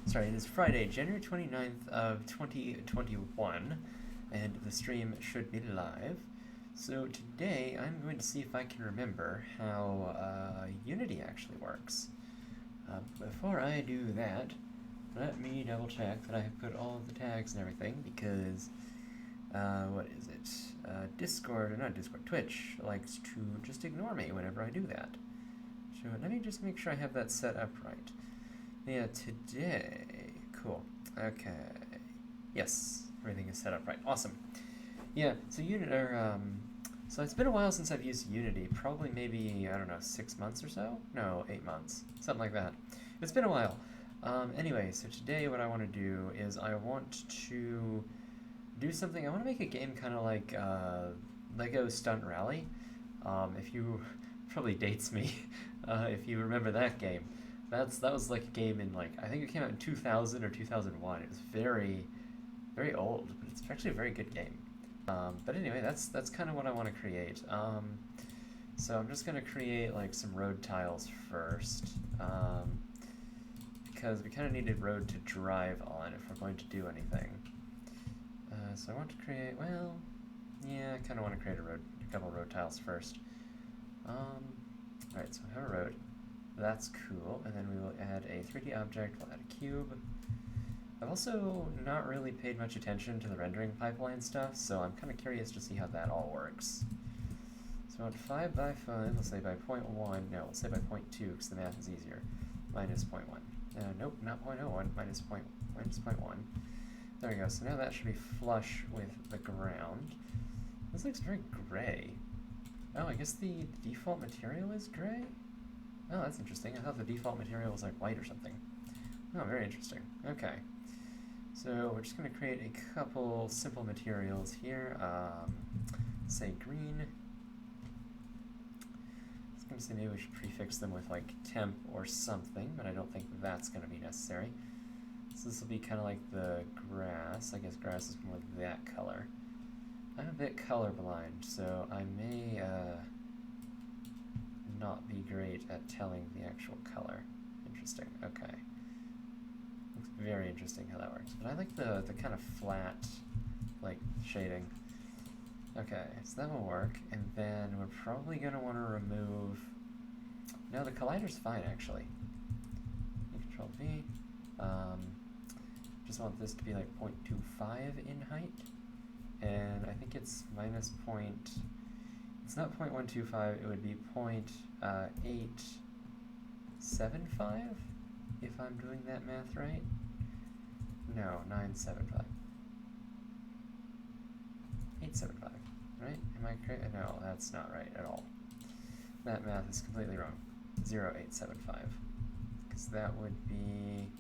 Sorry, it is Friday, January 29th of 2021, and the stream should be live. So today I'm going to see if I can remember how Unity actually works. Before I do that, let me double check that I have put all of the tags and everything, because, what is it? Twitch likes to just ignore me whenever I do that. So let me just make sure I have that set up right. Yeah, today, cool, okay, yes, everything is set up right, awesome. Yeah, so so it's been a while since I've used Unity, probably maybe, I don't know, 6 months or so? No, 8 months, something like that. It's been a while. Anyway, so today what I want to do is I want to do something, I want to make a game kind of like LEGO Stunt Rally. If you, probably dates me, if you remember that game. That was like a game in I think it came out in 2000 or 2001. It was very, very old, but it's actually a very good game. But anyway, that's kind of what I want to create. So I'm just going to create some road tiles first, because we kind of need a road to drive on if we're going to do anything. So I want to create, well, yeah, I kind of want to create a couple road tiles first. Alright, so I have a road. That's cool, and then we will add a 3D object, we'll add a cube. I've also not really paid much attention to the rendering pipeline stuff, so I'm kind of curious to see how that all works. So at 5 by 5, we'll say by 0.1, no, we'll say by 0.2 because the math is easier. Minus 0.1. Nope, not 0.01, minus 0.1. There we go, so now that should be flush with the ground. This looks very gray. Oh, I guess the default material is gray? Oh, that's interesting. I thought the default material was white or something. Oh, very interesting. Okay. So we're just going to create a couple simple materials here. Say green. I was going to say maybe we should prefix them with temp or something, but I don't think that's going to be necessary. So this will be kind of like the grass. I guess grass is more that color. I'm a bit colorblind, so I may not be great at telling the actual color. Interesting, okay. Looks very interesting how that works. But I like the kind of flat, shading. Okay, so that will work, and then we're probably going to want to remove... No, the collider's fine, actually. Control V. Just want this to be 0.25 in height. And I think it's minus point... It's not 0.125, it would be 0.875, if I'm doing that math right. No, 975. 875, right? Am I correct? No, that's not right at all. That math is completely wrong. 0.875. Because that would be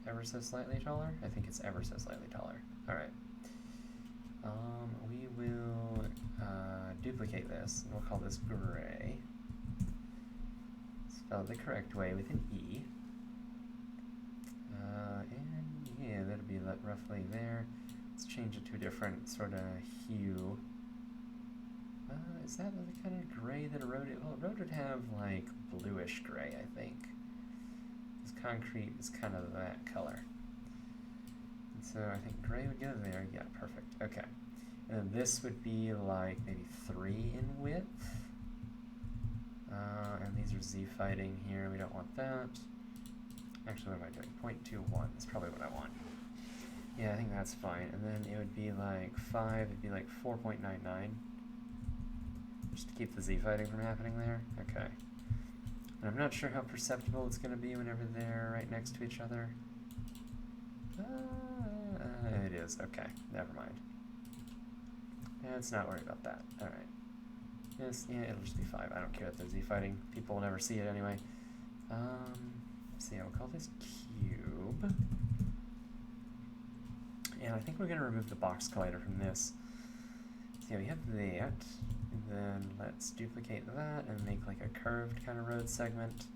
ever so slightly taller? I think it's ever so slightly taller. Alright. We will duplicate this, and we'll call this gray. Spelled the correct way with an E. And yeah, that'll be roughly there. Let's change it to a different sort of hue. Is that the kind of gray that a road is? Well, a road would have bluish gray, I think. This concrete is kind of that color. And so I think gray would go there. Yeah, perfect. Okay. And then this would be maybe 3 in width. And these are Z fighting here. We don't want that. Actually, what am I doing? 0.21 is probably what I want. Yeah, I think that's fine. And then it would be 5, it'd be 4.99. Just to keep the Z fighting from happening there. Okay. And I'm not sure how perceptible it's going to be whenever they're right next to each other. It is. Okay, never mind. Let's not worry about that. Alright. Yes, yeah, it'll just be 5. I don't care if they're Z fighting. People will never see it anyway. Let's see, I'll call this cube. And I think we're going to remove the box collider from this. So yeah, we have that. And then let's duplicate that and make a curved kind of road segment.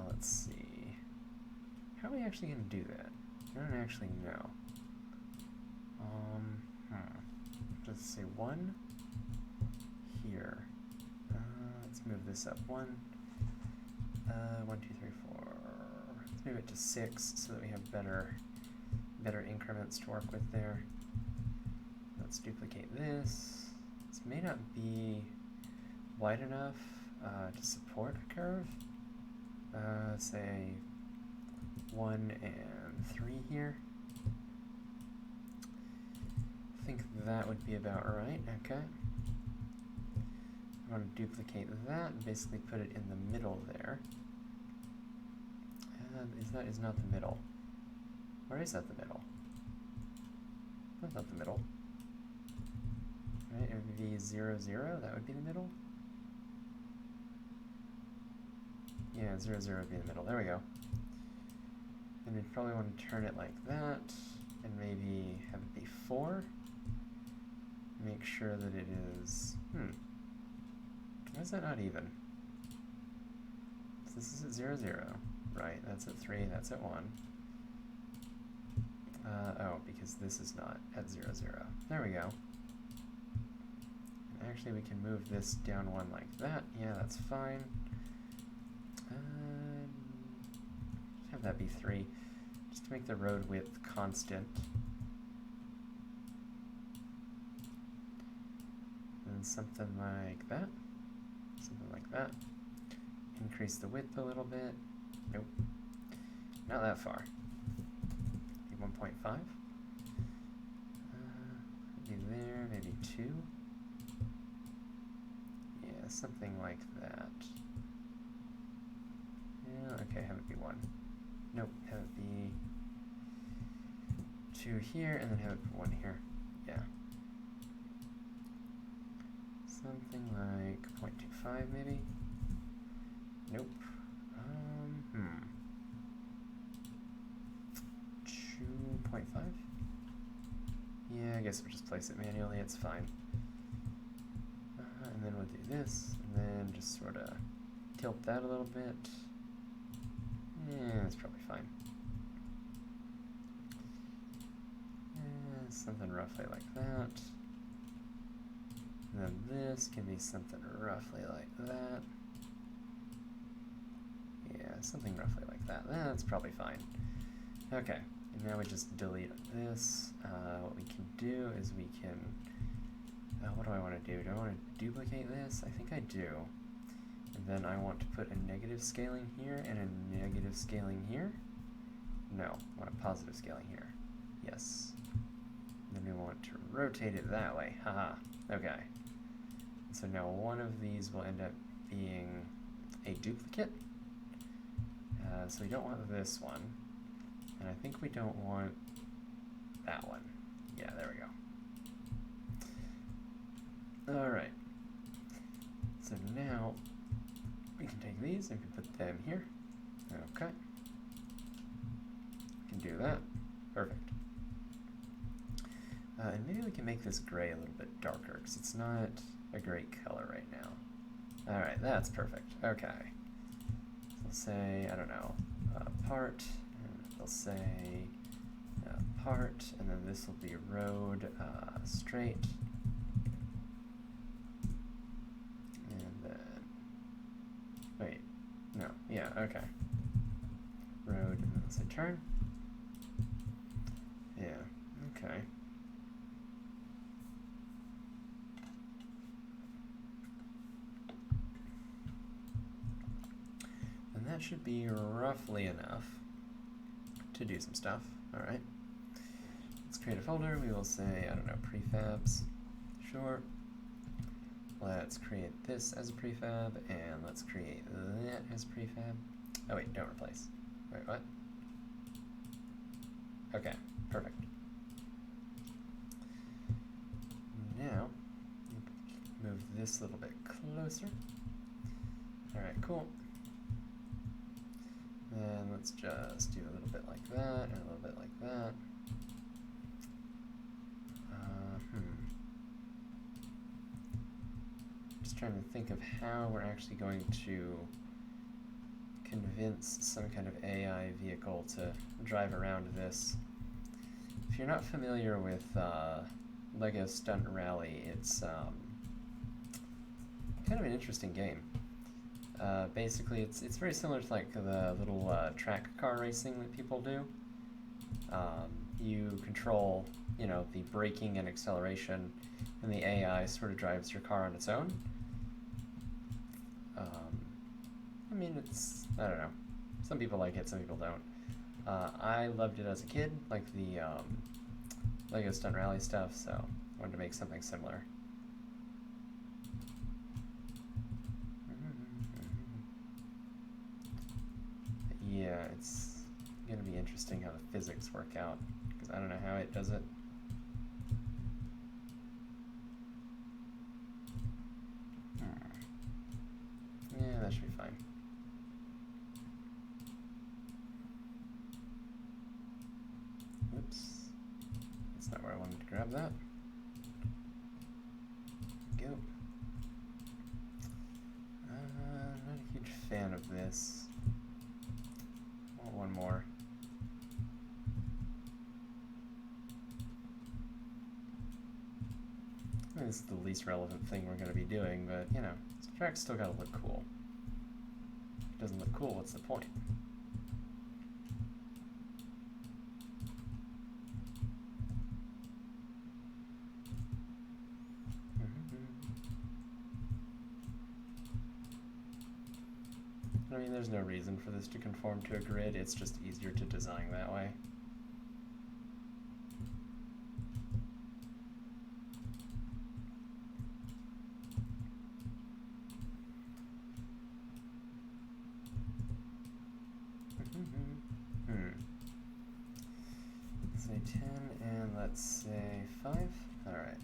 Let's see. How are we actually going to do that? I don't actually know. Let's say 1 here. Let's move this up 1. 1, 2, 3, 4. move it to 6 so that we have better increments to work with there. Let's duplicate this. This may not be wide enough to support a curve. Say 1 and 3 here. I think that would be about right. Okay. I want to duplicate that and basically put it in the middle there. That is not the middle. Or is that the middle? That's not the middle. Right, it would be 0, 0, that would be the middle. Yeah, 0, 0 would be the middle. There we go. And we'd probably want to turn it like that, and maybe have it be 4. Make sure that it is... Why is that not even? So this is at 0, 0. Right, that's at 3, that's at 1. Oh, because this is not at 0, 0. There we go. And actually, we can move this down 1 like that. Yeah, that's fine. Have that be 3, just to make the road width constant. And something like that. Something like that. Increase the width a little bit. Nope. Not that far. Maybe 1.5. Maybe there, maybe 2. Yeah, something like that. Yeah, okay, have it be 1. Nope, have it be 2 here, and then have it be 1 here. Yeah. Something like 0.25 maybe? Nope. 2.5? Yeah, I guess we'll just place it manually, it's fine. And then we'll do this, and then just sort of tilt that a little bit. Yeah, it's probably fine. Something roughly like that. And then this can be something roughly like that. Yeah, something roughly like that. That's probably fine. Okay, and now we just delete this. What we can do is we can... what do I want to do? Do I want to duplicate this? I think I do. And then I want to put a negative scaling here and a negative scaling here. No, I want a positive scaling here. Yes. And then we want to rotate it that way. Haha. Okay. So now one of these will end up being a duplicate. So we don't want this one. And I think we don't want that one. Yeah, there we go. Alright. So now we can take these and we can put them here. Okay. We can do that. Perfect. And maybe we can make this gray a little bit darker, because it's not a great color right now. Alright, that's perfect. Okay. So we'll say, I don't know, part, and we'll say part, and then this will be road straight. And then, wait, no, yeah, okay. Road, and then let's say turn. Yeah, okay. And that should be roughly enough to do some stuff. All right. Let's create a folder. We will say, I don't know, prefabs. Sure. Let's create this as a prefab, and let's create that as prefab. Oh wait, don't replace. Wait, what? Okay, perfect. Now, move this a little bit closer. All right, cool. Then let's just do a little bit like that, and a little bit like that. Just trying to think of how we're actually going to convince some kind of AI vehicle to drive around this. If you're not familiar with LEGO Stunt Rally, it's kind of an interesting game. Basically, it's very similar to like the little track car racing that people do. You control, the braking and acceleration, and the AI sort of drives your car on its own. I mean, I don't know. Some people like it, some people don't. I loved it as a kid, like the LEGO Stunt Rally stuff, so I wanted to make something similar. Yeah, it's going to be interesting how the physics work out, because I don't know how it does it. Yeah, that should be fine. Oops. That's not where I wanted to grab that. Go. Not a huge fan of this. I want one more. I mean, this is the least relevant thing we're going to be doing, but, this track's still got to look cool. If it doesn't look cool, what's the point? I mean, there's no reason for this to conform to a grid, it's just easier to design that way. Let's say 10 and let's say 5. All right.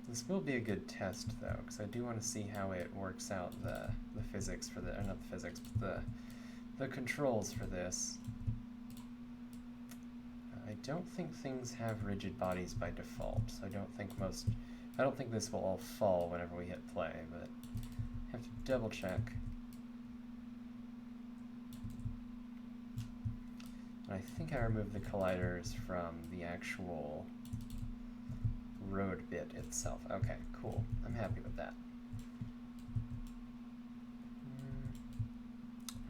This will be a good test, though, because I do want to see how it works out the physics for the, or not the physics, but the controls for this. I don't think things have rigid bodies by default, so I don't think this will all fall whenever we hit play, but I have to double check. And I think I removed the colliders from the actual road bit itself. Okay, cool. I'm happy with that.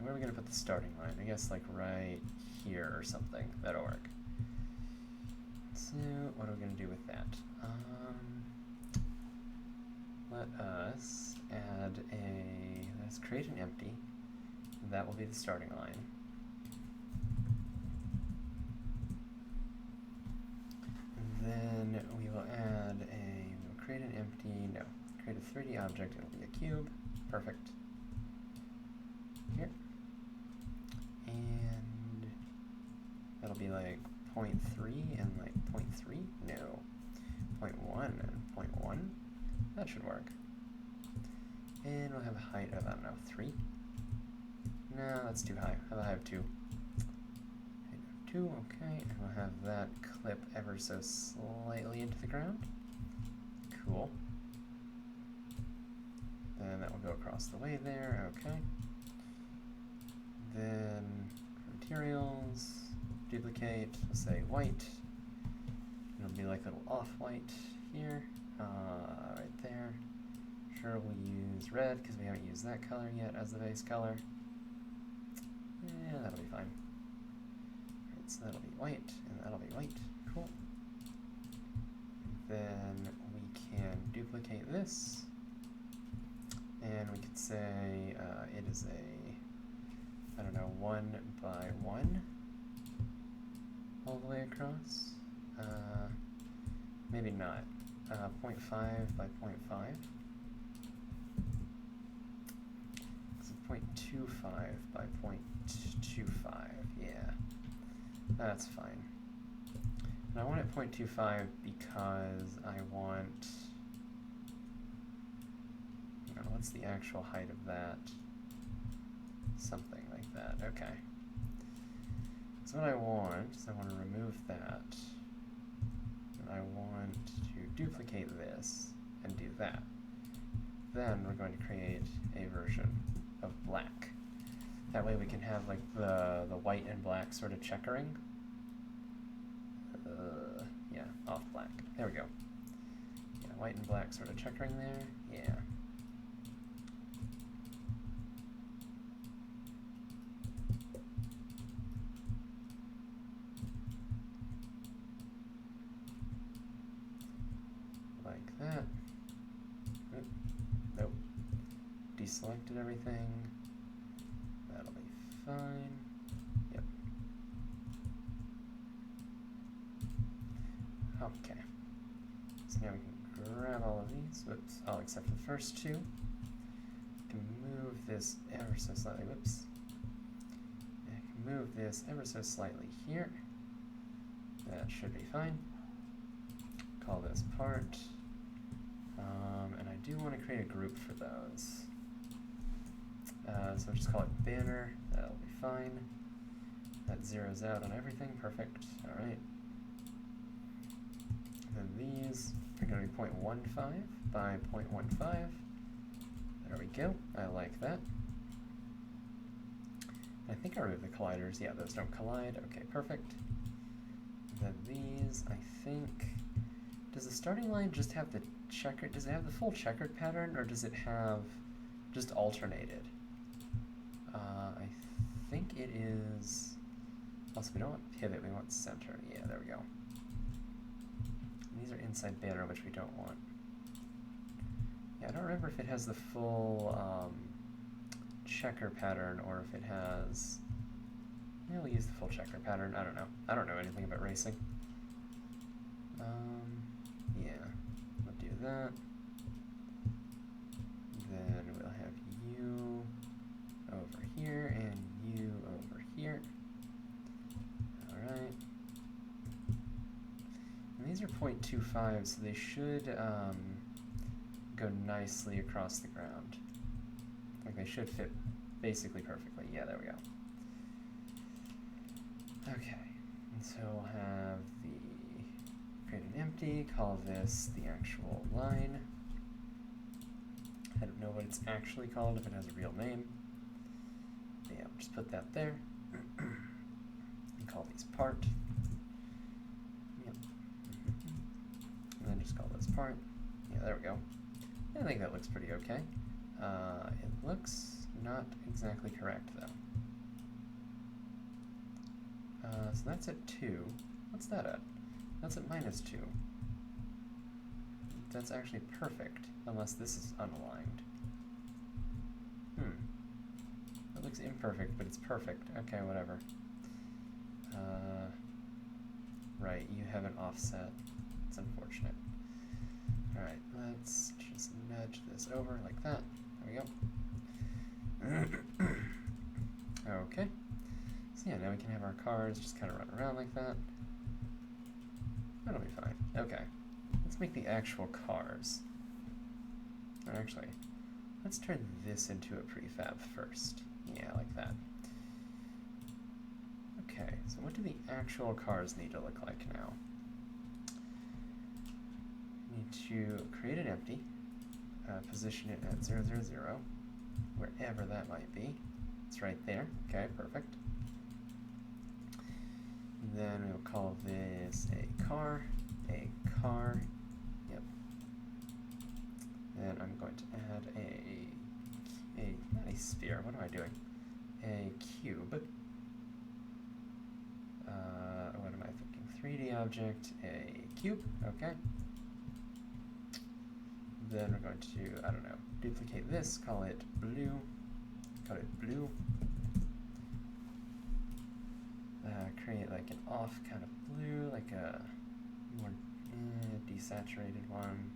Where are we going to put the starting line? I guess like right here or something. That'll work. So what are we going to do with that? Let's create an empty. That will be the starting line. Then we will create an empty, create a 3D object, it'll be a cube, perfect. Here. And that'll be like 0.3 and like 0.3? No. 0.1 and 0.1? That should work. And we'll have a height of, 3? No, that's too high. How about I have 2? 2, okay, and we'll have that clip ever so slightly into the ground. Cool. Then that will go across the way there, okay. Then materials, duplicate, we'll say white. It'll be like a little off-white here, right there. Sure, we'll use red because we haven't used that color yet as the base color. Yeah, that'll be fine. So that'll be white, and that'll be white. Cool. Then we can duplicate this, and we could say it is a, 1 by 1 all the way across. Maybe not. 0.5 by 0.5. It's 0.25 by 0.25, yeah. That's fine. And I want it 0.25 because I want, what's the actual height of that? Something like that, okay. So what I want is I want to remove that. And I want to duplicate this and do that. Then we're going to create a version of black. That way we can have like the white and black sort of checkering. Yeah, off black. There we go. Yeah, white and black sort of checkering there. Yeah. Like that. Oop. Nope. Deselected everything. That'll be fine. Yep. Okay. So now we can grab all of these. Whoops. All except for the first two. We can move this ever so slightly. Whoops. I can move this ever so slightly here. That should be fine. Call this part. And I do want to create a group for those. So I'll just call it banner. That'll be fine. That zeroes out on everything. Perfect. All right. And then these are going to be 0.15 by 0.15. There we go. I like that. I think I removed the colliders. Yeah, those don't collide. Okay, perfect. Then these, I think... Does the starting line just have the checkered... Does it have the full checkered pattern, or does it have just alternated? I think it is... Also, we don't want pivot, we want center. Yeah, there we go. And these are inside banner, which we don't want. Yeah, I don't remember if it has the full checker pattern, or if it has... Maybe we'll use the full checker pattern. I don't know. I don't know anything about racing. Yeah, we'll do that. Then we'll have you over here and you over here. Alright. And these are 0.25, so they should go nicely across the ground. Like they should fit basically perfectly. Yeah, there we go. Okay, and so we'll have the create an empty, call this the actual line. I don't know what it's actually called if it has a real name. But yeah, we'll just put that there. And call these part. Yep. And then just call this part. Yeah, there we go. I think that looks pretty okay. It looks not exactly correct though. So that's at 2. What's that at? That's at -2. That's actually perfect, unless this is unaligned. That looks imperfect, but it's perfect. Okay, whatever. Right, you have an offset. It's unfortunate. Alright, let's just nudge this over like that. There we go. Okay. So yeah, now we can have our cars just kind of run around like that. That'll be fine. Okay. Let's make the actual cars. Or actually, let's turn this into a prefab first. Yeah, like that. Okay, so what do the actual cars need to look like now? We need to create an empty, position it at 0, 0, 0, wherever that might be. It's right there. Okay, perfect. And then we'll call this a car, yep. Then I'm going to add not a sphere, what am I doing? A cube. What am I thinking? 3D object, a cube, okay. Then we're going to, I don't know, duplicate this, call it blue, create like an off kind of blue, like a more desaturated one.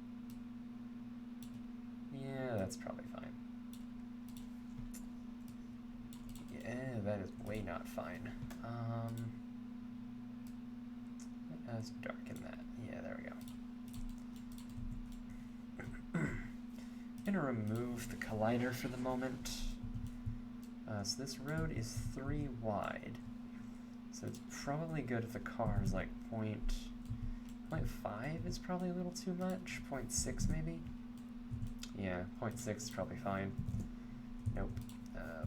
Yeah, that's probably fine. Yeah, that is way not fine. Let's darken that. Yeah, there we go. I'm gonna remove the collider for the moment. So this road is 3 wide. So it's probably good if the car is like 0.5 is probably a little too much. 0.6 maybe? Yeah, 0.6 is probably fine. Nope.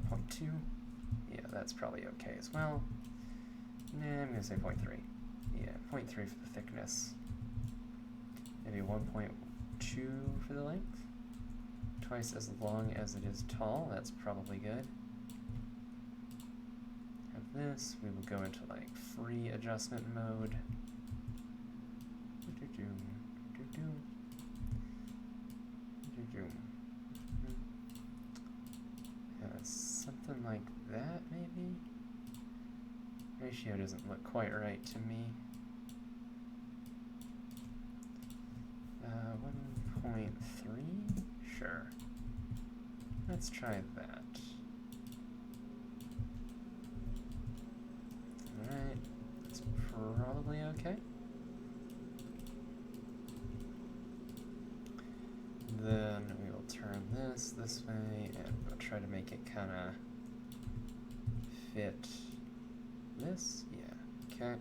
0.2? Yeah, that's probably okay as well. Nah, I'm gonna say 0.3. Yeah, 0.3 for the thickness. Maybe 1.2 for the length? Twice as long as it is tall, that's probably good. Have this, we will go into like free adjustment mode. Something like that, maybe? Ratio doesn't look quite right to me. 1.3? Sure. Let's try that. Alright, that's probably okay. Then we will turn this way, and we'll try to make it kind of fit this. Yeah, okay.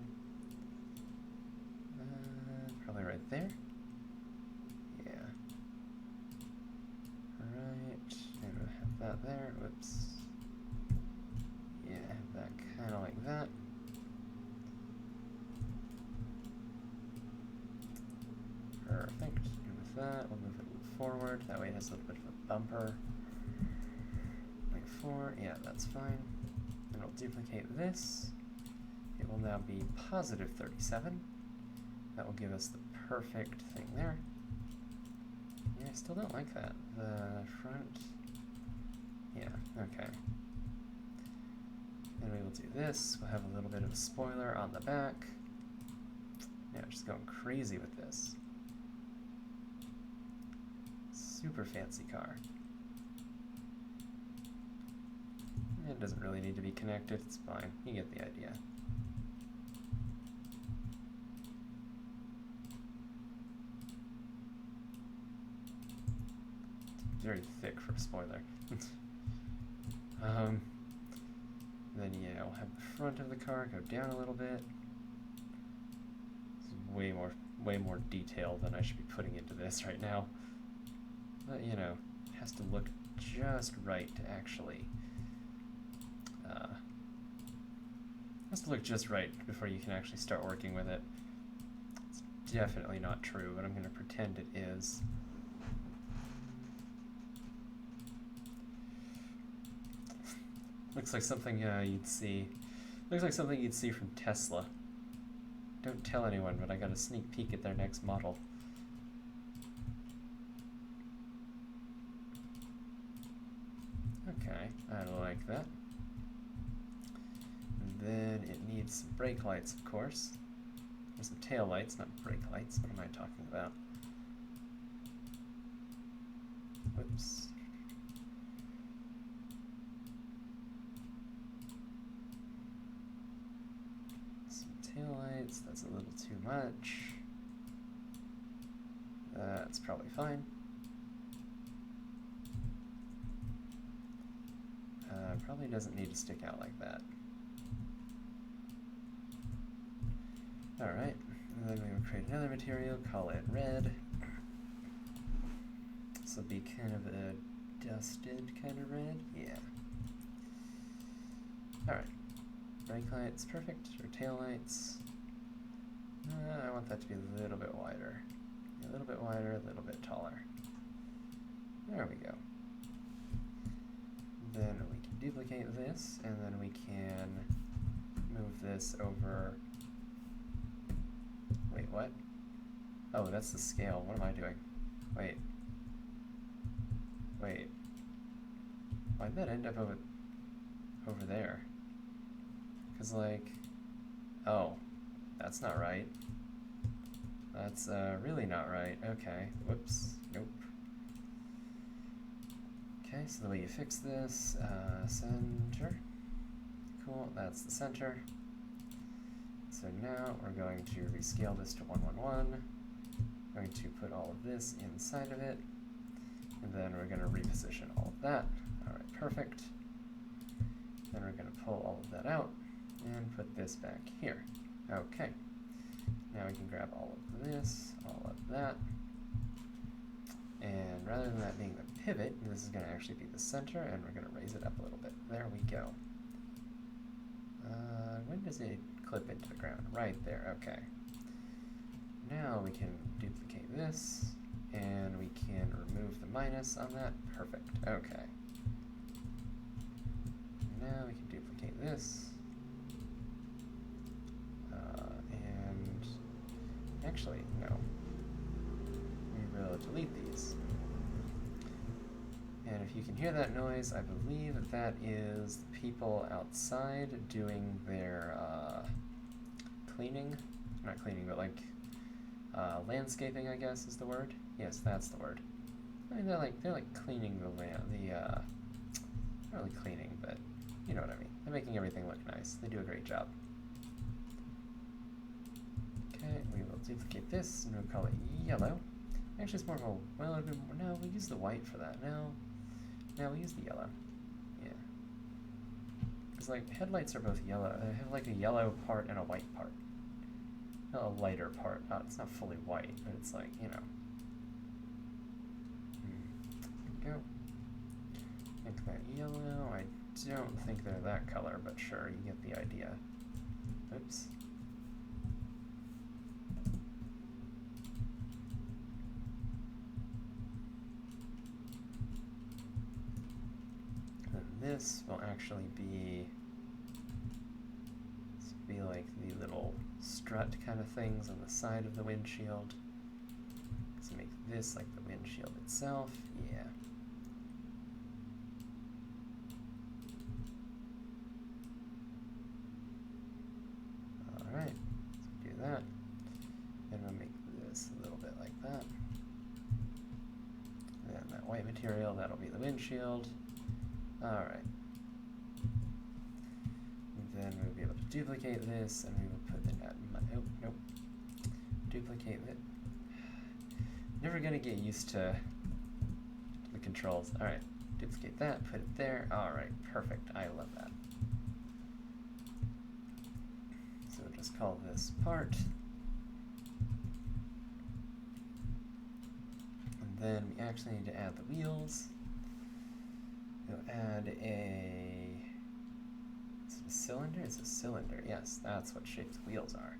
Probably right there. Yeah. Alright, and we'll have that there. Whoops. Yeah, have that kind of like that. Perfect. And with that, we'll move it forward. That way it has a little bit of a bumper. Like 4. Yeah, that's fine. And we'll duplicate this. It will now be positive 37. That will give us the perfect thing there. Yeah, I still don't like that. The front. Yeah, okay. Then we will do this. We'll have a little bit of a spoiler on the back. Yeah, just going crazy with this. Super fancy car. It doesn't really need to be connected, it's fine. You get the idea. It's very thick for a spoiler. Then yeah, we'll have the front of the car go down a little bit. This is way more detail than I should be putting into this right now. But, you know, it has to look just right to actually, has to look just right before you can actually start working with it. It's definitely not true, but I'm going to pretend it is. Looks like something you'd see. Looks like something you'd see from Tesla. Don't tell anyone, but I got a sneak peek at their next model. Okay, I like that. And then it needs some brake lights, of course. There's some tail lights, not brake lights. What am I talking about? Whoops. Some tail lights, that's a little too much. That's probably fine. Probably doesn't need to stick out like that. Alright, and then we will create another material, call it red. This will be kind of a dusted kind of red, yeah. Alright, brake lights, perfect, or tail lights. I want that to be a little bit wider. A little bit wider, a little bit taller. There we go. Then we can duplicate this, and then we can move this over. Wait, what? Oh, that's the scale. What am I doing? Wait. Why'd that end up over there? Because, like, oh, that's not right. That's really not right. Okay, whoops, nope. Okay, so the way you fix this, center. Cool, that's the center. So now we're going to rescale this to 111. We're going to put all of this inside of it. And then we're going to reposition all of that. Alright, perfect. Then we're going to pull all of that out and put this back here. Okay. Now we can grab all of this, all of that. And rather than that being the pivot, this is going to actually be the center, and we're going to raise it up a little bit. There we go. When does it clip into the ground? Right there, okay. Now we can duplicate this, and we can remove the minus on that. Perfect, okay. Now we can duplicate this. And actually, no. We will delete these. And if you can hear that noise, I believe that is the people outside doing their cleaning. Not cleaning, but like landscaping, I guess is the word. Yes, that's the word. I mean, they're like cleaning the land. Not really cleaning, but you know what I mean. They're making everything look nice. They do a great job. Okay, we will duplicate this, and we'll call it yellow. Actually, it's more of a, well, it'd be more, no, we use the white for that. No, we use the yellow. Yeah. Because, like, headlights are both yellow. They have, like, a yellow part and a white part. Not a lighter part. It's not fully white, but it's like, you know. There we go. Make that yellow. I don't think they're that color, but sure, you get the idea. Oops. This will actually be like the little strut kind of things on the side of the windshield. So make this like the windshield itself. Yeah. Alright, so do that. And we'll make this a little bit like that. And then that white material, that'll be the windshield. Alright. Then we'll be able to duplicate this, and we will put the nope. Duplicate it. Never gonna get used to the controls. Alright, duplicate that, put it there. Alright, perfect. I love that. So we'll just call this part. And then we actually need to add the wheels. We'll add is it a cylinder? It's a cylinder, yes, that's what shape the wheels are.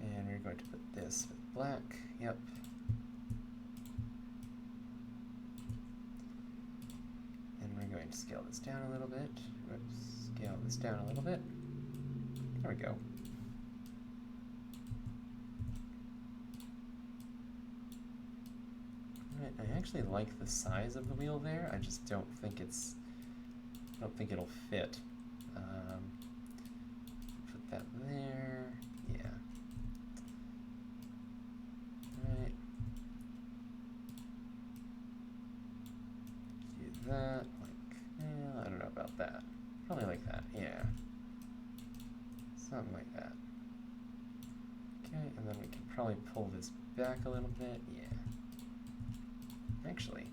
And we're going to put this with black, yep. And we're going to scale this down a little bit. Whoops, scale this down a little bit. There we go. I actually like the size of the wheel there. I just don't think it'll fit. Put that there. Yeah. Right. Do that. I don't know about that. Probably like that. Yeah. Something like that. Okay, and then we can probably pull this back a little bit. Yeah. Actually,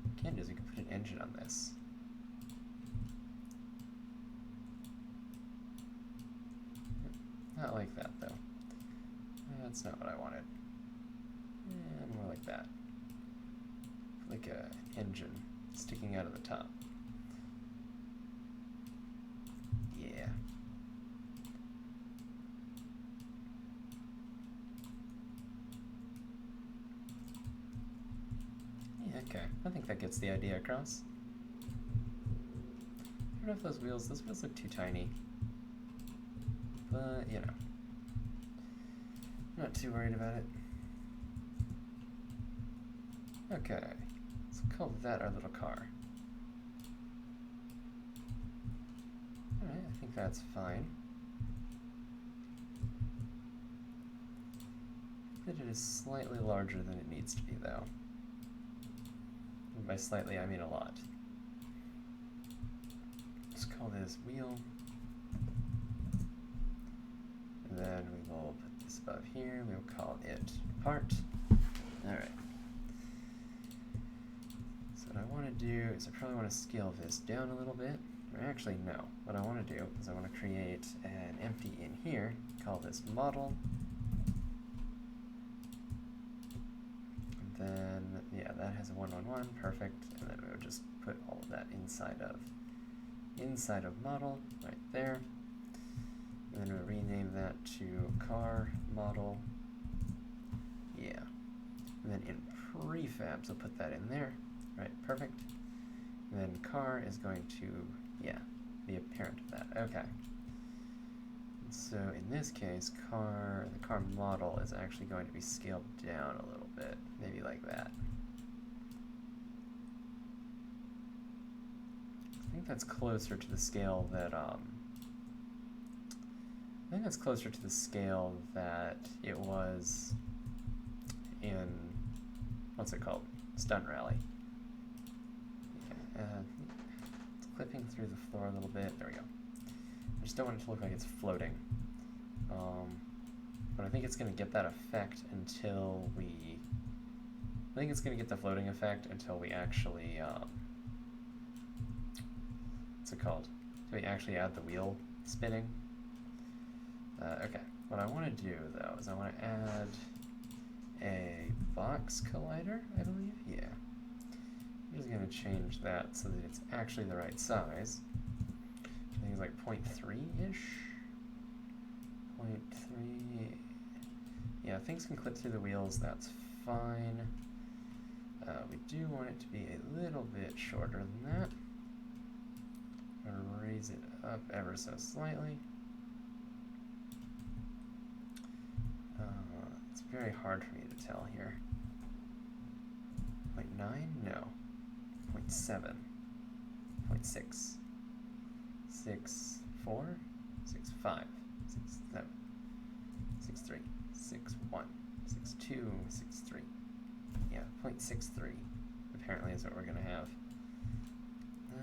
what we can do is we can put an engine on this. Not like that, though. That's not what I wanted. More like that. Like an engine sticking out of the top. Yeah. Okay, I think that gets the idea across. I don't know if those wheels look too tiny. But, you know. Not too worried about it. Okay, let's call that our little car. Alright, I think that's fine. That it is slightly larger than it needs to be, though. And by slightly, I mean a lot. Let's call this wheel. And then we will put this above here. We will call it part. Alright. So what I want to do is I probably want to scale this down a little bit. Actually, no. What I want to do is I want to create an empty in here, call this model. And then, yeah, that has a 111, perfect. And then we'll just put all of that inside of model, right there. And then we'll rename that to car model. Yeah. And then in prefabs, we'll put that in there. Right, perfect. And then car is going to, yeah, be a parent of that. Okay. So in this case, the car model is actually going to be scaled down a little bit, maybe like that. I think that's closer to the scale that, it was in, what's it called? Stunt Rally. Okay, it's clipping through the floor a little bit. There we go. I just don't want it to look like it's floating. But I think it's going to get that effect until we... I think it's going to get the floating effect until we actually... what's it called? So we actually add the wheel spinning. Okay, what I want to do, though, is I want to add a box collider, I believe? Yeah. I'm just going to change that so that it's actually the right size. I think it's like 0.3-ish? 0.3... Yeah, things can clip through the wheels, that's fine. We do want it to be a little bit shorter than that. I'm going to raise it up ever so slightly. It's very hard for me to tell here. 0.9? No. 0.7. 0.6. 6, 4, 6, 5, 6, 7, 6, 3, 6, 1, 6, 2, 6, 3. Yeah, 0.63 apparently is what we're going to have.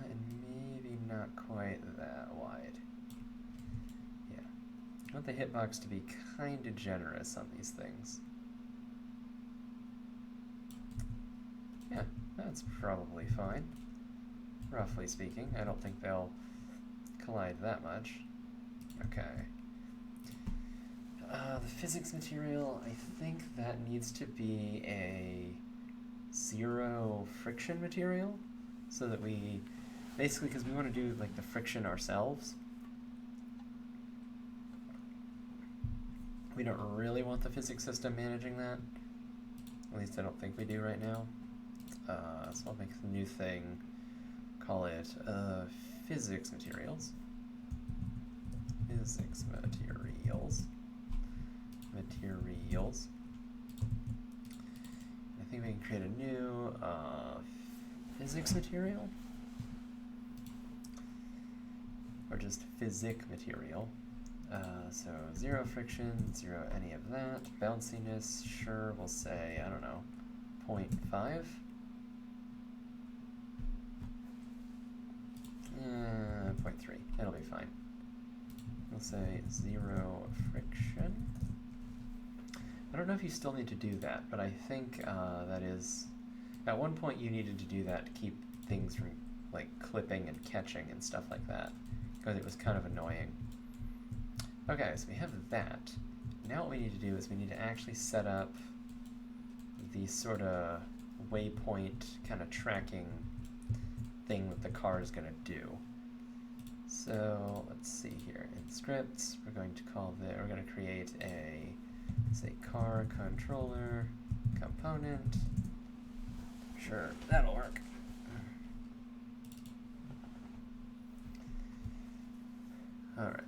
And maybe not quite that wide. Yeah. I want the hitbox to be kind of generous on these things. Yeah, that's probably fine. Roughly speaking, I don't think they'll collide that much. Okay. The physics material, I think that needs to be a 0 friction material, so that we, basically because we want to do like the friction ourselves. We don't really want the physics system managing that. At least I don't think we do right now. So I'll make a new thing, call it physics materials. Physics materials. Materials. I think we can create a new physics material. Or just physic material. So 0 friction, 0 any of that. Bounciness, sure, we'll say, I don't know, 0.5. 0.3, it'll be fine. We'll say 0 friction. I don't know if you still need to do that, but I think that is... At one point you needed to do that to keep things from like clipping and catching and stuff like that, because it was kind of annoying. Okay, so we have that. Now what we need to do is we need to actually set up the sort of waypoint kind of tracking thing that the car is going to do. So let's see here. In scripts, we're going to call we're going to create a, say, car controller component. Sure, that'll work. All right.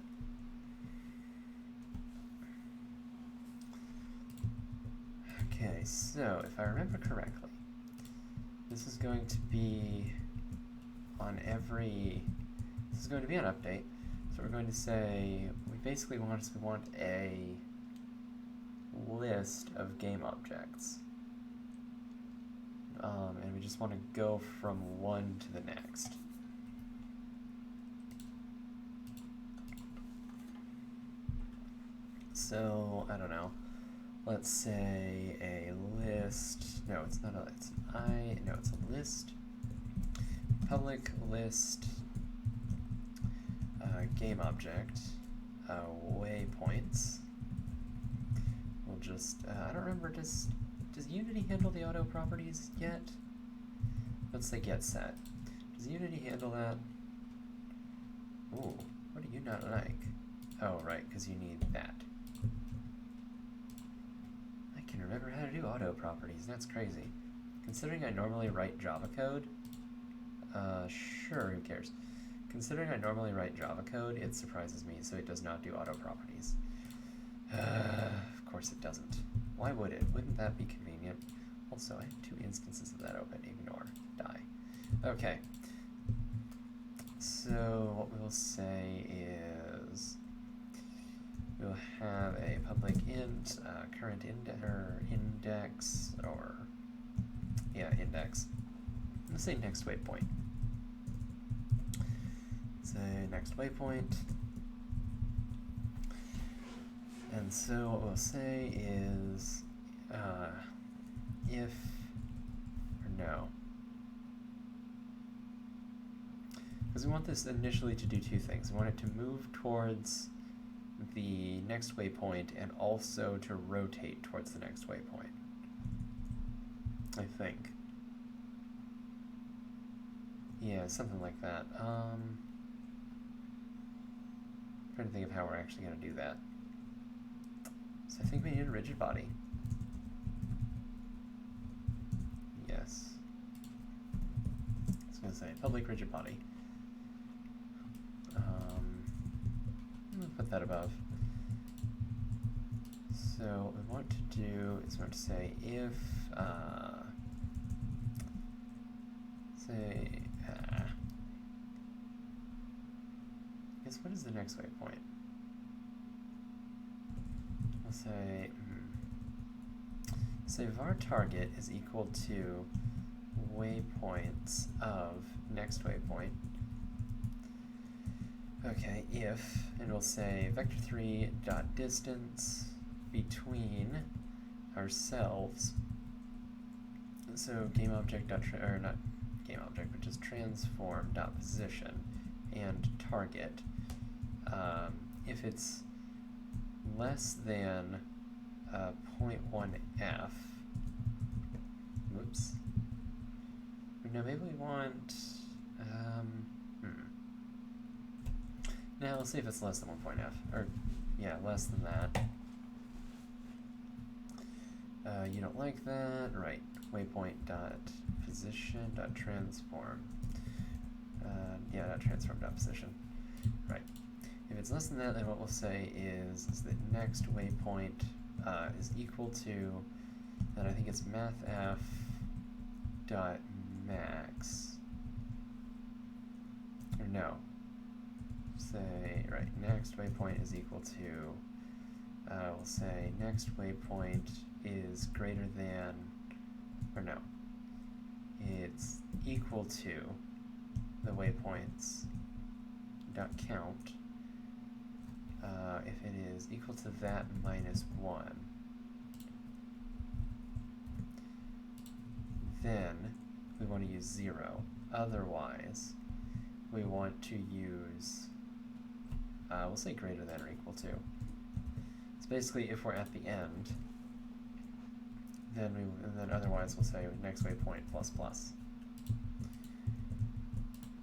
Okay, so if I remember correctly, this is going to be on every, this is going to be an update. So we're going to say, we basically want a list of game objects. And we just want to go from one to the next. So, I don't know. Let's say a list, no, it's not a, it's an no, it's a list, public list game object, waypoints. We'll just, I don't remember, does Unity handle the auto properties yet? Let's say get set. Does Unity handle that? Ooh, what do you not like? Oh, right, because you need that. I can remember how to do auto properties, that's crazy. Considering I normally write Java code, sure, who cares? Considering I normally write Java code, it surprises me, so it does not do auto properties. Of course it doesn't. Why would it? Wouldn't that be convenient? Also, I have 2 instances of that open. Ignore. Die. Okay. So, what we'll say is we'll have a public int, current index, or, yeah, index. Let's say next waypoint. Say next waypoint. And so what we'll say is if, or no. Because we want this initially to do 2 things. We want it to move towards the next waypoint and also to rotate towards the next waypoint, I think. Yeah, something like that. Trying to think of how we're actually going to do that. So I think we need a rigid body. Yes. I was going to say public rigid body. I'm going to put that above. So what we want to do is we want to say if, say, I guess what is the next waypoint? We'll say var target is equal to waypoints of next waypoint. Okay, if, and we'll say vector3 dot distance between ourselves. So game object dot or not game object, but just transform dot position and target. If it's less than 0.1f. Whoops. No, maybe we want. Now let's see if it's less than 1.f, or yeah, less than that. You don't like that, right? Waypoint dot position dot transform. Yeah, dot transform dot position. Right. If it's less than that, then what we'll say is that next waypoint is equal to, and I think it's mathf dot max. Or no. Say, right, next waypoint is equal to, we'll say next waypoint is greater than, or no, it's equal to the waypoints dot count. If it is equal to that minus 1, then we want to use 0. Otherwise, we want to use, we'll say greater than or equal to. It's basically if we're at the end, then otherwise we'll say next waypoint plus plus.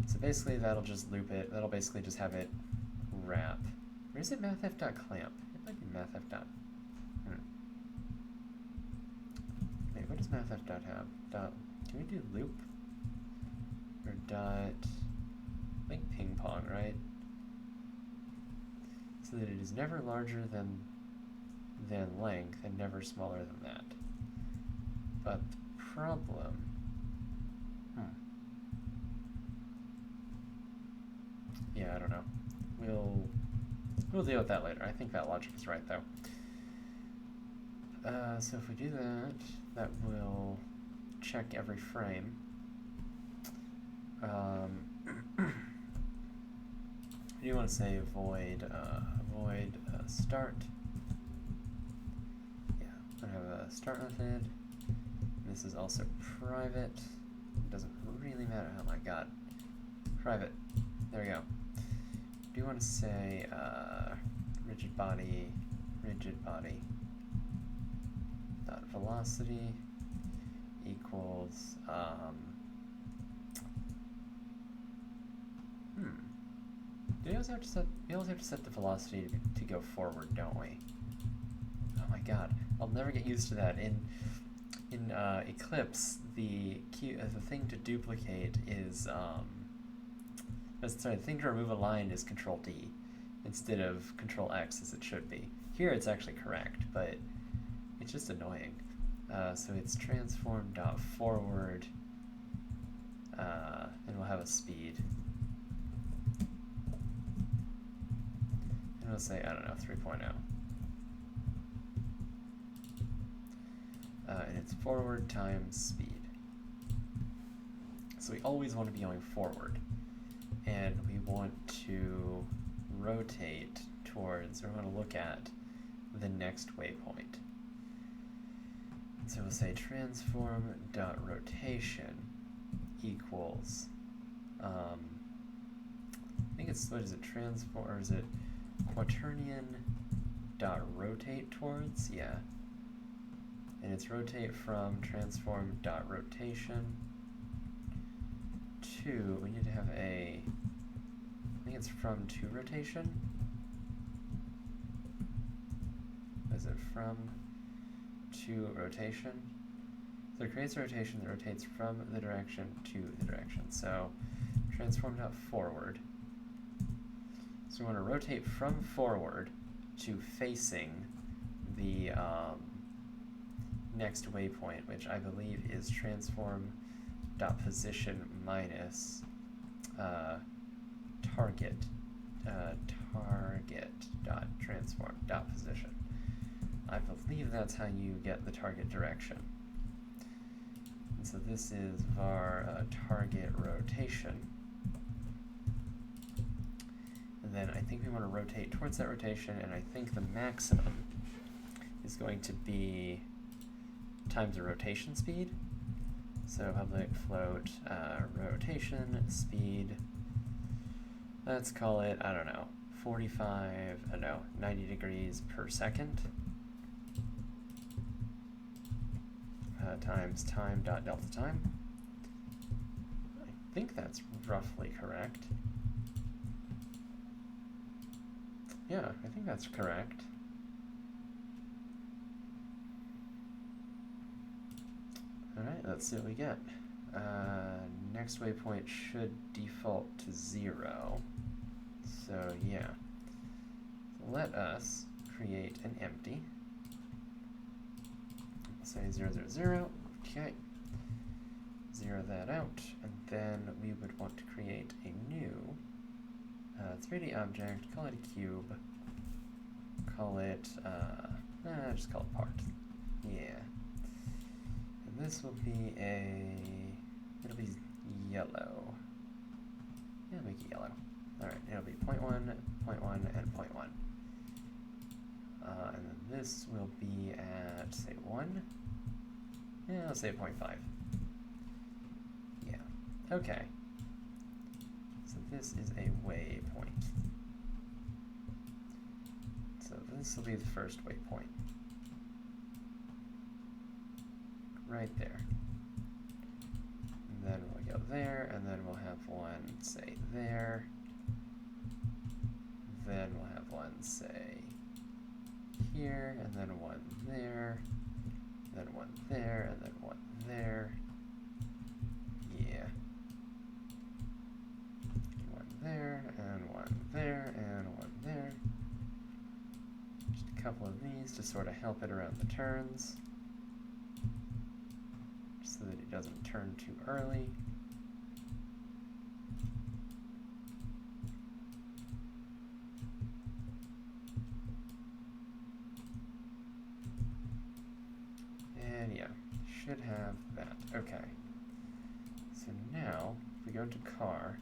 So basically that'll just loop it. That'll basically just have it wrap. Or is it mathf.clamp? It might be mathf. Wait, what does mathf have? Can we do loop? Or dot, like ping pong, right? So that it is never larger than length and never smaller than that. But the problem, yeah, I don't know. We'll deal with that later. I think that logic is right, though. So if we do that, that will check every frame. You want to say void start. Yeah, I have a start method. This is also private. It doesn't really matter. Oh my god. Private. There we go. do want to say rigid body dot velocity equals we also have to set the velocity to go forward, don't we? Oh my god, I'll never get used to that. In Eclipse, the thing to duplicate is the thing to remove a line is Control D instead of Control X as it should be. Here it's actually correct, but it's just annoying. So it's transform.forward, and we'll have a speed. And we'll say, I don't know, 3.0. And it's forward times speed. So we always want to be going forward. And we want to rotate towards, or we want to look at the next waypoint. So we'll say transform.rotation equals, I think it's, what is it, transform, or is it quaternion.rotate towards? Yeah. And it's rotate from transform.rotation to, we need to have a, I think it's from to rotation. Is it from to rotation? So it creates a rotation that rotates from the direction to the direction. So transform.forward. So we want to rotate from forward to facing the next waypoint, which I believe is transform.position minus target.transform.position. I believe that's how you get the target direction. And so this is var target rotation. And then I think we want to rotate towards that rotation, and I think the maximum is going to be times the rotation speed. So public float rotation speed, let's call it, I don't know, 90 degrees per second times time dot delta time. I think that's roughly correct. Yeah, I think that's correct. Alright, let's see what we get. Next waypoint should default to 0. So yeah. Let us create an empty. Say 0, 0, 0. Okay. 0 that out. And then we would want to create a new 3D object, call it a cube. Call it, just call it part. Yeah. This will be it'll be yellow. Yeah, make it yellow. Alright, it'll be 0.1, 0.1, and 0.1. And then this will be at, say, 1. Yeah, I'll say 0.5. Yeah. Okay. So this is a waypoint. So this will be the first waypoint. Right there. And then we'll go there, and then we'll have one, say, there. Then we'll have one, say, here, and then one there, then one there, and then one there. Yeah. One there, and one there, and one there. Just a couple of these to sort of help it around the turns, so that it doesn't turn too early. And yeah, should have that. Okay. So now, if we go to car,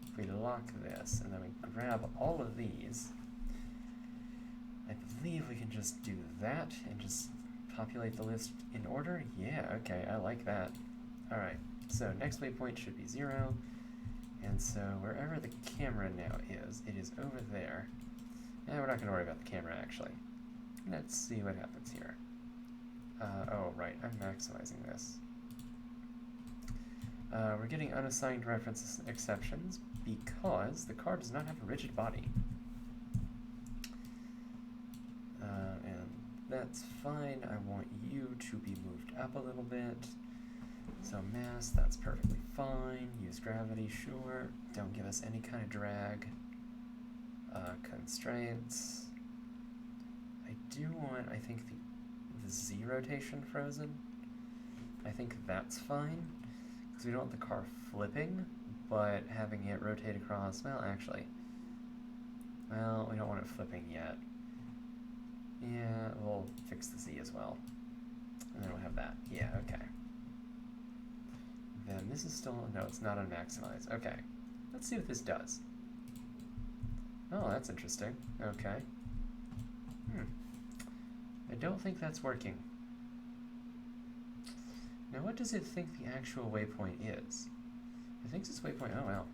if we lock this, and then we grab all of these, I believe we can just do that and just populate the list in order? Yeah, okay, I like that. Alright, so next waypoint should be 0, And so wherever the camera now is, it is over there. And we're not going to worry about the camera, actually. Let's see what happens here. Oh, right, I'm maximizing this. We're getting unassigned reference exceptions because the car does not have a rigid body. And that's fine. I want you to be moved up a little bit. So mass, that's perfectly fine. Use gravity, sure. Don't give us any kind of drag. Constraints. I do want, I think, the Z rotation frozen. I think that's fine, because we don't want the car flipping, but having it rotate across, well, actually, well, we don't want it flipping yet. Yeah, we'll fix the Z as well. And then we'll have that. Yeah, okay. Then this is still, no, it's not unmaximized. Okay, let's see what this does. Oh, that's interesting. Okay. I don't think that's working. Now, what does it think the actual waypoint is? It thinks it's waypoint, oh well.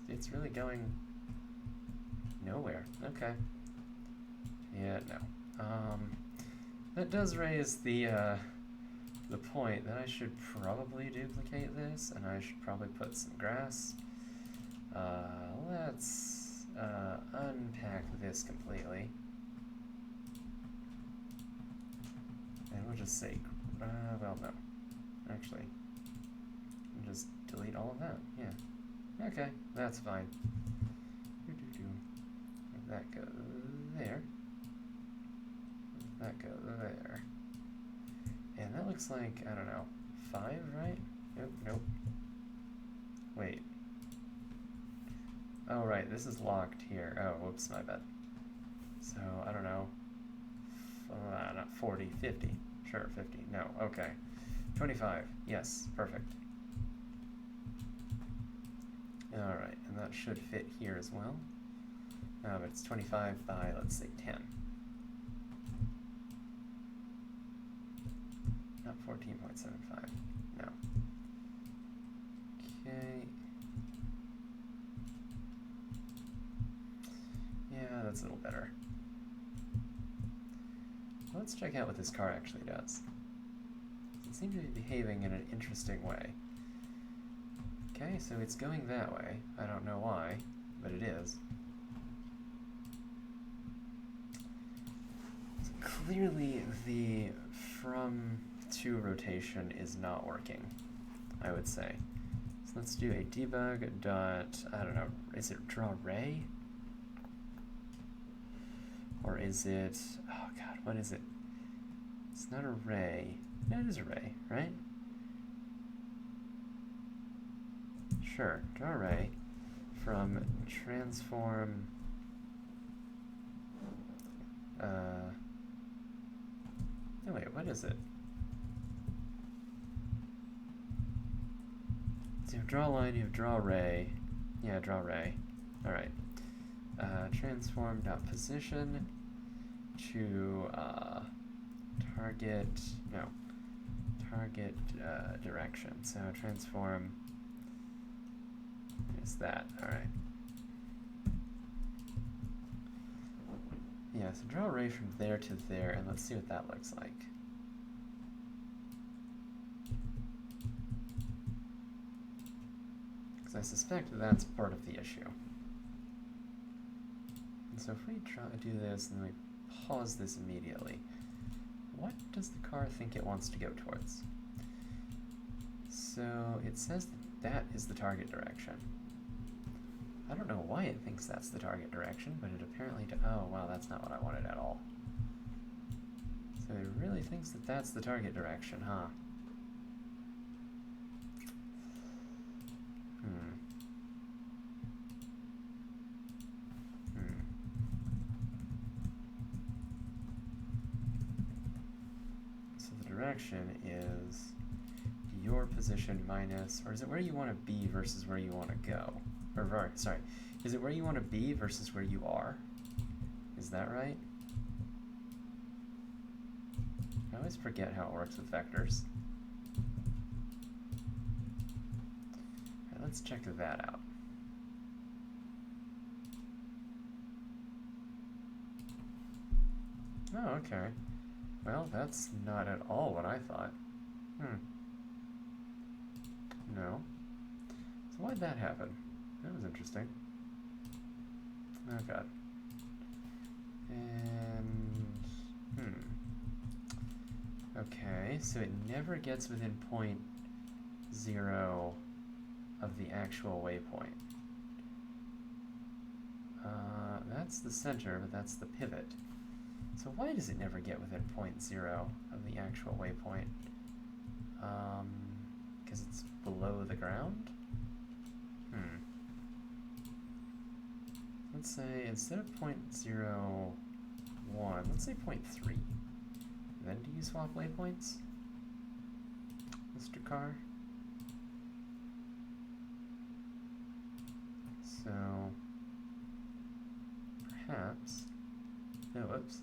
It's really going nowhere. Okay. Yeah, no. That does raise the point that I should probably duplicate this, and I should probably put some grass. Let's unpack this completely. And we'll just say, well, no. Actually, we'll just delete all of that. Yeah. Okay, that's fine. That goes there. That goes there. And that looks like, I don't know, 5, right? Nope, nope. Wait. Oh, right, this is locked here. Oh, whoops, my bad. So, I don't know. Not 40, 50. Sure, 50. No, okay. 25. Yes, perfect. Alright, and that should fit here as well. But it's 25 by, let's say, 10. Not 14.75. No. Okay. Yeah, that's a little better. Let's check out what this car actually does. It seems to be behaving in an interesting way. Okay, so it's going that way. I don't know why, but it is. So clearly the from to rotation is not working, I would say. So let's do a debug dot, I don't know, is it draw ray? Or is it, oh god, what is it? It's not a ray. No, it is a ray, right? Sure, draw ray from transform, no wait, what is it? So you have draw line, you have draw ray. Yeah, draw ray. Alright. Transform dot position to target, no, target direction. So transform is that. Alright. Yeah, so draw a ray from there to there, and let's see what that looks like. Because I suspect that's part of the issue. And so if we try to do this and then we pause this immediately, what does the car think it wants to go towards? So it says that that is the target direction. I don't know why it thinks that's the target direction, but it apparently oh wow, that's not what I wanted at all. So it really thinks that that's the target direction, huh? So the direction is your position minus, or is it where you want to be versus where you want to go? Or, sorry, is it where you want to be versus where you are? Is that right? I always forget how it works with vectors. Alright, let's check that out. Oh, okay. Well, that's not at all what I thought. No. So why'd that happen? That was interesting. Oh god. And... Okay, so it never gets within 0.0 of the actual waypoint. That's the center, but that's the pivot. So why does it never get within 0.0 of the actual waypoint? Because it's below the ground? Let's say instead of 0.01, let's say 0.3. Then do you swap waypoints, Mr. Carr? So perhaps, no, whoops.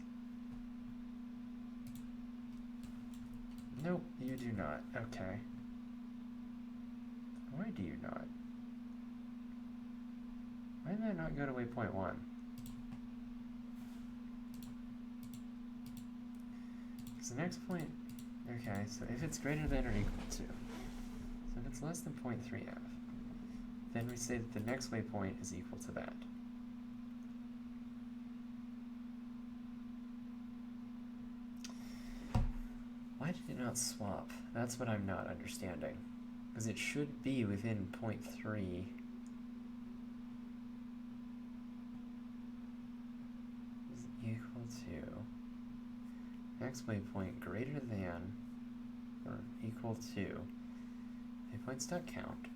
Nope, you do not. Okay. Why do you not? Why did that not go to waypoint 1? Because the next point, okay, so if it's greater than or equal to, so if it's less than 0.3f, then we say that the next waypoint is equal to that. Why did it not swap? That's what I'm not understanding. Because it should be within 0.3. Is equal to next waypoint greater than or equal to waypoints.count.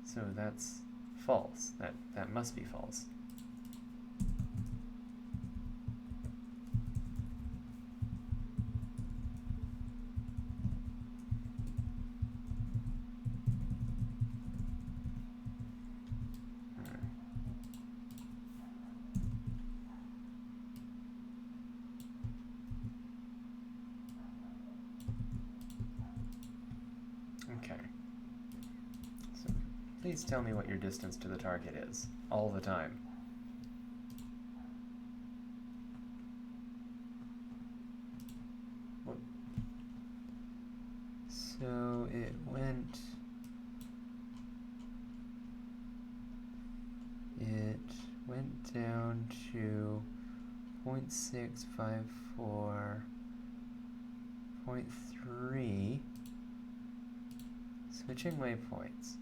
So that's false. That must be false. Okay. So please tell me what your distance to the target is, all the time. What? So it went down to 0.654, 0.3. Switching waypoints.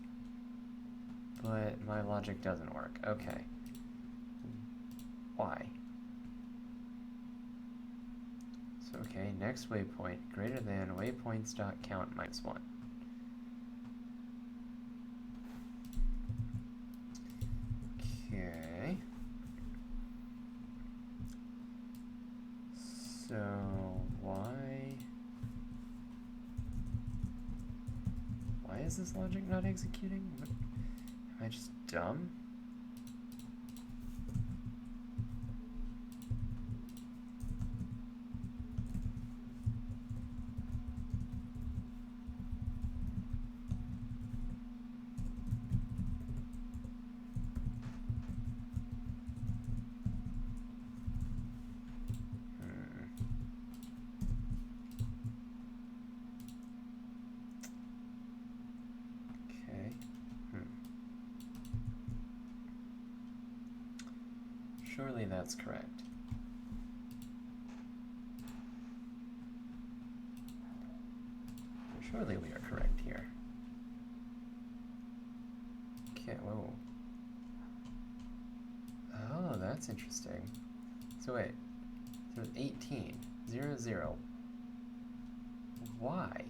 But my logic doesn't work. Okay. Why? So, okay, next waypoint greater than waypoints.count minus 1. Okay. So, why is this logic not executing? What? Am I just dumb? Surely that's correct. Surely we are correct here. Okay, whoa. Oh, that's interesting. So wait, so 18, 0, 0. Why?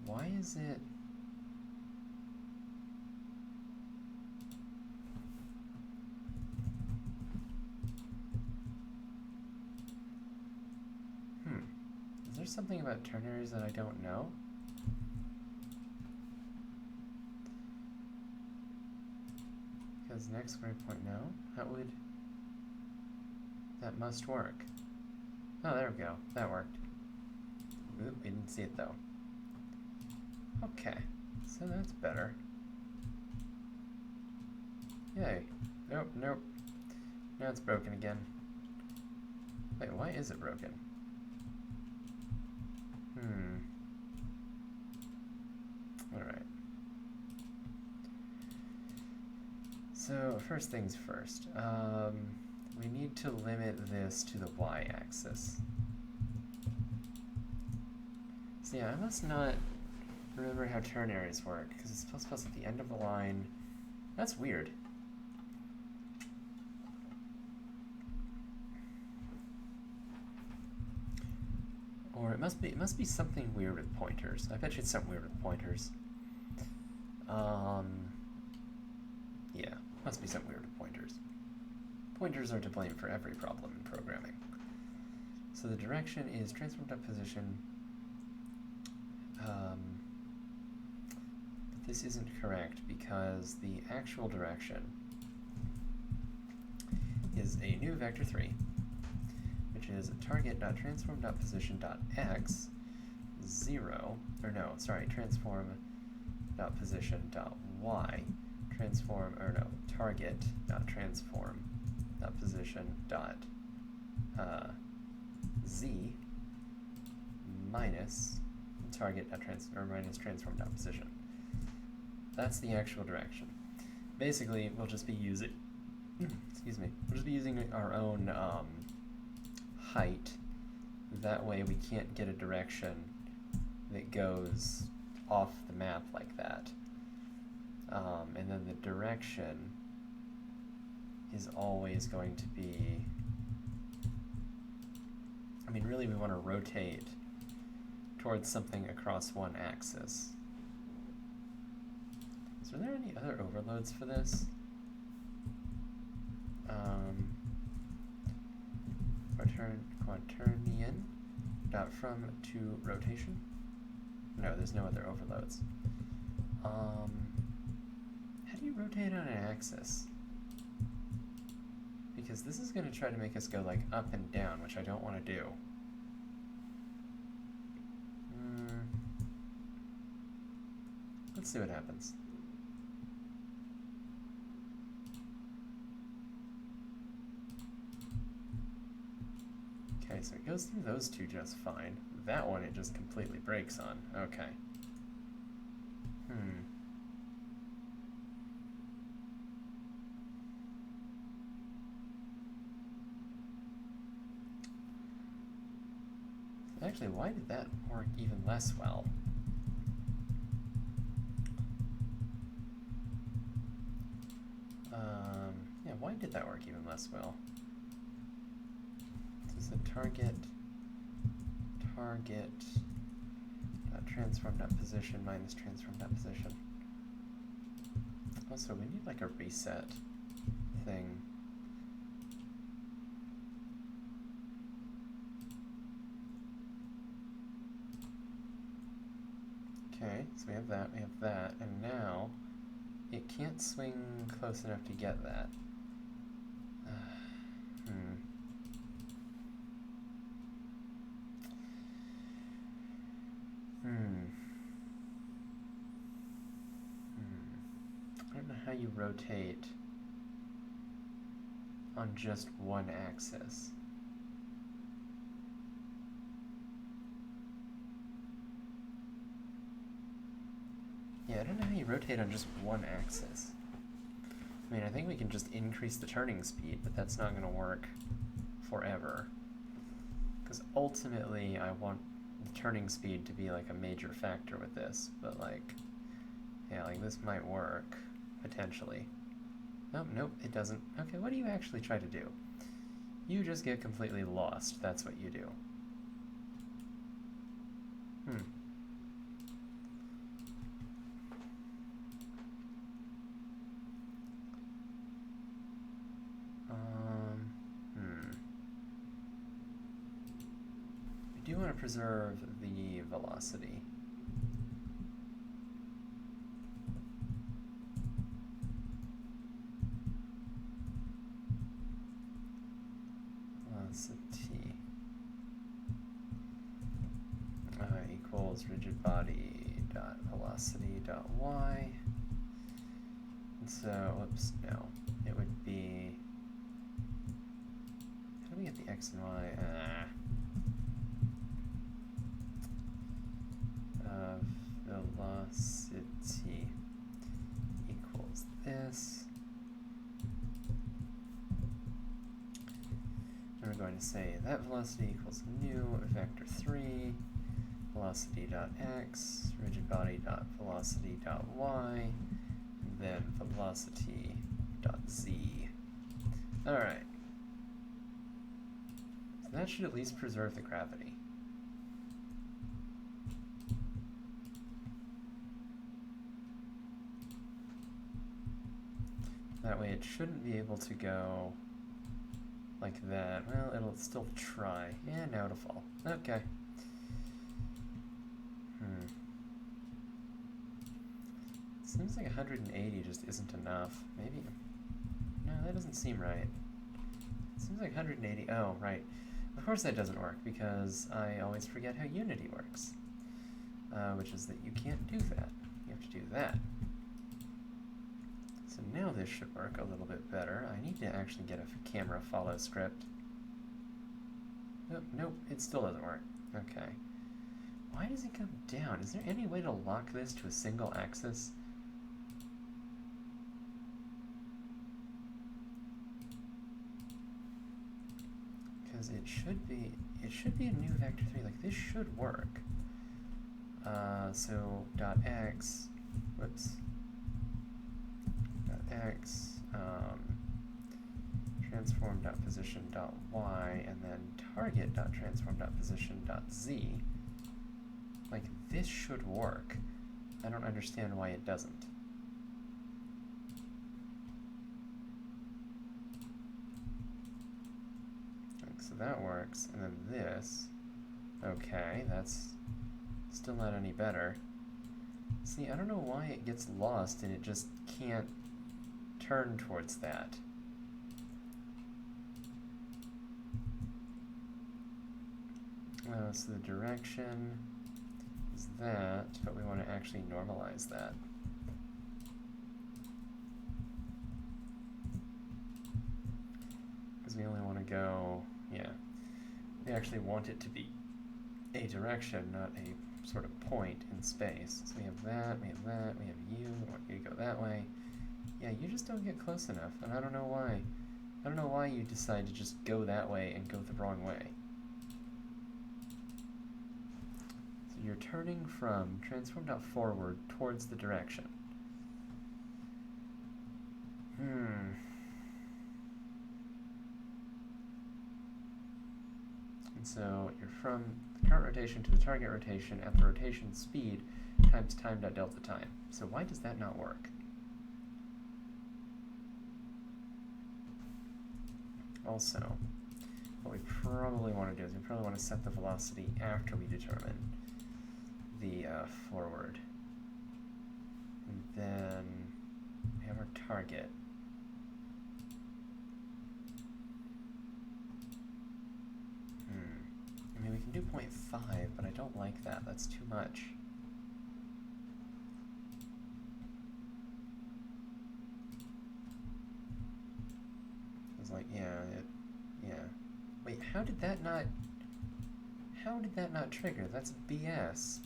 Why is it... Is there something about ternaries that I don't know? Because next waypoint, no? That must work. Oh, there we go. That worked. Oop, we didn't see it though. Okay, so that's better. Yay. Nope, nope. Now it's broken again. Wait, why is it broken? Alright. So, first things first. We need to limit this to the y-axis. So yeah, I must not remember how turn areas work, because it's supposed to pass at the end of the line. That's weird. Or it must be something weird with pointers. I bet you it's something weird with pointers. Yeah, must be something weird with pointers. Pointers are to blame for every problem in programming. So the direction is transform.position. But this isn't correct because the actual direction is a new vector 3, which is target.transform.position.x 0, or no, sorry, transform.position.y, transform, or no, target.transform.position.z minus minus transform.position. That's the actual direction. Basically, we'll just be using, excuse me, we'll just be using our own height. That way we can't get a direction that goes off the map like that. And then the direction is always going to be, I mean, really we want to rotate towards something across one axis. So are there any other overloads for this? Quaternion dot from to rotation? No, there's no other overloads. How do you rotate on an axis? Because this is going to try to make us go like up and down, which I don't want to do. Let's see what happens. Okay, so it goes through those two just fine. That one it just completely breaks on. Okay. Actually, why did that work even less well? Yeah, why did that work even less well? This is a target transform.position minus transform.position. Also, we need like a reset thing. Okay, so we have that, and now it can't swing close enough to get that. I don't know how you rotate on just one axis. Yeah, I don't know how you rotate on just one axis. I mean, I think we can just increase the turning speed, but that's not going to work forever. Because ultimately, I want the turning speed to be like a major factor with this, but like, yeah, like this might work, potentially. Nope, nope, it doesn't. Okay, what do you actually try to do? You just get completely lost, that's what you do. I do want to preserve the velocity. Velocity equals rigid body dot velocity dot y. And so, whoops, no. it would be... How do we get the x and y? Velocity equals this. And we're going to say that velocity equals new vector 3, velocity dot x, rigid body dot velocity dot y, and then velocity dot z. Alright. So that should at least preserve the gravity. That way it shouldn't be able to go like that. Well, it'll still try. Yeah, now it'll fall. Okay. Seems like 180 just isn't enough. Maybe... No, that doesn't seem right. It seems like 180... Oh, right. Of course that doesn't work, because I always forget how Unity works. Which is that you can't do that. You have to do that. So now this should work a little bit better. I need to actually get a camera follow script. Oh, nope, it still doesn't work. Okay. Why does it go down? Is there any way to lock this to a single axis? Because it should be a new vector 3. Like, this should work. So dot x, whoops, dot x, transform dot position dot y, and then target dot transform dot position dot z. Like, this should work. I don't understand why it doesn't. Like, so that works, and then this. Okay, that's still not any better. See, I don't know why it gets lost and it just can't turn towards that. So the direction is that, but we want to actually normalize that. Because we only want to go, yeah, we actually want it to be a direction, not a sort of point in space. So we have that, we have that, we have you, we want you to go that way. Yeah, you just don't get close enough, and I don't know why. I don't know why you decide to just go that way and go the wrong way. So you're turning from transform.forward towards the direction. And so you're from the current rotation to the target rotation at the rotation speed times time.delta time. So why does that not work? Also, what we probably want to do is we probably want to set the velocity after we determine the forward. And then we have our target. I mean, we can do 0.5, but I don't like that. That's too much. It's like, yeah. Wait, how did that not trigger? That's BS.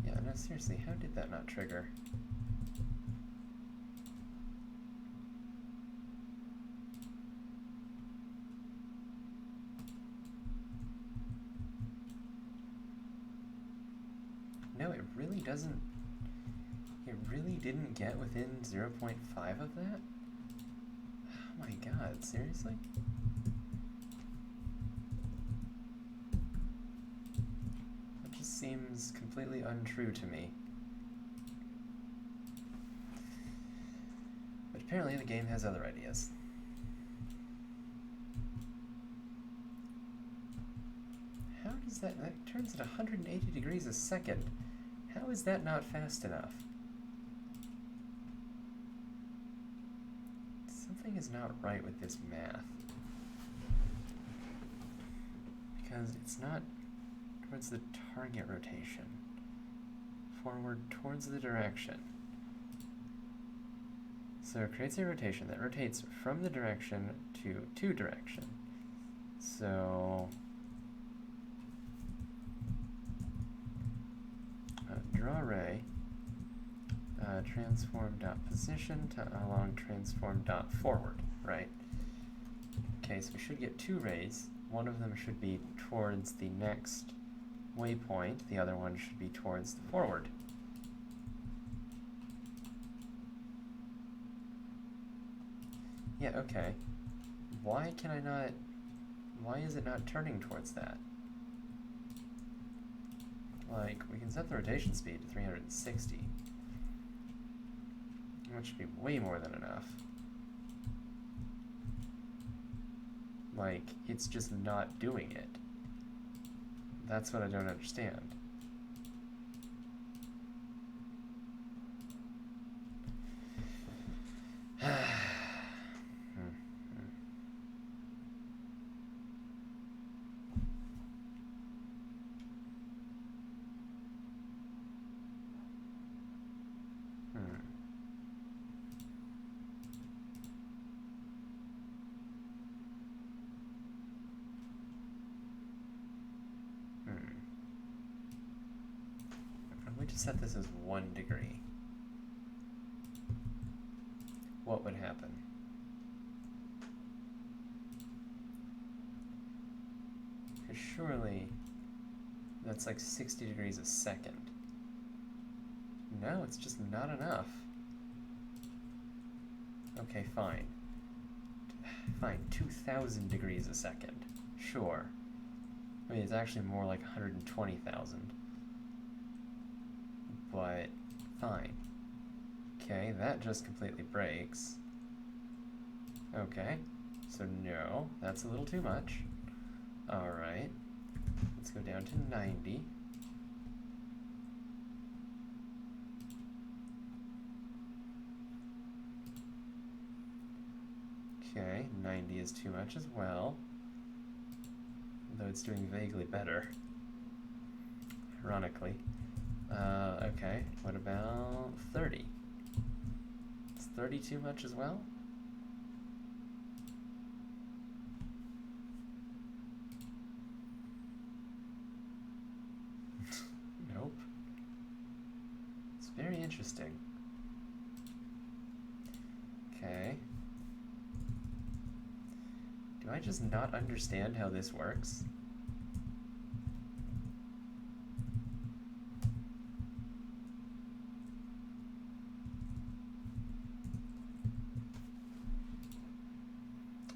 Yeah, no, seriously, how did that not trigger? No, it really doesn't. It really didn't get within 0.5 of that? Oh my god, seriously? That just seems completely untrue to me. But apparently the game has other ideas. How does that turns at 180 degrees a second? How is that not fast enough? something is not right with this math. Because it's not towards the target rotation. Forward towards the direction. So it creates a rotation that rotates from the direction to direction. So draw ray, transform dot position to along transform dot forward, right? Okay, so we should get two rays. One of them should be towards the next waypoint. The other one should be towards the forward. Yeah, okay. Why is it not turning towards that? Like, we can set the rotation speed to 360. Which should be way more than enough. Like, it's just not doing it. That's what I don't understand. Set this as 1 degree. What would happen? Because surely that's like 60 degrees a second. No, it's just not enough. Okay, fine. Fine, 2,000 degrees a second. Sure. I mean, it's actually more like 120,000. But fine. Okay, that just completely breaks. Okay, so no, that's a little too much. Alright, let's go down to 90. Okay, 90 is too much as well. Though it's doing vaguely better. Ironically. Okay, what about 30? Is 30 too much as well? Nope. It's very interesting. Okay. Do I just not understand how this works?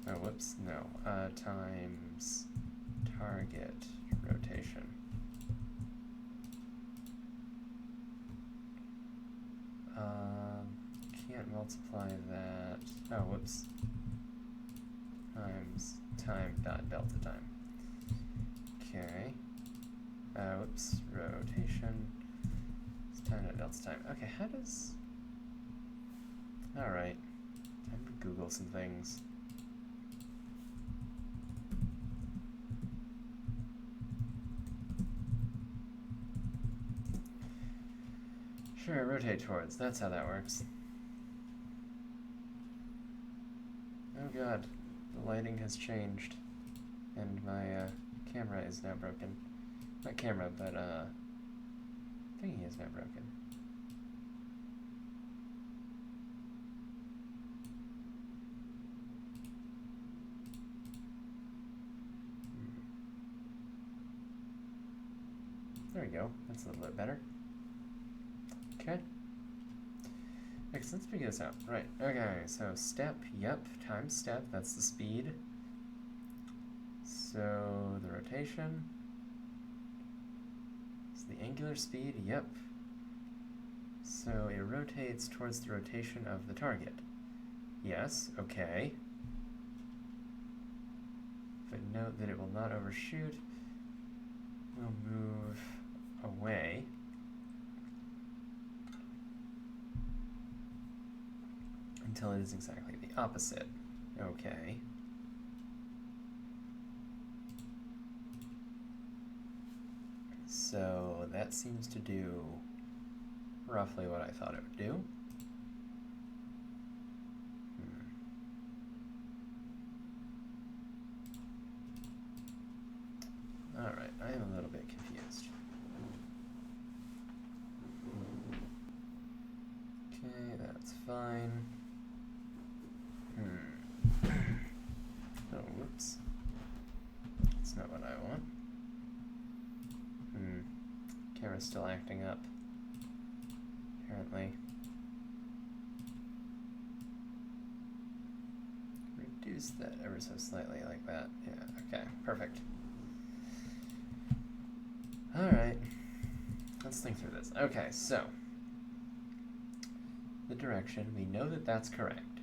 Oh, whoops, no. Times target rotation. Can't multiply that. Oh, whoops. Times time dot delta time. Okay. Whoops, rotation. It's time dot delta time. Okay, how does... Alright. Time to Google some things. Sure, rotate towards. That's how that works. Oh god, the lighting has changed. And my camera is now broken. Not camera, but thingy is now broken. There we go. That's a little bit better. Okay. Next, let's figure this out. Right. Okay, so step, yep, times step, that's the speed. So the rotation is the angular speed, yep. So it rotates towards the rotation of the target. Yes, okay. But note that it will not overshoot. We'll move away. Until it is exactly the opposite. Okay. So that seems to do roughly what I thought it would do. Alright, I am a little bit confused. Okay, that's fine. Oh, whoops. That's not what I want. Camera's still acting up, apparently. Reduce that ever so slightly like that. Yeah, okay, perfect. Alright, let's think through this. Okay, so, the direction, we know that that's correct.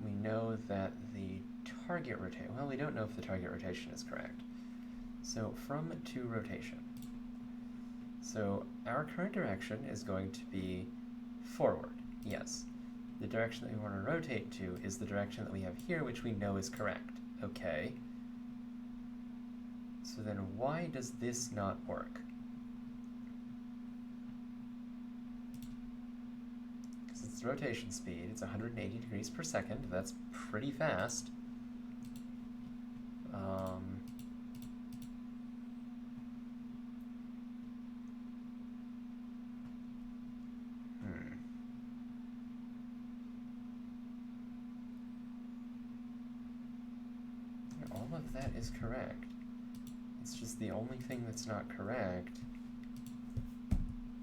We know that the target rotation, well, we don't know if the target rotation is correct. So, from to rotation. So, our current direction is going to be forward, yes. The direction that we want to rotate to is the direction that we have here, which we know is correct. Okay. So then why does this not work? Because it's rotation speed, it's 180 degrees per second, that's pretty fast. All of that is correct. It's just the only thing that's not correct.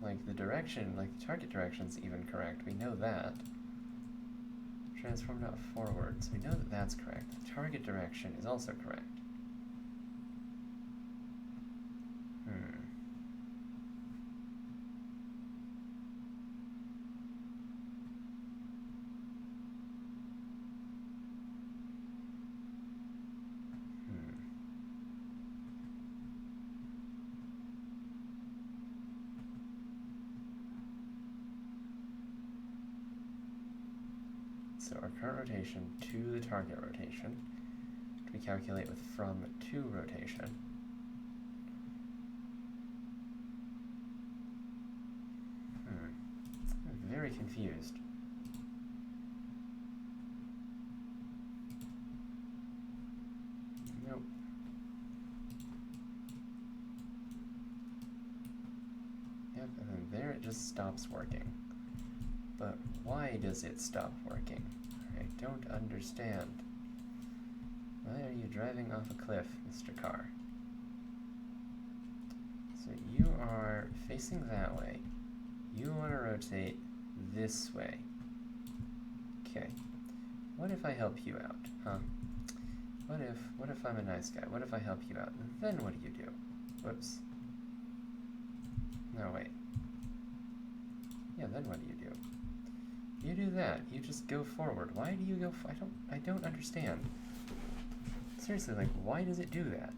Like the direction, like the target direction's even correct. We know that. Transform not forward, so we know that that's correct. The target direction is also correct. So our current rotation to the target rotation, we calculate with from to rotation. I'm very confused. Nope. Yep, and then there it just stops working. But why does it stop working? I don't understand. Why are you driving off a cliff, Mr. Carr? So you are facing that way. You want to rotate this way. Okay. What if I help you out, huh? What if I'm a nice guy? What if I help you out? Then what do you do? Whoops. No, wait. Yeah, then what do you do? You do that. You just go forward. Why do you go? I don't understand. Seriously, like, why does it do that?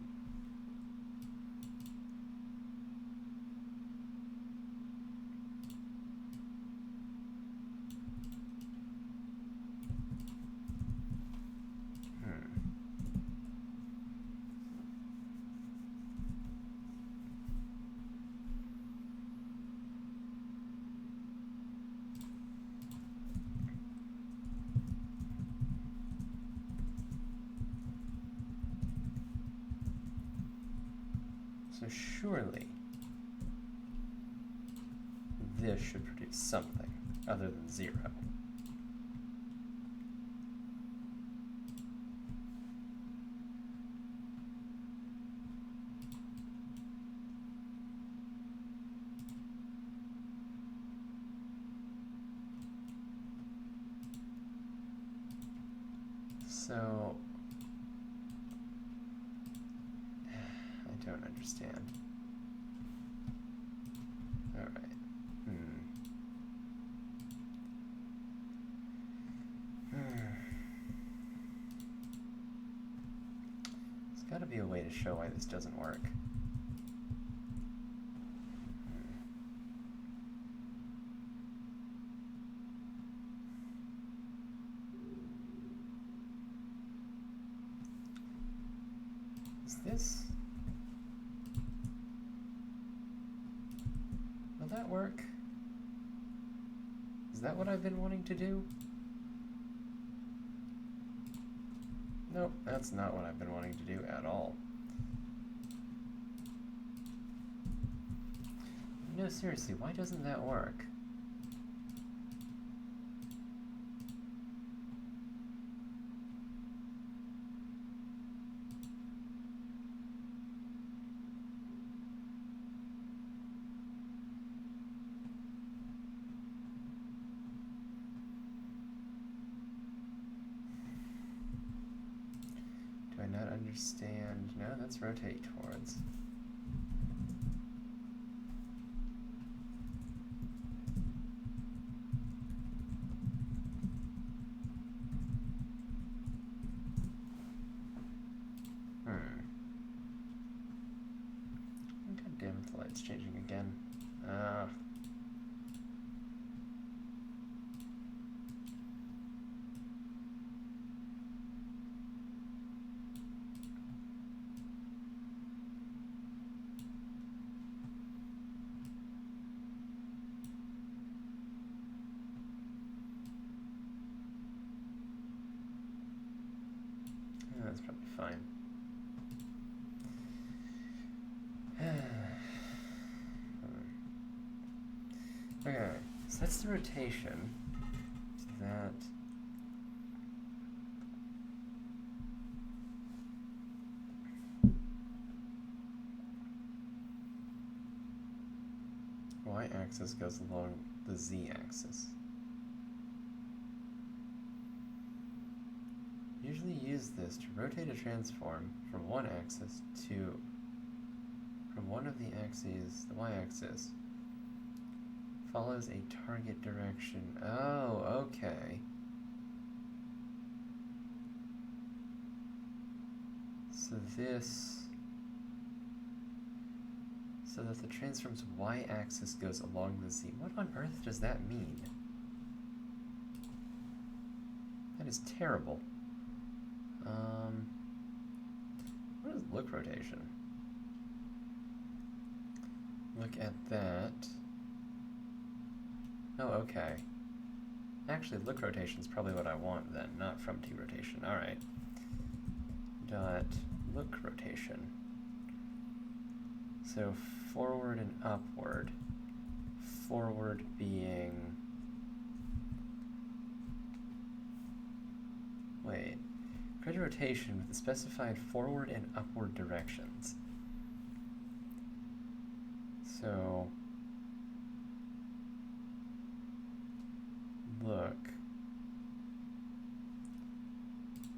So surely this should produce something other than 0. So I don't understand. All right. There's got to be a way to show why this doesn't work. Is this... Will that work? Is that what I've been wanting to do? Nope, that's not what I've been wanting to do at all. No, seriously, why doesn't that work? Do I not understand? No, that's rotate towards. God damn it, the light's changing again. That's probably fine. Okay, so that's the rotation. So that... Y-axis goes along the Z-axis. Usually use this to rotate a transform from one axis to... from one of the axes, the Y-axis, follows a target direction. Oh, okay. So this... so that the transform's Y-axis goes along the Z. What on earth does that mean? That is terrible. What is look rotation? Look at that. Oh, okay. Actually, look rotation is probably what I want then, not from T rotation. Alright. Dot look rotation. So forward and upward. Forward being... wait. Create a rotation with the specified forward and upward directions. So... look.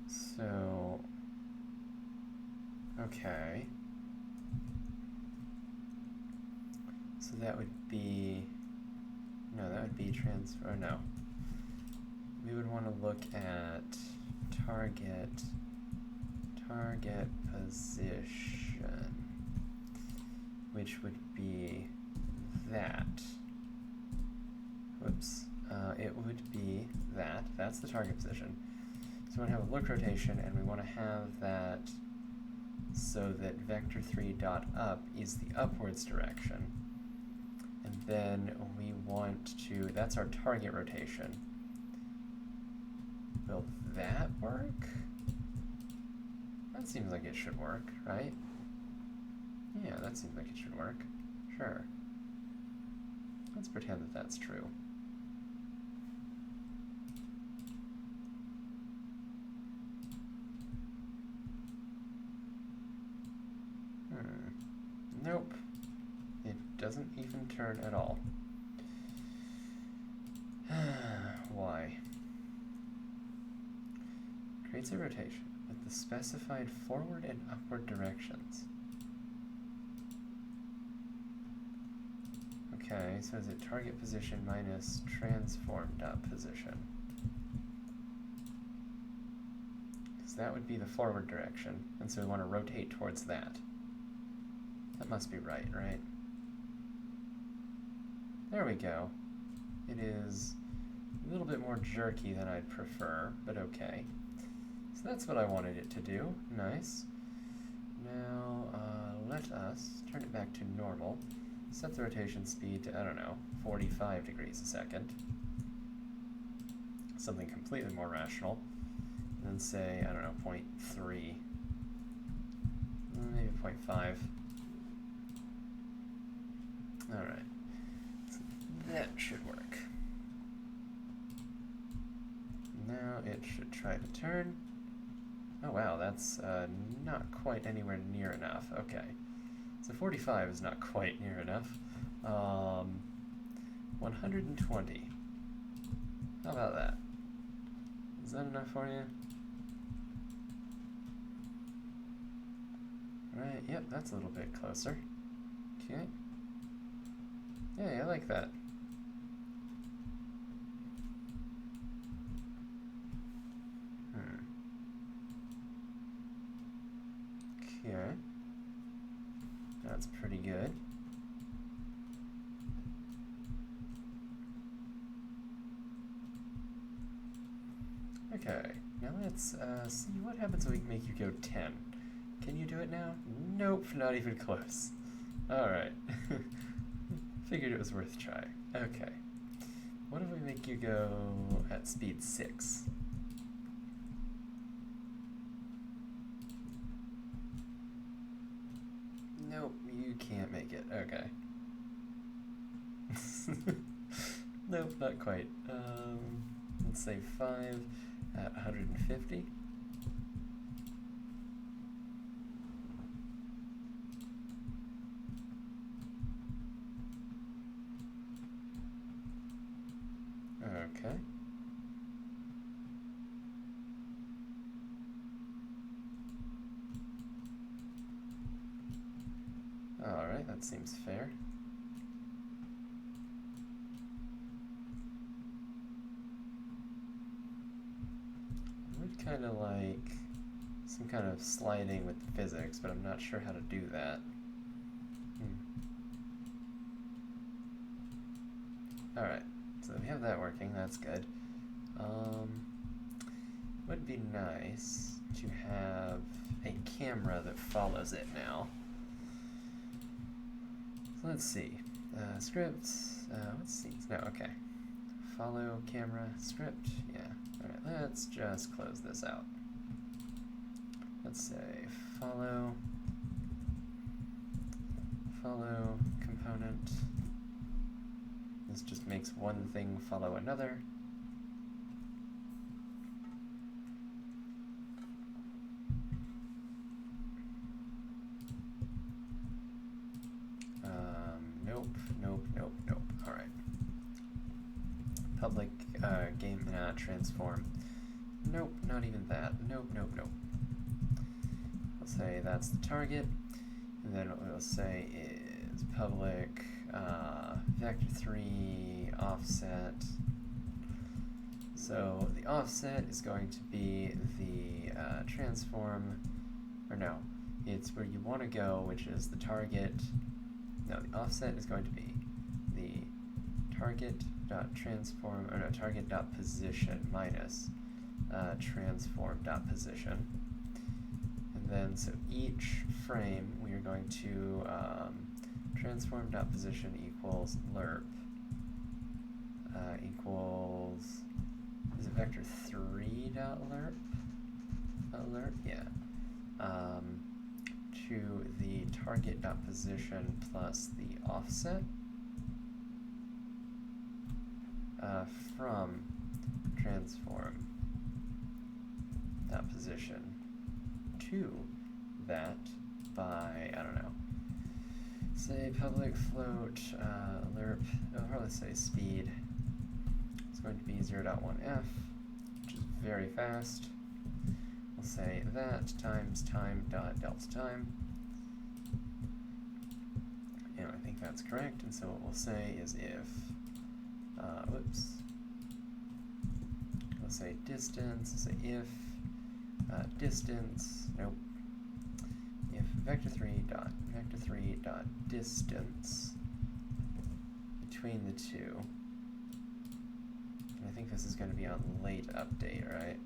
So... okay. So that would be... no, that would be transfer... no. We would want to look at target position, which would be that. Whoops. It would be that. That's the target position. So we want to have a look rotation, and we want to have that so that vector 3 dot up is the upwards direction. And then we want to, that's our target rotation. Will that work? That seems like it should work, right? Yeah, that seems like it should work. Sure. Let's pretend that that's true. Nope. It doesn't even turn at all. Why? Creates a rotation with the specified forward and upward directions. Okay, so is it target position minus transform dot position? Because that would be the forward direction, and so we want to rotate towards that. That must be right, right? There we go. It is a little bit more jerky than I'd prefer, but okay. So that's what I wanted it to do. Nice. Now let us turn it back to normal, set the rotation speed to, I don't know, 45 degrees a second. Something completely more rational. And then say, I don't know, 0.3. Maybe 0.5. Alright. So that should work. Now it should try to turn. Oh wow, that's not quite anywhere near enough. Okay. So 45 is not quite near enough. 120. How about that? Is that enough for you? Right, yep, that's a little bit closer. Okay. Yeah, I like that. Okay. That's pretty good. Okay, now let's see what happens when we make you go 10. Can you do it now? Nope, not even close. Alright. Figured it was worth a try. Okay. What if we make you go at speed 6? Nope, you can't make it. Okay. Nope, not quite. Let's say 5 at 150. Okay. Alright, that seems fair. I would kind of like some kind of sliding with the physics, but I'm not sure how to do that. Alright, so we have that working, that's good. Would be nice to have a camera that follows it now. So let's see. Scripts, let's see. No, okay. Follow camera script, yeah. Alright, let's just close this out. Let's say follow component. This just makes one thing follow another. Nope. Alright. Public game transform. Nope, not even that. Nope. We'll say that's the target, and then what we'll say is public vector3 offset. So the offset is going to be the transform, or no, it's where you want to go, which is the target. No, the offset is going to be the target.transform, or no, target.position minus transform.position. And then, so each frame, we are going to transform.position equals lerp equals, is it vector3.lerp? Lerp, yeah. To the target.position plus the offset from transform.position to that by, I don't know, say public float lerp, I'll probably say speed. It's going to be 0.1f, which is very fast. We'll say that times time.delta time. And I think that's correct. And so what we'll say is if, we'll say distance, say if distance, nope. If vector3 dot distance between the two, and I think this is going to be on late update, right?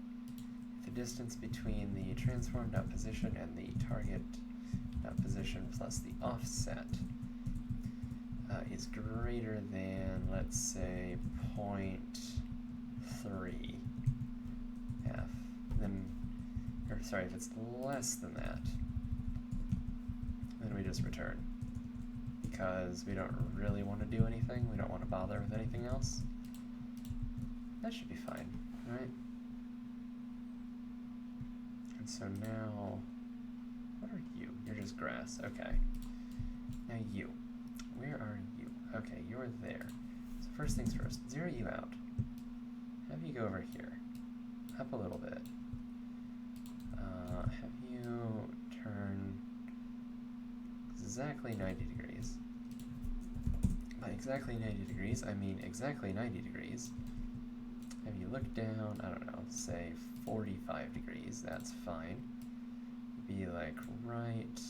If the distance between the transform.position and the target.position plus the offset is greater than, let's say, 0.3 f, then, or sorry, if it's less than that, then we just return. Because we don't really want to do anything, we don't want to bother with anything else. That should be fine, right? And so now, what are you? You're just grass, okay. Now you, where are you? Okay, you're there. So first things first, zero you out. Have you go over here, up a little bit. Have you turn exactly 90 degrees. By exactly 90 degrees, I mean exactly 90 degrees. Have you look down, I don't know, say 45 degrees, that's fine. Be like right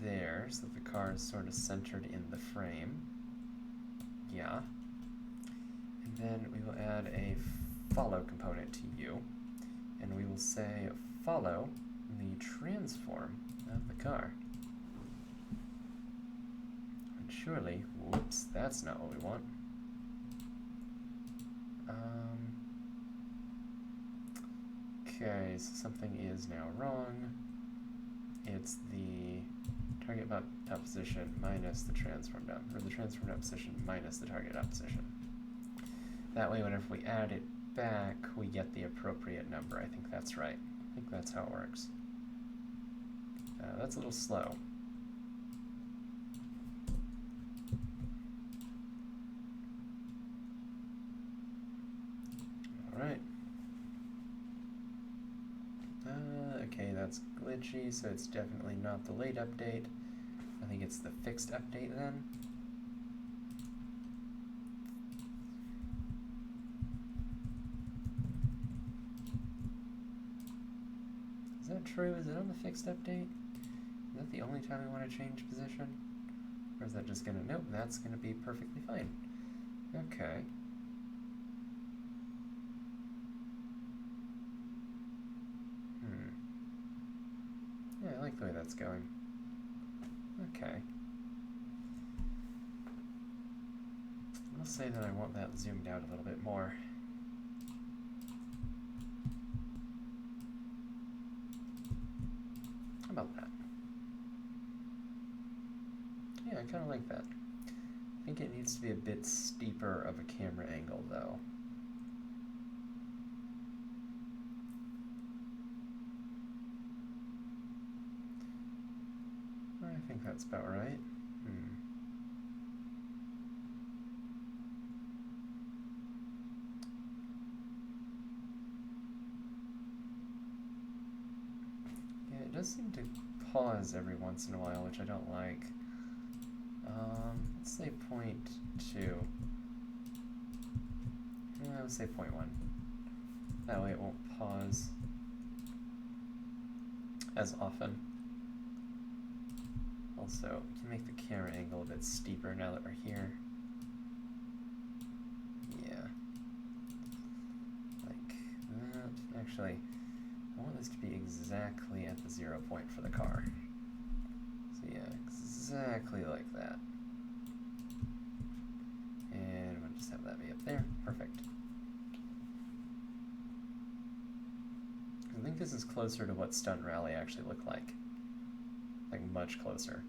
there, so that the car is sort of centered in the frame. Yeah. And then we will add a follow component to you, and we will say follow the transform of the car. And surely, whoops, that's not what we want. Okay, so something is now wrong. It's the target up position minus the transformed up, or the transformed up position minus the target up position. That way, whenever we add it back, we get the appropriate number. I think that's right. I think that's how it works. That's a little slow. All right. Okay, that's glitchy, so it's definitely not the late update. I think it's the fixed update then. Is that true? Is it on the fixed update? Is that the only time we want to change position? Or is that just gonna, nope, that's gonna be perfectly fine. Okay. Yeah, I like the way that's going. Okay. I'll say that I want that zoomed out a little bit more. How about that? Yeah, I kind of like that. I think it needs to be a bit steeper of a camera angle, though. I think that's about right. Yeah, it does seem to pause every once in a while, which I don't like. Let's say 0.2. Yeah, let's say 0.1. That way it won't pause as often. Also, we can make the camera angle a bit steeper now that we're here. Yeah. Like that. Actually, I want this to be exactly at the 0 point for the car. So yeah, exactly like that. And we'll just have that be up there. Perfect. I think this is closer to what Stunt Rally actually looked like. Like, much closer.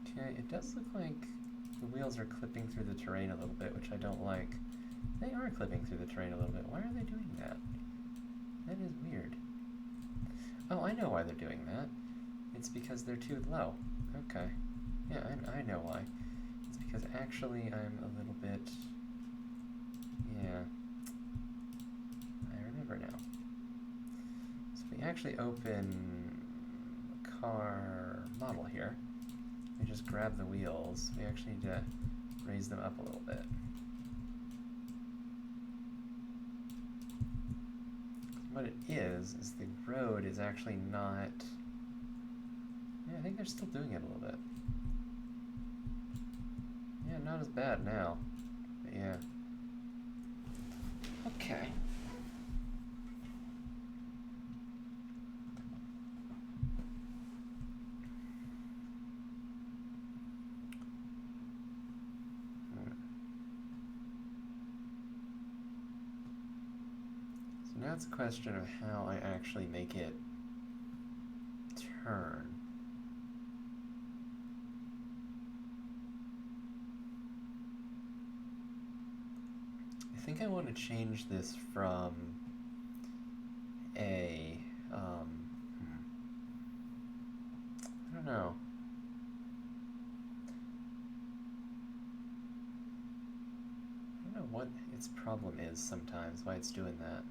Okay, it does look like the wheels are clipping through the terrain a little bit, which I don't like. They are clipping through the terrain a little bit. Why are they doing that? That is weird. Oh, I know why they're doing that. It's because they're too low. Okay. Yeah, I know why. It's because actually I'm a little bit... Yeah. I remember now. So we actually open the car model here. We just grab the wheels. We actually need to raise them up a little bit. What it is the road is actually not... Yeah, I think they're still doing it a little bit. Yeah, not as bad now. But yeah. Okay. So now it's a question of how I actually make it turn. I think I want to change this from a, I don't know. I don't know what its problem is sometimes, why it's doing that.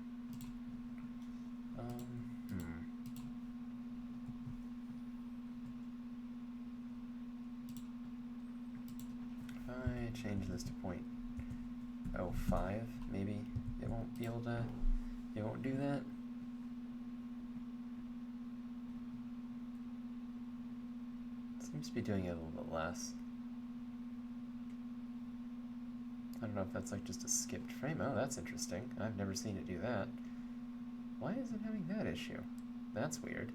If I change this to 0.05, maybe it won't be able to, it won't do that. Seems to be doing it a little bit less. I don't know if that's like just a skipped frame. Oh, that's interesting. I've never seen it do that. Why is it having that issue? That's weird.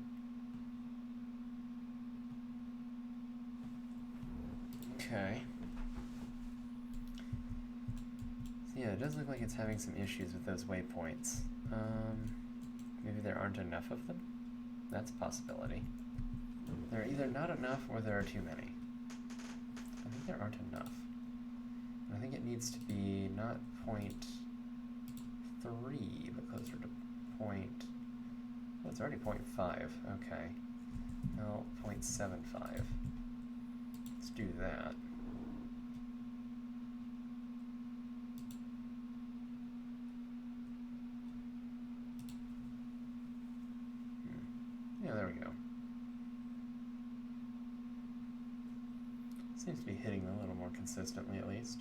Okay. So yeah, it does look like it's having some issues with those waypoints. Maybe there aren't enough of them? That's a possibility. There are either not enough or there are too many. I think there aren't enough. I think it needs to be not 0.3, but closer to point... Oh, it's already 0.5. Okay. No, 0.75. Let's do that. Yeah, there we go. Seems to be hitting a little more consistently, at least.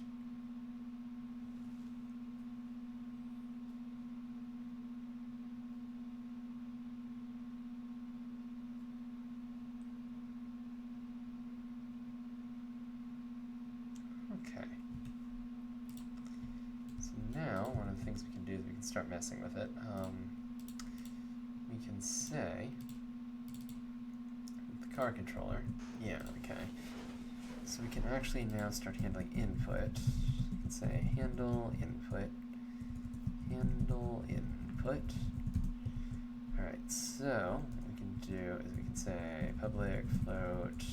Okay. So now, one of the things we can do is we can start messing with it. We can say, with the car controller, yeah, okay. So we can actually now start handling input. We can say handle input, handle input. Alright, so what we can do is we can say public float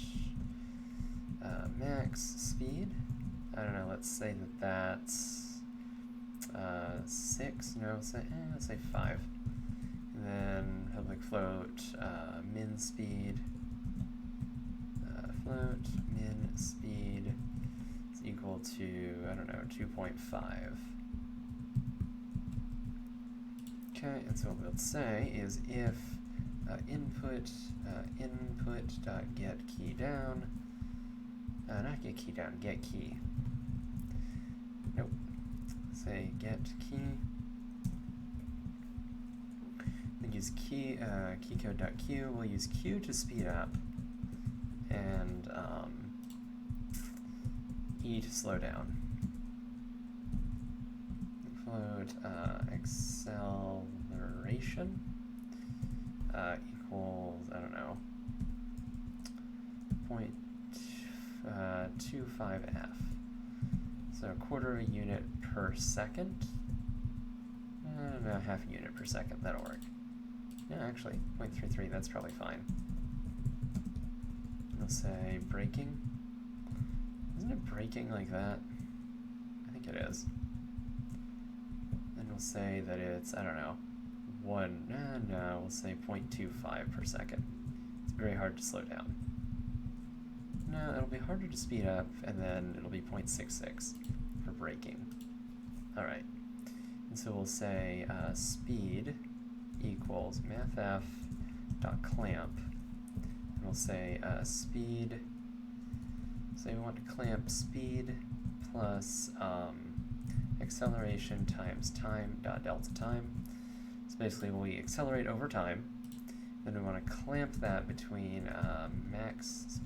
max speed. I don't know, let's say that that's 6, no, let's say 5. And then public float min speed. Float min speed is equal to, I don't know, 2.5. Okay, and so what we'll say is if input dot get key down, not get key down, get key. Nope. Say get key. Then use key keycode.q. We'll use q to speed up, and E to slow down. Float acceleration equals, I don't know, 0.25f. So a quarter of a unit per second. No, half a unit per second, that'll work. Yeah, actually, 0.33, that's probably fine. We'll say braking. Isn't it braking like that? I think it is. And we'll say that it's, I don't know, no, we'll say 0.25 per second. It's very hard to slow down. No, it'll be harder to speed up, and then it'll be 0.66 for braking. Alright. And so we'll say speed equals mathf.clamp. And we'll say speed, say we want to clamp speed plus acceleration times time.delta time. So basically we accelerate over time, then we want to clamp that between max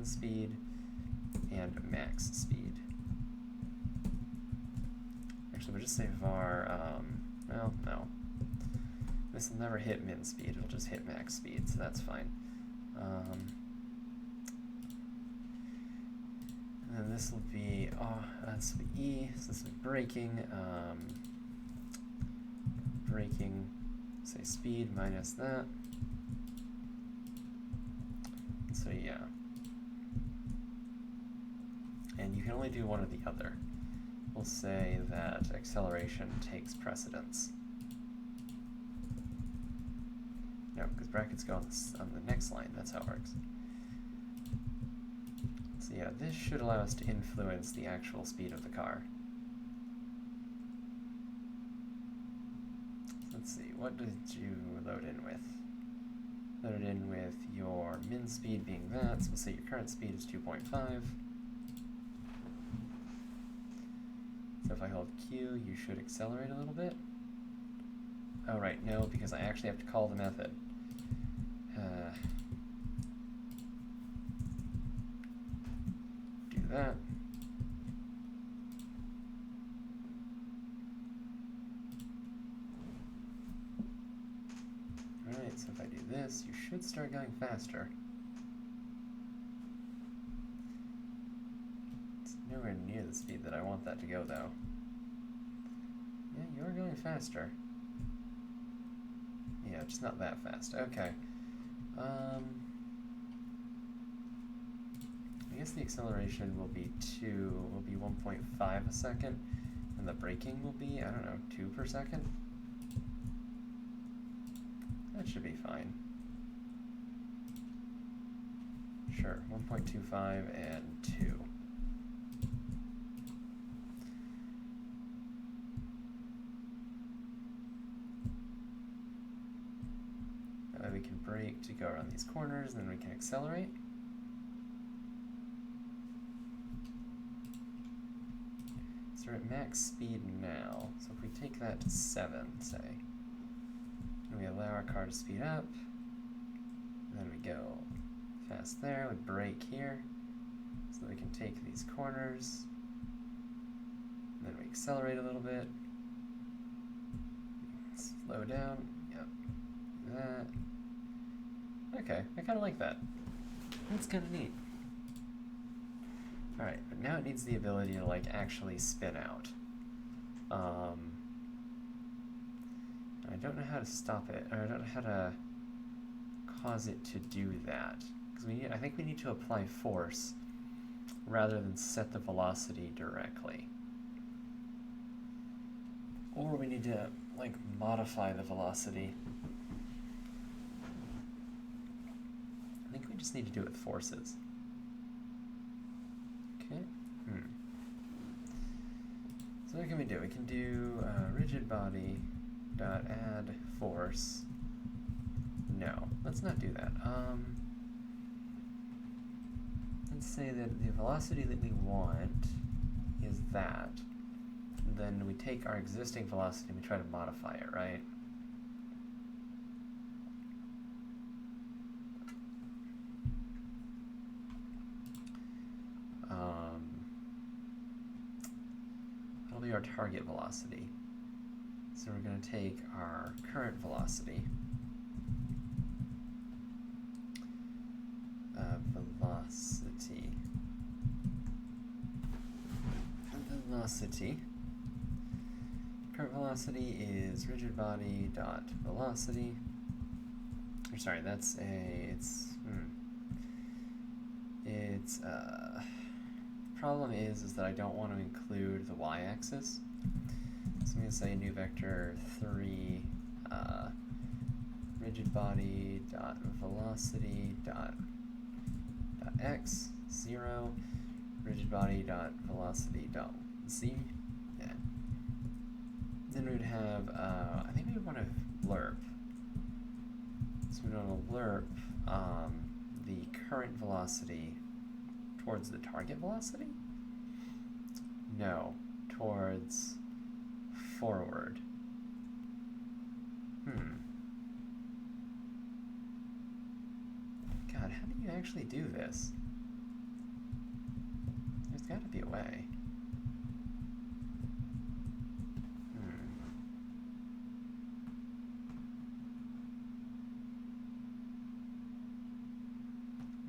speed and max speed. Actually, we'll just say var, well, no. This will never hit min speed, it'll just hit max speed, so that's fine. And then this will be, this will be E, so this will be braking. Braking, say speed minus that. So yeah. And you can only do one or the other. We'll say that acceleration takes precedence. No, because brackets go on the next line, that's how it works. So yeah, this should allow us to influence the actual speed of the car. Let's see, what did you load in with? Loaded in with your min speed being that, so we'll say your current speed is 2.5. So if I hold Q, you should accelerate a little bit. Oh right, no, because I actually have to call the method. Do that. Alright, so if I do this, you should start going faster. It's nowhere near the speed that I want that to go, though. Yeah, you're going faster. Yeah, just not that fast. Okay. I guess the acceleration will be 1.5 a second, and the braking will be, I don't know, 2 per second? That should be fine. Sure, 1.25 and 2. We can brake to go around these corners, and then we can accelerate. So we're at max speed now. So if we take that to 7, say, and we allow our car to speed up, and then we go fast there, we brake here, so that we can take these corners, and then we accelerate a little bit, slow down, yep, do that. Okay, I kind of like that. That's kind of neat. Alright, but now it needs the ability to, like, actually spin out. I don't know how to stop it, or I don't know how to cause it to do that. Because I think we need to apply force rather than set the velocity directly. Or we need to, like, modify the velocity. I think we just need to do it with forces. Okay. So what can we do? We can do rigid body dot add force. No, let's not do that. Let's say that the velocity that we want is that. Then we take our existing velocity and we try to modify it, right? That'll be our target velocity. So we're going to take our current velocity, velocity. Current velocity is rigid body dot velocity. Or sorry, that's a problem is that I don't want to include the y-axis. So I'm going to say new vector 3 rigid body dot velocity dot x 0 rigid body dot velocity dot z. Yeah. Then we would have I think we would want to lerp. So we want to lerp the current velocity towards the target velocity? No, towards forward. God, how do you actually do this? There's gotta be a way.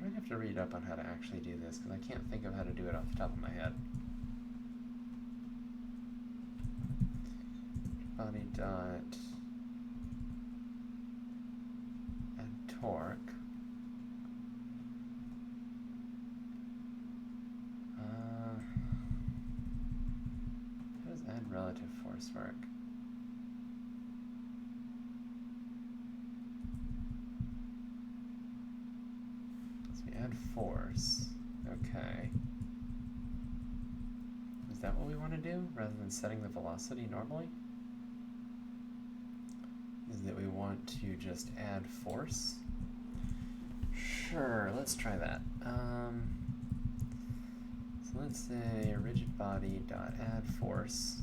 I might have to read up on how to actually do this, because I can't think of how to do it off the top of my head. Body dot add torque. How does add relative force work? So we add force. Okay. Is that what we want to do, rather than setting the velocity normally? Is that we want to just add force? Sure, let's try that. So let's say rigid body dot add force,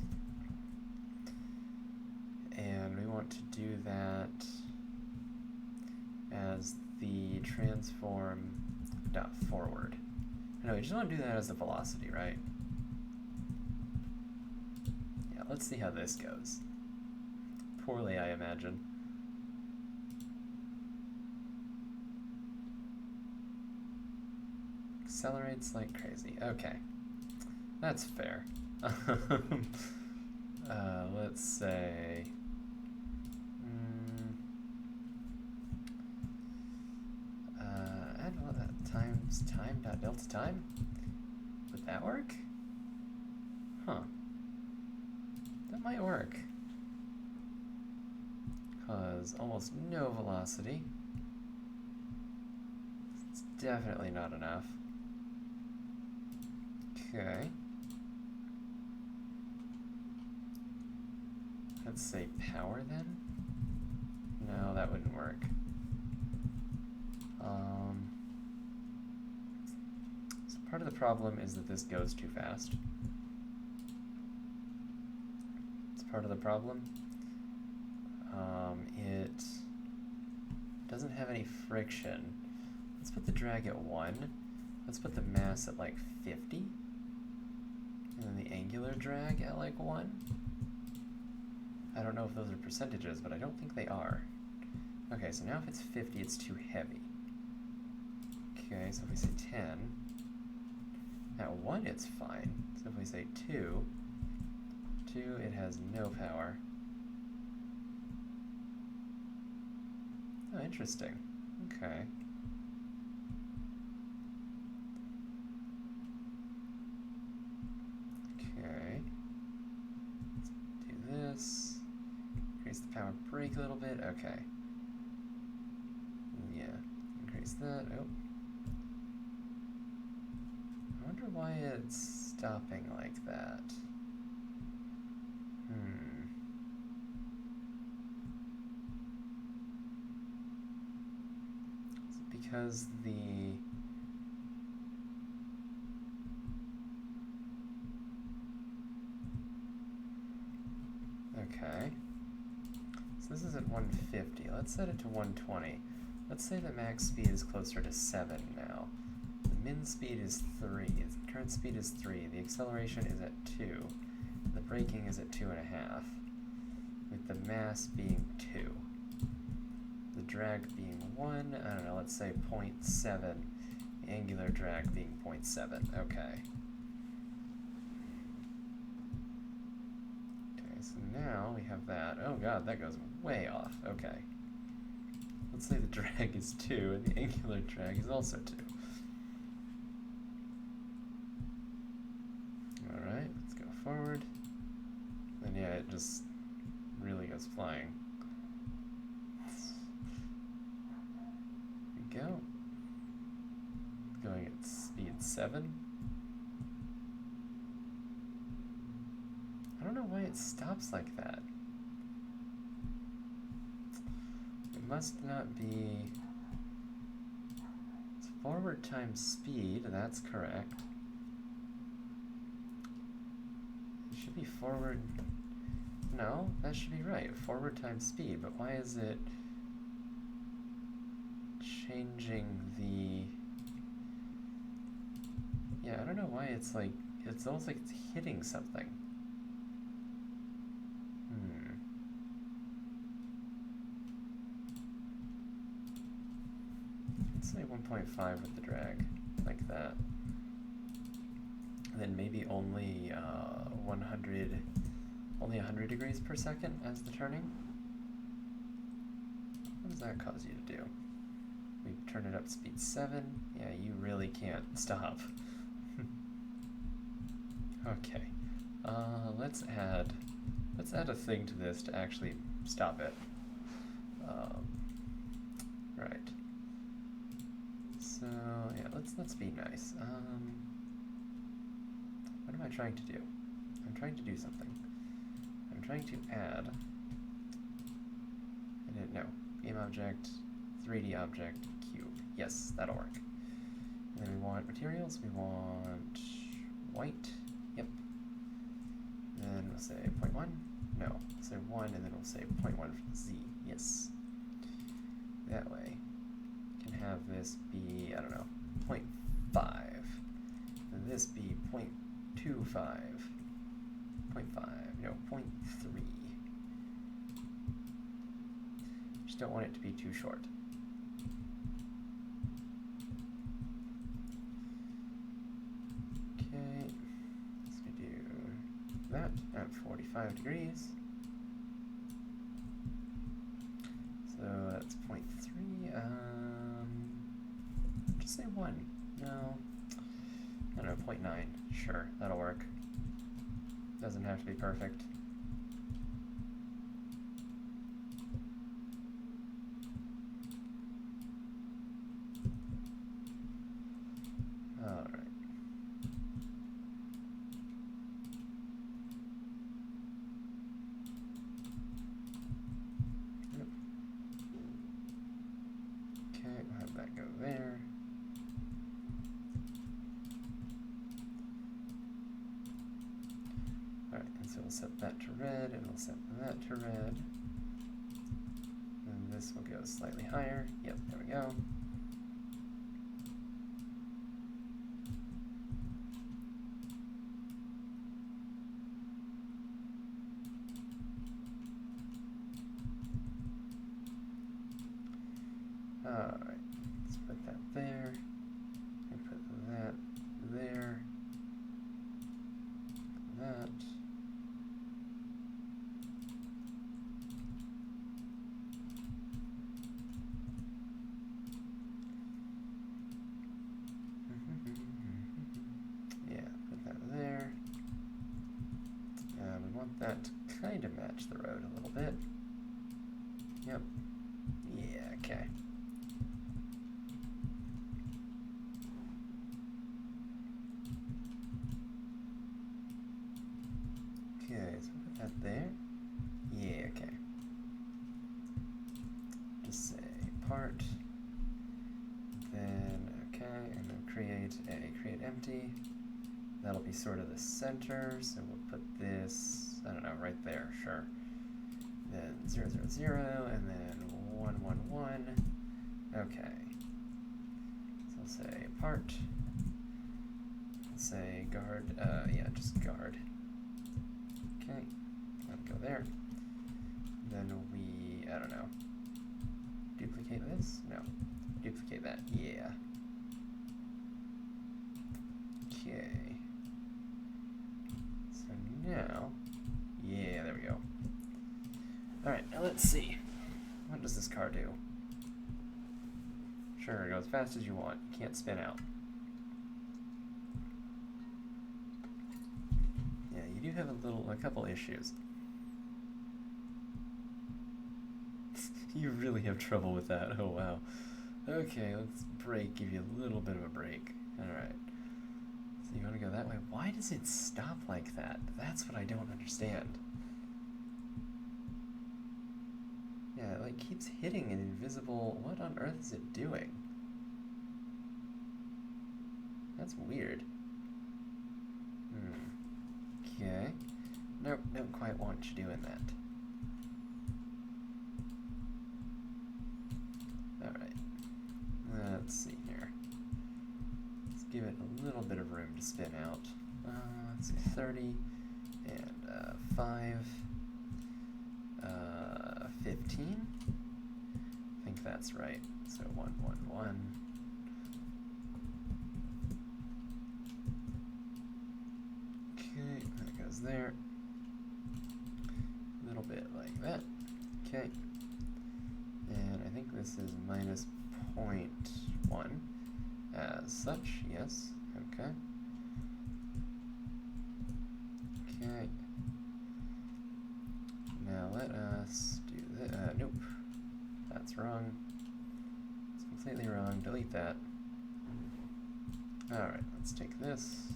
and we want to do that as the transform dot forward. No, we just want to do that as the velocity, right? Yeah, let's see how this goes. Poorly, I imagine. Accelerates like crazy. Okay, that's fair. Let's say add what that times time dot delta time. Would that work? Huh. That might work. Cause almost no velocity. It's definitely not enough. Okay. Let's say power then? No, that wouldn't work. So part of the problem is that this goes too fast. It's part of the problem. It doesn't have any friction. Let's put the drag at 1. Let's put the mass at like 50. And then the angular drag at like 1. I don't know if those are percentages, but I don't think they are. Okay, so now if it's 50, it's too heavy. Okay, so if we say 10, at 1 it's fine. So if we say 2, it has no power. Oh, interesting. Okay. Okay. Let's do this. Increase the power brake a little bit. Okay. Yeah. Increase that. Oh. I wonder why it's stopping like that. Is it because the... Okay. So this is at 150. Let's set it to 120. Let's say the max speed is closer to 7 now. The min speed is 3. The current speed is 3. The acceleration is at 2. The braking is at 2.5. With the mass being 2. The drag being 1. I don't know, let's say 0.7. The angular drag being 0.7. Okay. So now we have that. Oh god, that goes way off. Okay. Let's say the drag is 2 and the angular drag is also 2. Alright, let's go forward. And yeah, it just really goes flying. There we go. Going at speed 7. I don't know why it stops like that. It must not be... It's forward times speed, that's correct. It should be forward... No, that should be right. Forward times speed, but why is it changing the... Yeah, I don't know why it's like it's almost like it's hitting something. Let's say 1.5 with the drag, like that. And then maybe only 100 degrees per second as the turning. What does that cause you to do? We turn it up to speed 7. Yeah, you really can't stop. Okay. Let's add a thing to this to actually stop it. Right. So yeah, let's be nice. What am I trying to do? I'm trying to do something. I'm trying to add. I didn't know. Game object, 3D object, cube. Yes, that'll work. And then we want materials. We want white. Yep. Then we'll say 0.1. No, we'll say 1, and then we'll say 0.1 for the Z. Yes. That way, we can have this be, I don't know, 0.5. And this be 0.25. 0.5, no, 0.3. Just don't want it to be too short. Okay, let's do that at 45 degrees. So that's 0.3. Just say 1. No, I don't know, 0.9. Sure, that'll work. Doesn't have to be perfect. All right. Yep. Okay, we'll have that go there. Alright, and so we'll set that to red, and we'll set that to red. And this will go slightly higher. Yep, there we go. Alright, let's put that there. And put that there. That. Yeah, put that there. We want that to kind of match the road a little bit. Yep. Yeah, okay. Okay, so put that there. Yeah, okay. Just say part. Then, okay, and then create empty. That'll be sort of the center, so we'll put this, I don't know, right there, sure. Then 0, 0, 0, and then 1, 1, 1. Okay. So we'll say part. We'll say guard, yeah, just guard. Okay, that'll go there. Then we, I don't know, duplicate this? No, duplicate that, yeah. Okay. So now, yeah, there we go. Alright, now let's see. What does this car do? Sure, go as fast as you want. You can't spin out. Yeah, you do have a couple issues. You really have trouble with that. Oh, wow. Okay, let's give you a little bit of a break. Alright. So you want to go that way. Why does it stop like that? That's what I don't understand. Yeah, it like keeps hitting an invisible... What on earth is it doing? That's weird. Okay. Nope, don't quite want you doing that. Alright. Let's see here. Let's give it a little bit of room to spin out. Let's see, 30 and 5, 15. I think that's right. So 1, 1, 1. Okay, that goes there. A little bit like that. Okay. And I think this is minus 0.1 as such, yes. Okay. Okay. Now let us do this. Nope. That's wrong. It's completely wrong. Delete that. Alright, let's take this.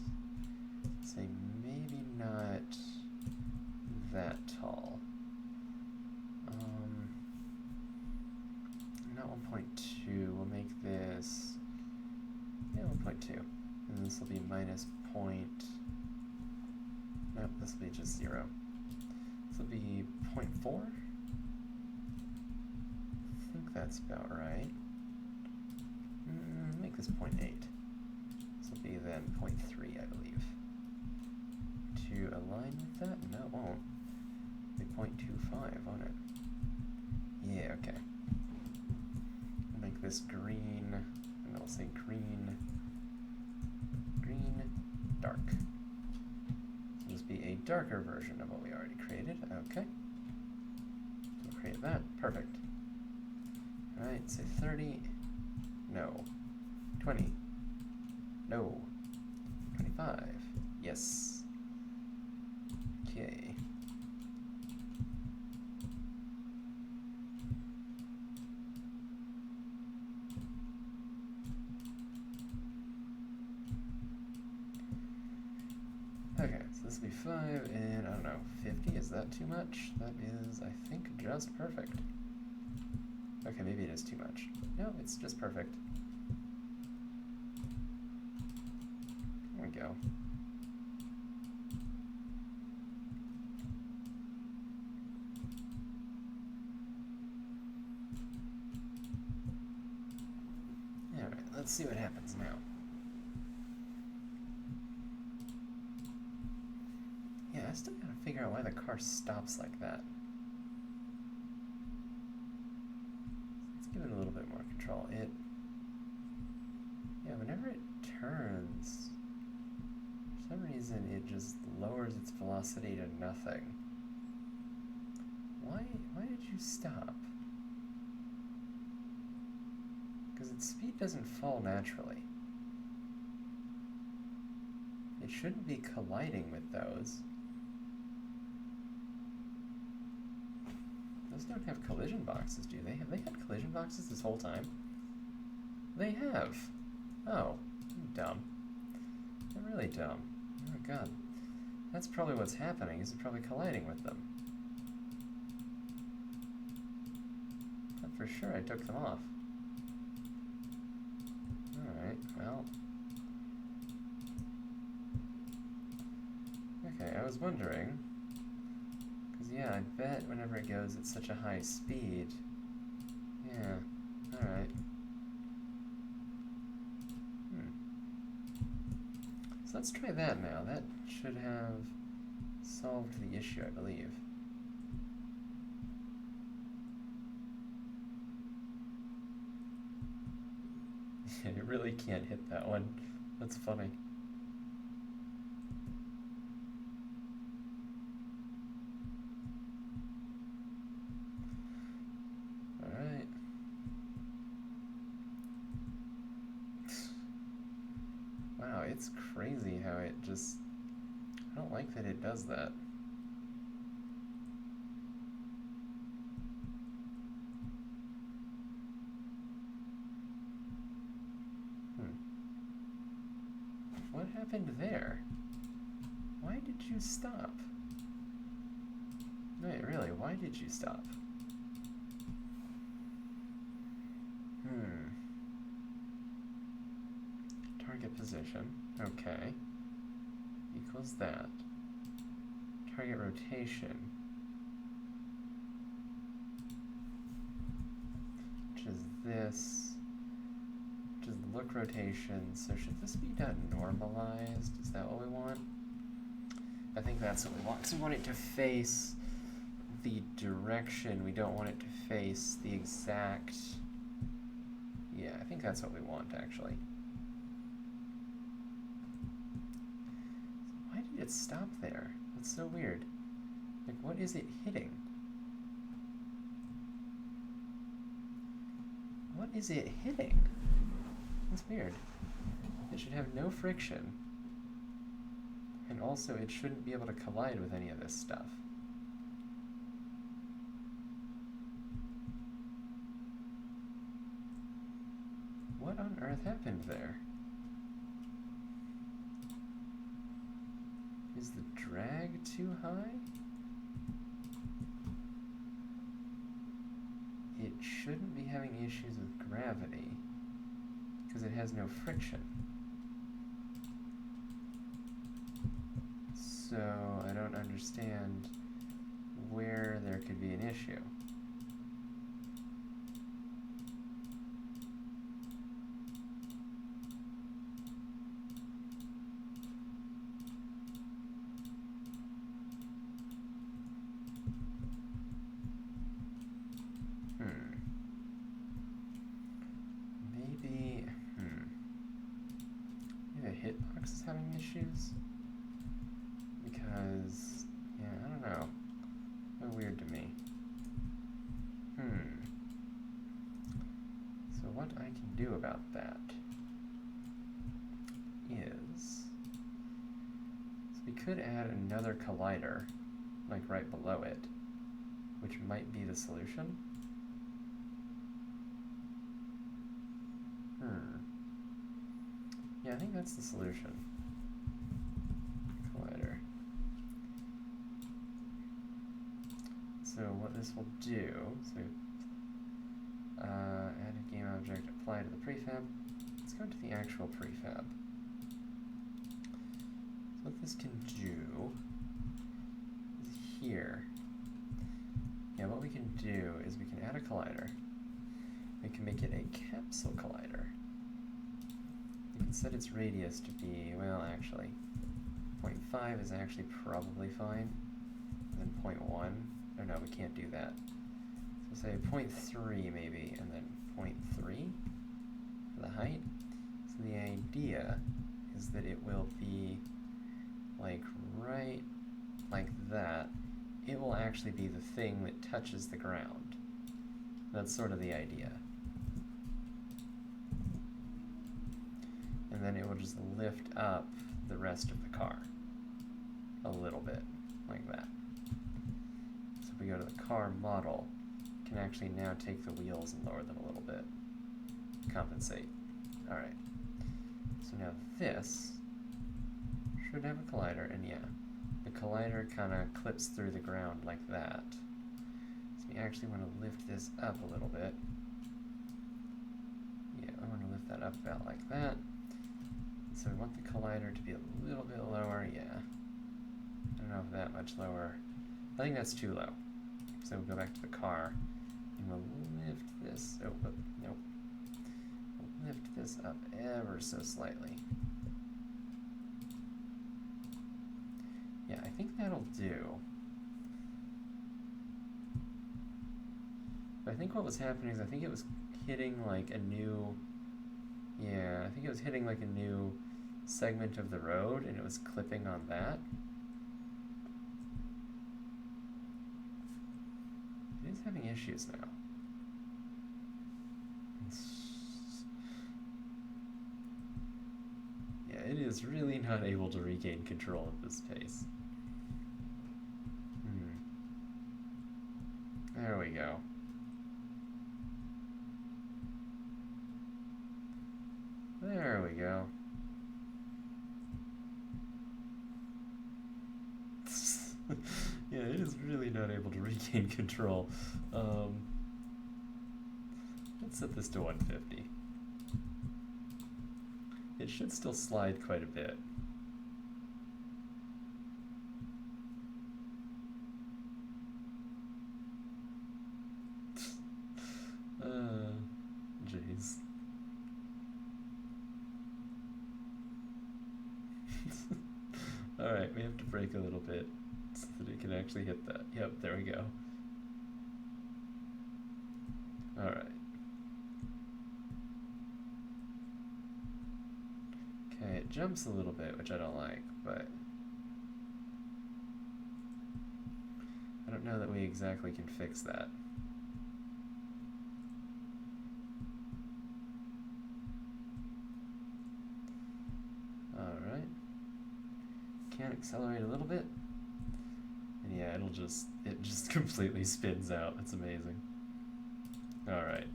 Say maybe not that tall. Not 1.2. We'll make this, yeah, 1.2. And this will be minus point. Nope, this will be just 0. This will be 0.4. I think that's about right. Make this 0.8. This will be then 0.3, I believe. To align with that? No, it won't. It'll be 0.25, won't it? Yeah, okay. We'll make this green, and I'll say green, dark. It'll just be a darker version of what we already created. Okay. We'll create that. Perfect. Alright, say 30. No. 20. No. 25. Yes. Okay. Okay, so this will be 5, and I don't know, 50? Is that too much? That is, I think, just perfect. Okay, maybe it is too much. No, it's just perfect. There we go. Alright, let's see what happens now. Yeah, I still gotta figure out why the car stops like that. Let's give it a little bit more control. Yeah, whenever it turns, for some reason it just lowers its velocity to nothing. Why did you stop? Because its speed doesn't fall naturally. It shouldn't be colliding with those. Those don't have collision boxes, do they? Have they had collision boxes this whole time? They have. Oh, I'm dumb. I'm really dumb. Oh god. That's probably what's happening, is it's probably colliding with them. But for sure I took them off. Alright, well. Okay, I was wondering. Because, yeah, I bet whenever it goes at such a high speed. Yeah, alright. So let's try that now. That should have solved the issue, I believe. You really can't hit that one. That's funny. Alright. Wow, it's crazy how it just... I don't like that it does that. What happened there? Why did you stop? Wait, really, why did you stop? Target position, okay. Equals that. Target rotation. Which is this. Which is look rotation, so should this be normalized. Is that what we want? I think that's what we want. Because we want it to face the direction. We don't want it to face the exact... Yeah, I think that's what we want, actually. Why did it stop there? That's so weird. Like, what is it hitting? What is it hitting? That's weird. It should have no friction. And also, it shouldn't be able to collide with any of this stuff. What on earth happened there? Is the drag too high? It shouldn't be having issues with gravity because it has no friction. So I don't understand where there could be an issue. Maybe the hitbox is having issues? Because, yeah, I don't know. Kind of weird to me. So what I can do about that is, so we could add another collider, like right below it, which might be the solution. Yeah, I think that's the solution. Collider. So what this will do, so add a game object, apply to the prefab. Let's go to the actual prefab. So what this can do is here. Yeah, what we can do is we can add a collider. We can make it a capsule collider. We can set its radius to be, well, actually, 0.5 is actually probably fine. And then 0.1. Oh no, we can't do that. So say 0.3 maybe, and then 0.3 for the height. So the idea is that it will be like right like that. It will actually be the thing that touches the ground. That's sort of the idea. And then it will just lift up the rest of the car a little bit, like that. So if we go to the car model, we can actually now take the wheels and lower them a little bit, compensate. Alright, so now this should have a collider, and yeah, the collider kind of clips through the ground like that. So we actually want to lift this up a little bit. Yeah, I want to lift that up about like that. So we want the collider to be a little bit lower, yeah. I don't know if that much lower. I think that's too low. So we'll go back to the car, and we'll lift this, oh, nope. We'll lift this up ever so slightly. Yeah, I think that'll do. But I think what was happening is I think it was hitting like a new, yeah, I think it was hitting like a new segment of the road, and it was clipping on that. It is having issues now. Yeah, it is really not able to regain control at this pace. There we go. There we go. Yeah, it is really not able to regain control. Let's set this to 150. It should still slide quite a bit. Jeez. Alright, we have to brake a little bit so that it can actually hit that. Yep, there we go. Alright. Okay, it jumps a little bit, which I don't like, but I don't know that we exactly can fix that. Alright. Can accelerate a little bit. And yeah, it just completely spins out. It's amazing. Alright.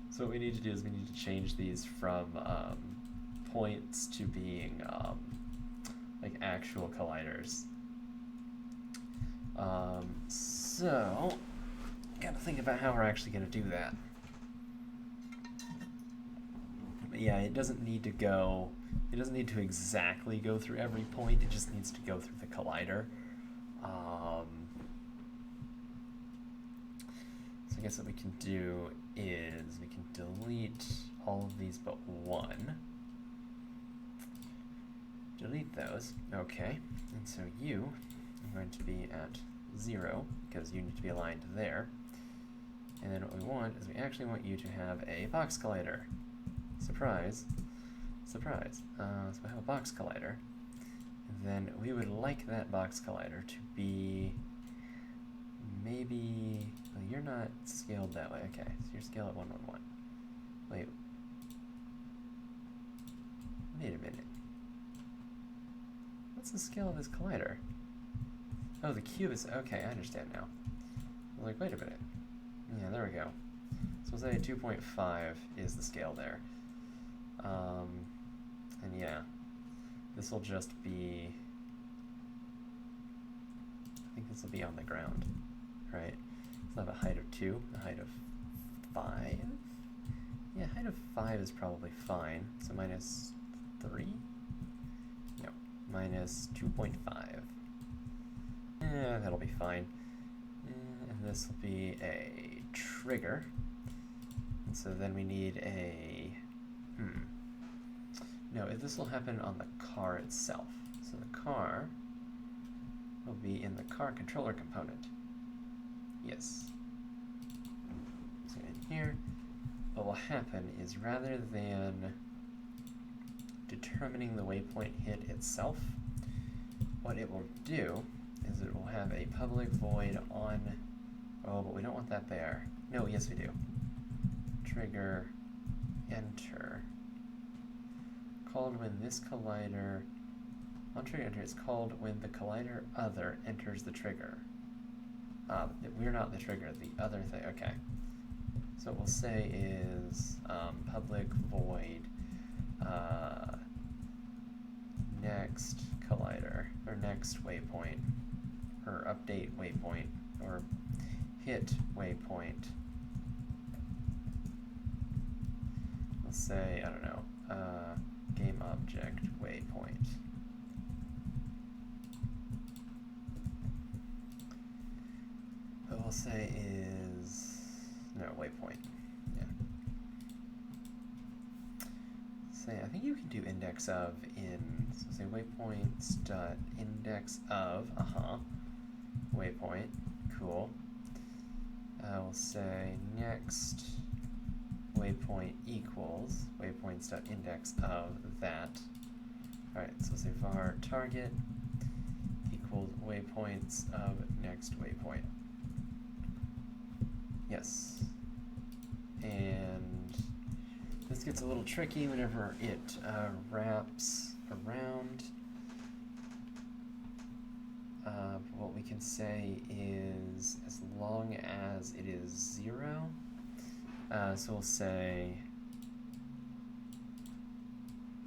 So what we need to do is we need to change these from points to being like actual colliders. So gotta think about how we're actually gonna do that. But yeah, it doesn't need to exactly go through every point, it just needs to go through the collider. So I guess what we can do is we can delete all of these but one. Delete those, okay, and so you are going to be at 0 because you need to be aligned there. And then what we want is we actually want you to have a box collider. Surprise. Surprise. So we have a box collider. And then we would like that box collider to be maybe, well, you're not scaled that way. Okay, so you're scaled at 111. Wait a minute. What's the scale of this collider? Oh, the cube is, okay, I understand now. I was like, wait a minute. Yeah, there we go. So we'll say 2.5 is the scale there. And yeah, this will just be, I think this will be on the ground, right? So have a height of 2, a height of 5? Yeah, height of 5 is probably fine. So minus 3? No, minus 2.5. Yeah, that'll be fine. And this will be a trigger. And so then we need a, no, if this will happen on the car itself. So the car will be in the car controller component. Yes. So in here, what will happen is rather than determining the waypoint hit itself, what it will do is it will have a public void on, oh, but we don't want that there. No, yes we do. Trigger, enter. Called when this collider, on trigger enter, it's called when the collider other enters the trigger. We're not the trigger, the other thing, okay. So what we'll say is public void next collider, or next waypoint, or update waypoint, or hit waypoint. We'll say, I don't know, game object waypoint. What we'll say is, no, waypoint, yeah. Say, I think you can do index of in, so say waypoints dot index of, waypoint, cool. We'll say next waypoint equals waypoints dot index of that. Alright, so say var target equals waypoints of next waypoint. Yes. And this gets a little tricky whenever it wraps around. What we can say is as long as it is 0, so we'll say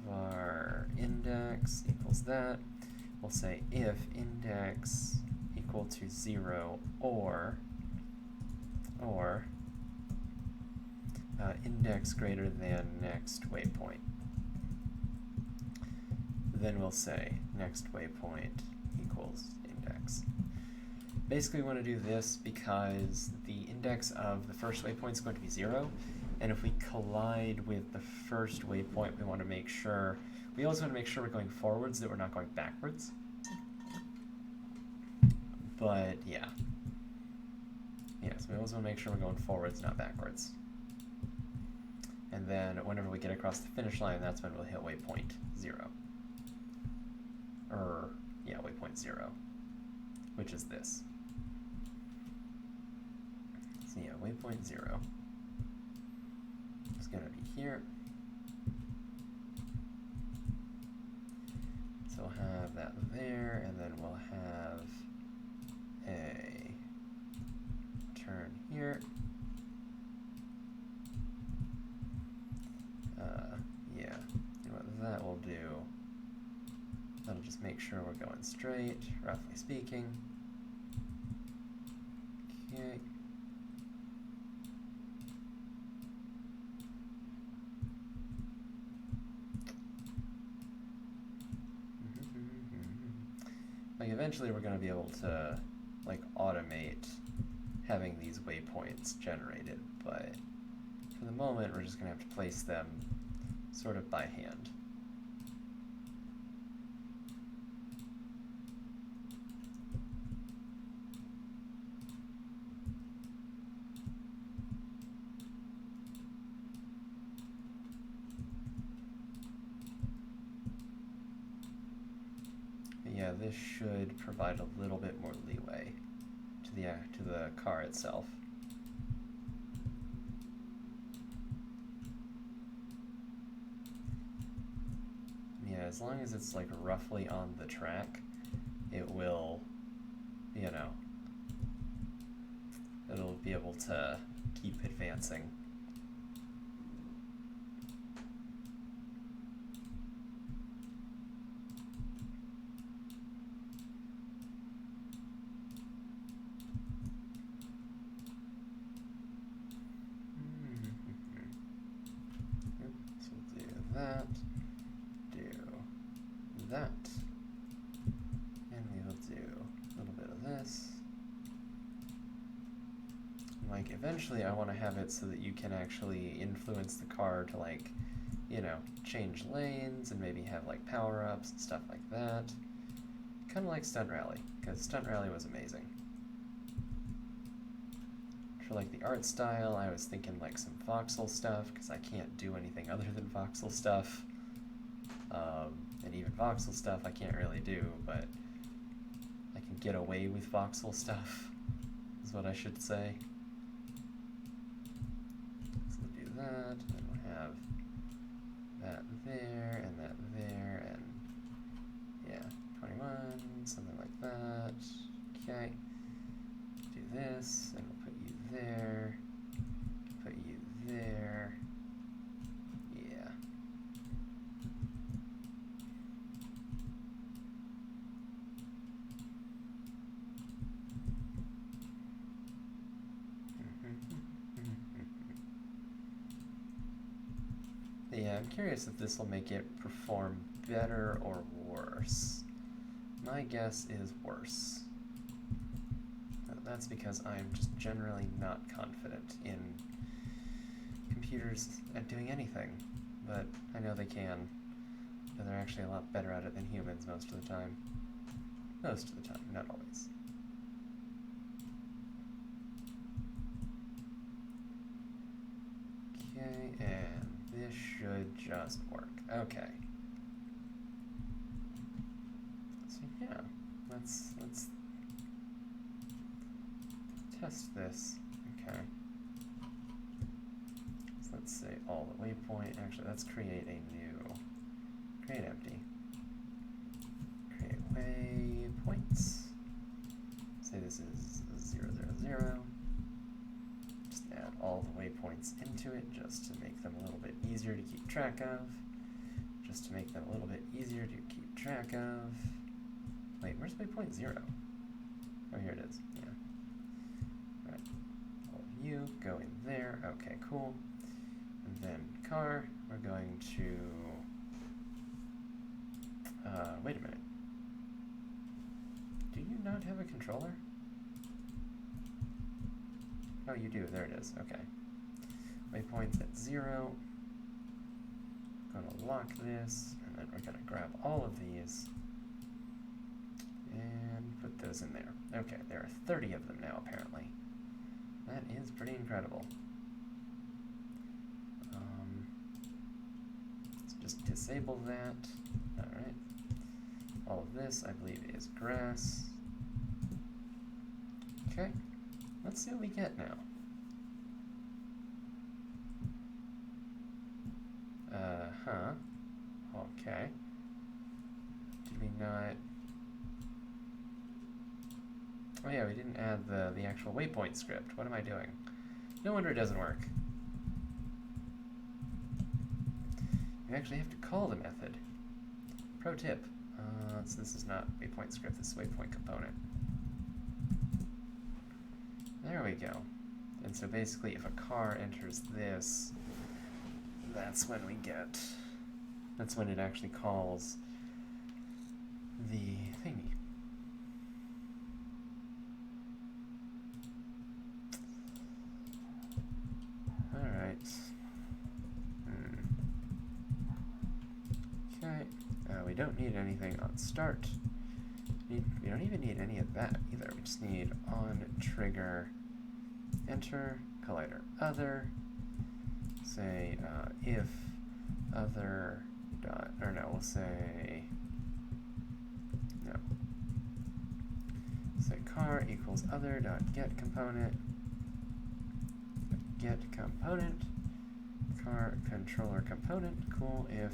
var index equals that. We'll say if index equal to 0 or index greater than next waypoint. Then we'll say next waypoint equals index. Basically we want to do this because the index of the first waypoint is going to be 0, and if we collide with the first waypoint, we want to make sure We always want to make sure we're going forwards, that we're not going backwards. But yeah. Yes, we always want to make sure we're going forwards, not backwards. And then whenever we get across the finish line, that's when we'll hit waypoint 0. Yeah, waypoint 0, which is this. So yeah, waypoint 0 is going to be here. So we'll have that there, and then we'll have a turn here. Yeah, and what that will do, that'll just make sure we're going straight, roughly speaking. Okay. Like eventually we're going to be able to like automate having these waypoints generated, but for the moment we're just going to have to place them sort of by hand. Yeah, this should provide a little bit more leeway to the car itself. Yeah, as long as it's like roughly on the track, it will, you know, it'll be able to keep advancing. So we'll do that, and we will do a little bit of this. Like eventually I want to have it so that you can actually influence the car to like, you know, change lanes and maybe have like power-ups and stuff like that. Kind of like Stunt Rally, because Stunt Rally was amazing. For like the art style, I was thinking like some voxel stuff, because I can't do anything other than voxel stuff. And even voxel stuff I can't really do, but I can get away with voxel stuff, is what I should say. So we'll do that, and then we'll have that there, and that there, and yeah, 21, something like that. Okay. Do this, and we'll put you there, put you there. Yeah. Yeah, I'm curious if this will make it perform better or worse. My guess is worse. That's because I'm just generally not confident in computers at doing anything, but I know they can, and they're actually a lot better at it than humans most of the time. Most of the time, not always. Okay, and this should just work. Okay. So yeah, let's test this. Okay. So let's say all the waypoint. Actually, let's create a new. Create empty. Create waypoints. Say this is 0, 0, 0. Just add all the waypoints into it just to make them a little bit easier to keep track of. Just to make them a little bit easier to keep track of. Wait, where's waypoint 0? Oh, here it is. Yeah. Alright. All of you go in there. Okay, cool. And then car, we're going to... wait a minute. Do you not have a controller? Oh, you do. There it is. Okay. Waypoints at 0. Going to lock this, and alignment, we're going to grab all of these and put those in there. Okay, there are 30 of them now, apparently. That is pretty incredible. Let's just disable that. Alright. All of this, I believe, is grass. Okay, let's see what we get now. Okay. Did we not... Oh yeah, we didn't add the actual waypoint script. What am I doing? No wonder it doesn't work. You actually have to call the method. Pro tip. So this is not waypoint script, this is waypoint component. There we go. And so basically if a car enters this, that's when it actually calls the thingy. Alright. Okay. We don't need anything on start. We don't even need any of that either. We just need on trigger enter collider other. Say if other dot, or no, we'll say no. Say car equals other dot get component. Get component car controller component. Cool. If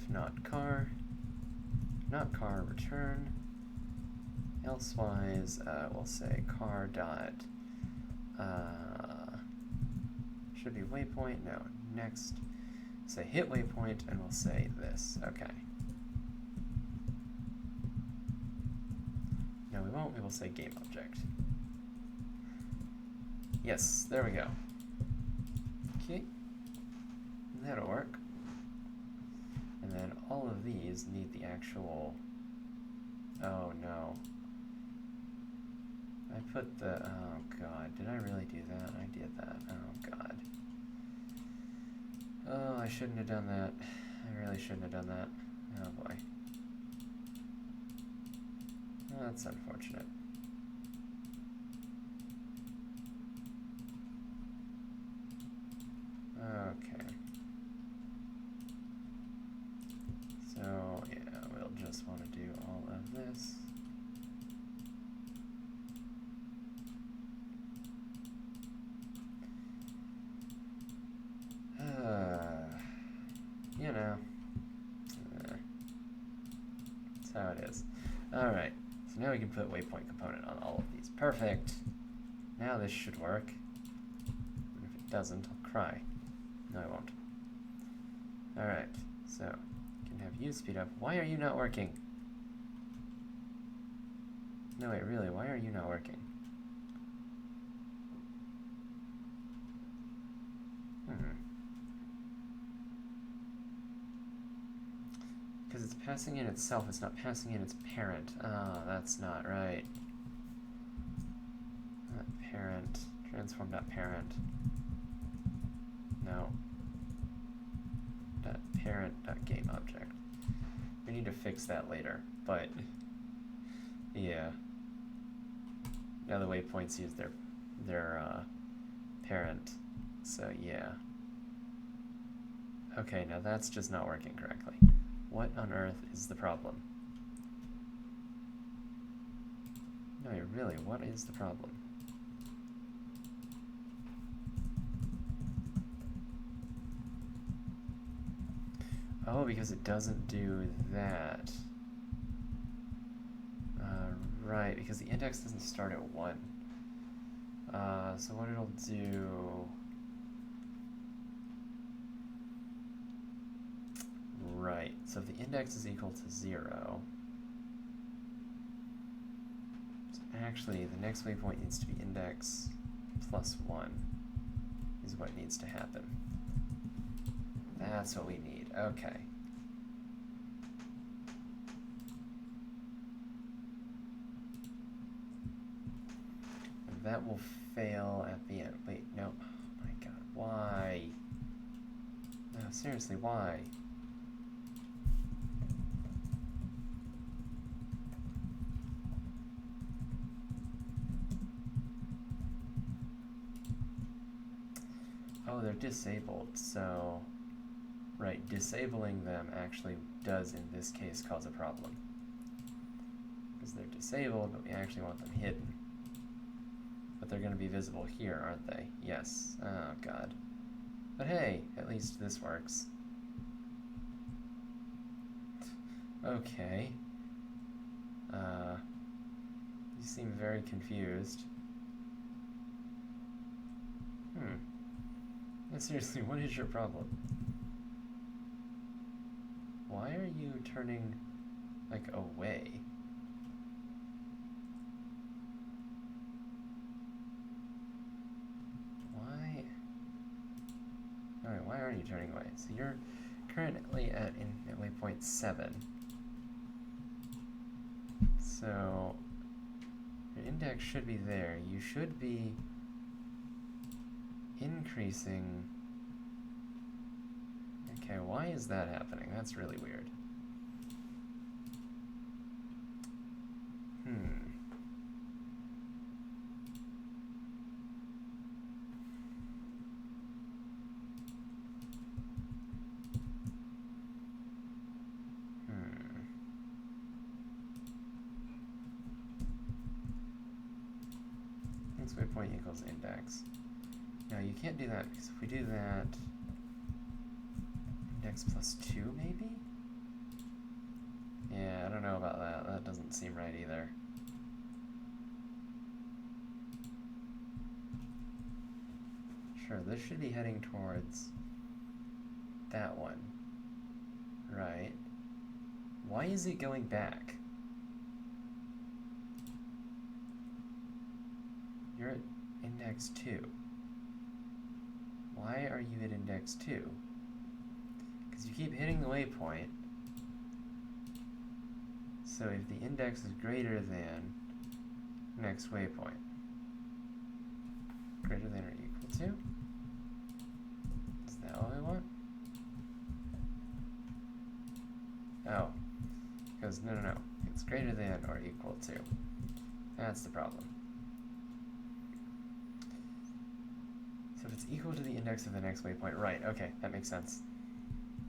not car return. Elsewise, we'll say car dot should be waypoint. No, next. Say hit waypoint, and we'll say this. Okay. No, we won't. We will say game object. Yes, there we go. Okay, that'll work. And then all of these need the actual... Oh no. I put the... Oh god, did I really do that? I did that. Oh god. Oh, I shouldn't have done that. I really shouldn't have done that. Oh boy. Oh, that's unfortunate. Okay. So, yeah, we'll just want to do all of this. You know. That's how it is. Alright, so now we can put waypoint component on all of these. Perfect. Now this should work. And if it doesn't, I'll cry. No, I won't. Alright, so can have you speed up. Why are you not working? No, wait, really, why are you not working? Because it's passing in itself, it's not passing in its parent. Ah, that's not right. Not parent, transform.parent. No. .parent.gameObject. We need to fix that later, but yeah. Now the waypoints use their parent, so yeah. Okay, now that's just not working correctly. What on earth is the problem? No, really, what is the problem? Oh, because it doesn't do that. Right, because the index doesn't start at 1. So what it'll do... Right, so if the index is equal to 0... So actually, the next waypoint needs to be index plus 1 is what needs to happen. That's what we need. Okay. And that will fail at the end. Wait, no. Oh my god. Why? No, seriously, why? Oh, they're disabled, so... Right, disabling them actually does, in this case, cause a problem. Because they're disabled, but we actually want them hidden. But they're going to be visible here, aren't they? Yes. Oh, God. But hey, at least this works. Okay. You seem very confused. Yeah, seriously, what is your problem? Why are you turning, like, away? Why? Alright, why aren't you turning away? So you're currently at waypoint 7. So your index should be there. You should be increasing. Okay, why is that happening? That's really weird. Next waypoint equals index. No, you can't do that, because if we do that, index plus 2 maybe? Yeah, I don't know about that. That doesn't seem right either. Sure, this should be heading towards that one. Right. Why is it going back? You're at index 2. Why are you at index 2? Because you keep hitting the waypoint. So if the index is greater than next waypoint, greater than or equal to? Is that what we want? Oh, because no, it's greater than or equal to. That's the problem. So if it's equal to the index of the next waypoint, right, okay, that makes sense.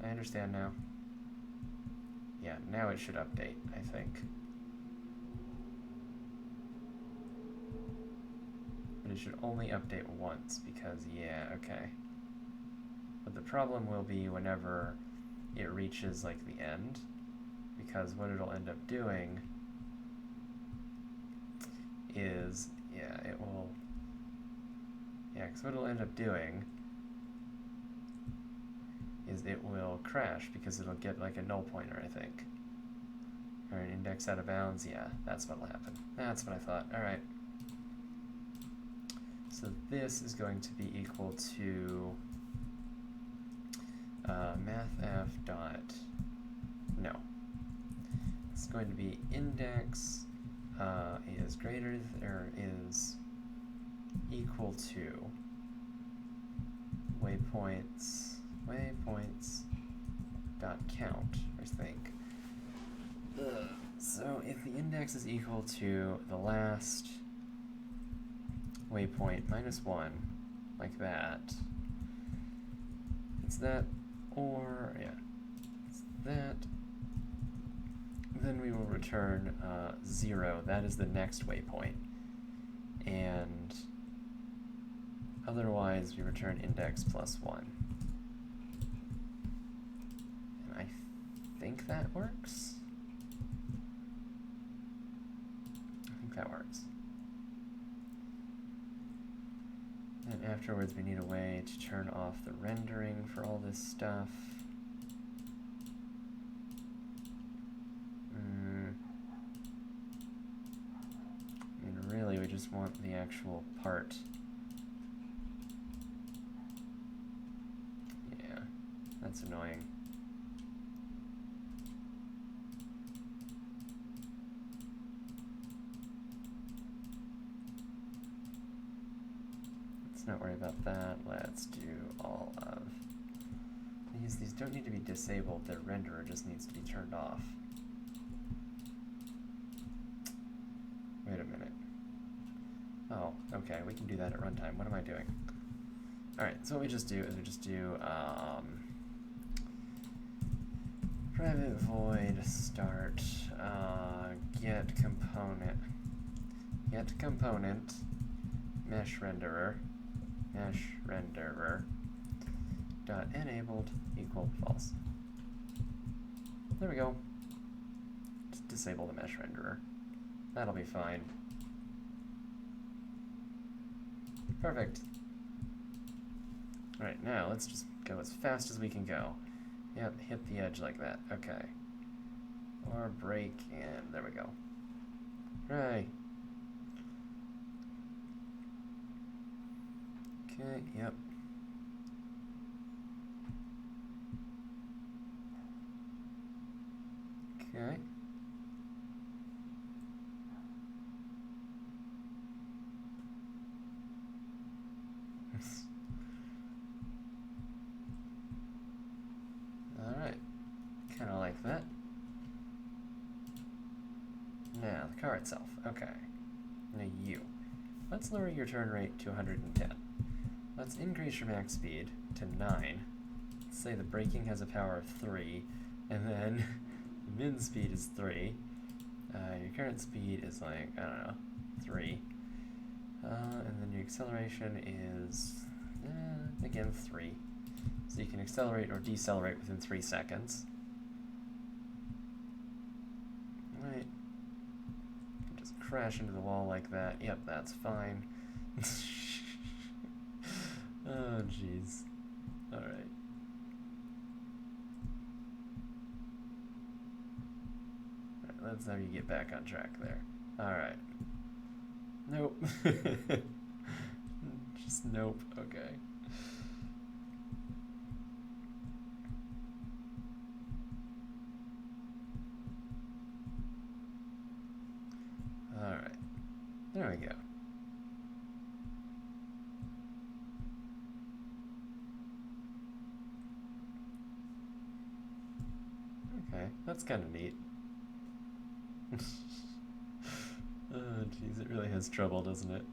I understand now. Yeah, now it should update, I think. But it should only update once, because, yeah, okay. But the problem will be whenever it reaches, like, the end, because what it'll end up doing is, yeah, it will... Yeah, because what it'll end up doing is it will crash because it'll get like a null pointer, I think. Or an index out of bounds. Yeah, that's what'll happen. That's what I thought. Alright. So this is going to be equal to mathf dot... No. It's going to be index is greater or is equal to waypoints dot count, I think. So if the index is equal to the last waypoint minus 1, like that, it's that, or, yeah, it's that, then we will return 0. That is the next waypoint. And otherwise, we return index plus 1. And I think that works. I think that works. And afterwards, we need a way to turn off the rendering for all this stuff. I mean, really, we just want the actual part. Yeah, that's annoying. Let's not worry about that. Let's do all of These don't need to be disabled, their renderer just needs to be turned off. Wait a minute. Oh, okay, we can do that at runtime. What am I doing? Alright, so what we just do is we just do private void start get component mesh renderer dot enabled equal false. There we go. Just disable the mesh renderer. That'll be fine. Perfect. Alright, now let's just go as fast as we can go. Yep, hit the edge like that. Okay. Or break, and there we go. Right. Okay, yep. Okay. Alright. Kind of like that. Now, the car itself. Okay. Now you. Let's lower your turn rate to 110. Let's increase your max speed to 9. Let's say the braking has a power of 3, and then the min speed is 3. Your current speed is like, I don't know, 3. And then your acceleration is, again, 3. So you can accelerate or decelerate within 3 seconds. Right. Just crash into the wall like that. Yep, that's fine. Oh, jeez. Alright. Let's have you get back on track there. Alright. Nope. Just nope. Okay. Alright. There we go. Okay, that's kind of neat. Oh, jeez, it really has trouble, doesn't it?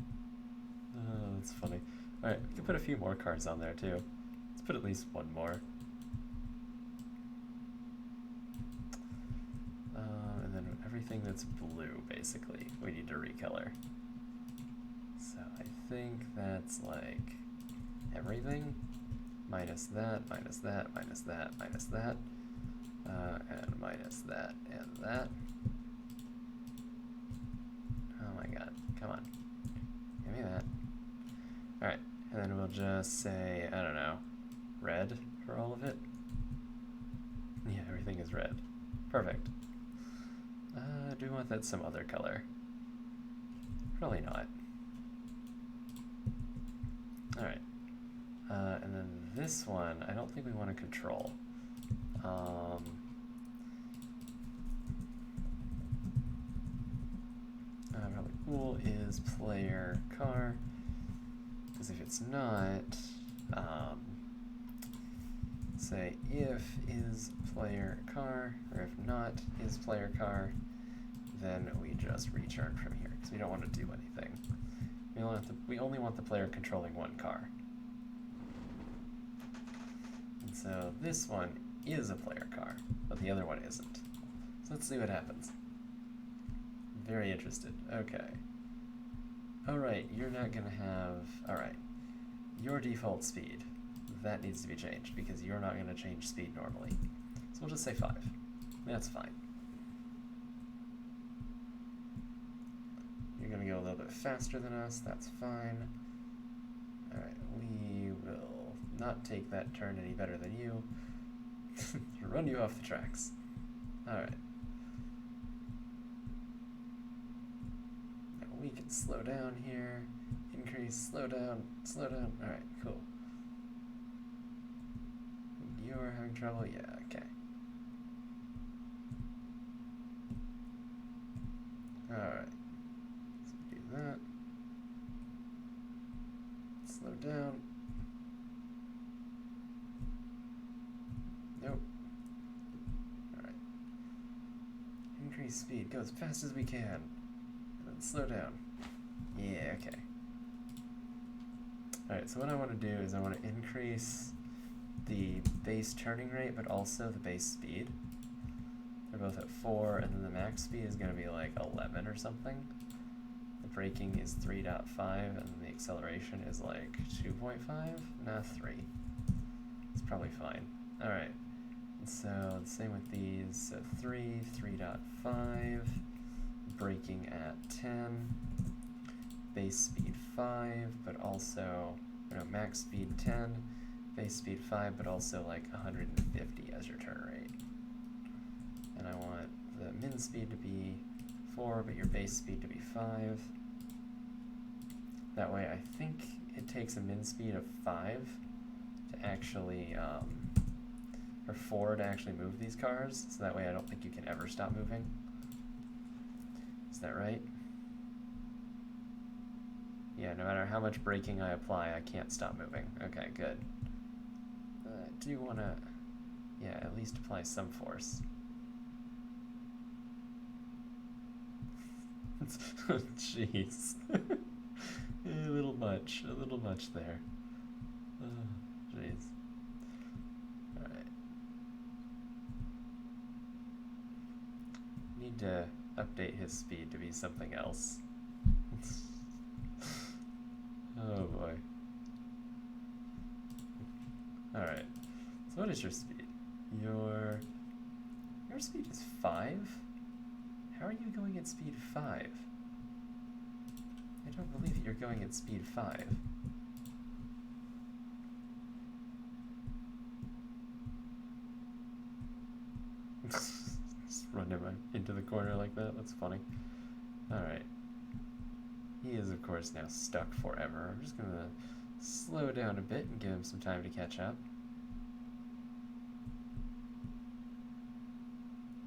Oh, that's funny. Alright, we can put a few more cars on there, too. Let's put at least one more. And then everything that's blue, basically, we need to recolor. So I think that's like everything. Minus that, minus that, minus that, minus that. And minus that and that. Oh my god, come on. Give me that. Alright, and then we'll just say, I don't know, red for all of it. Yeah, everything is red. Perfect. Do we want that some other color? Probably not. Alright. And then this one, I don't think we want to control. Probably cool is player car, because if it's not, say if is player car, or if not is player car, then we just return from here, because we don't want to do anything. We only want the player controlling one car. And so this one is a player car, but the other one isn't. So let's see what happens. Very interested. Okay. Alright, you're not gonna have... Alright. Your default speed. That needs to be changed, because you're not gonna change speed normally. So we'll just say 5. That's fine. You're gonna go a little bit faster than us. That's fine. Alright, we will not take that turn any better than you. Run you off the tracks. Alright. Now we can slow down here. Increase, slow down, slow down. Alright, cool. You're having trouble? Yeah, okay. Alright. So do that. Slow down. Increase speed. Go as fast as we can. And then slow down. Yeah, okay. Alright, so what I want to do is I want to increase the base turning rate, but also the base speed. They're both at 4, and then the max speed is going to be like 11 or something. The braking is 3.5, and then the acceleration is like 2.5? Nah, 3. It's probably fine. Alright, so the same with these. So 3, 3.5, braking at 10, base speed 5, but also, max speed 10, base speed 5, but also like 150 as your turn rate. And I want the min speed to be 4, but your base speed to be 5. That way I think it takes a min speed of 5 to actually, or 4 to actually move these cars, so that way I don't think you can ever stop moving. Is that right? Yeah, no matter how much braking I apply, I can't stop moving. Okay, good. I do want to, yeah, at least apply some force. Jeez. A little much there. Jeez. Alright. Need to update his speed to be something else. Oh boy. Alright. So what is your speed? Your speed is 5? How are you going at speed 5? I don't believe that you're going at speed 5. Just run him into the corner like that? That's funny. Alright. He is, of course, now stuck forever. I'm just gonna slow down a bit and give him some time to catch up.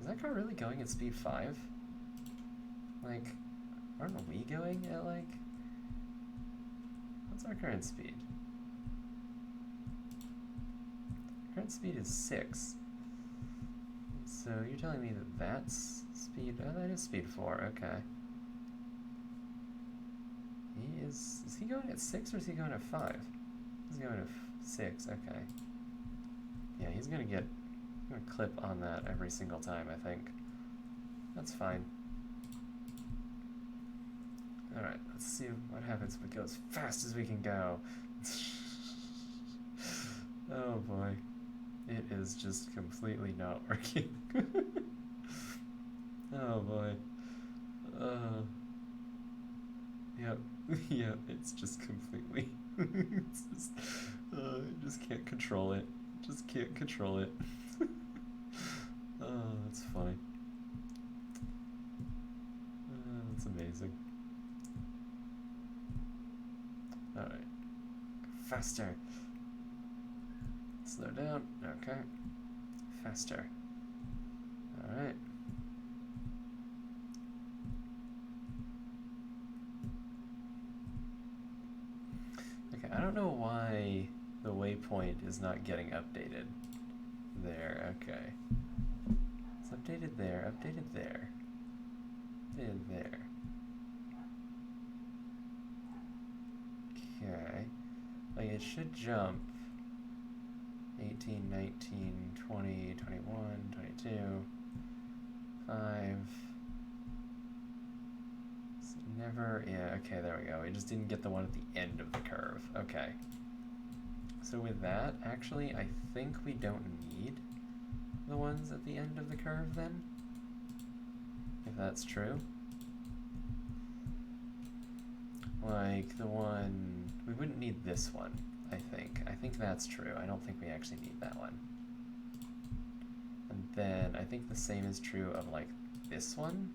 Is that car really going at speed 5? Like, aren't we going at, like... What's our current speed? Current speed is 6. So you're telling me that that's speed... Oh, that is speed 4, okay. Is he going at 6 or is he going at 5? He's going at 6, okay. Yeah, he's gonna clip on that every single time, I think. That's fine. Alright, let's see what happens if we go as fast as we can go. Oh boy. It is just completely not working. Oh boy. Yep. Yep, it's just completely... it's just... I just can't control it. Just can't control it. Oh, that's funny. That's amazing. Alright. Faster. Slow down. Okay. Faster. Alright. Okay, I don't know why the waypoint is not getting updated. There, okay. It's updated there, updated there. Updated there. Okay. Like, it should jump 18, 19, 20, 21, 22, 5. It's never, yeah, okay, there we go. We just didn't get the one at the end of the curve. Okay. So with that, actually, I think we don't need the ones at the end of the curve then, if that's true. Like the one, we wouldn't need this one, I think. I think that's true. I don't think we actually need that one. And then I think the same is true of like this one.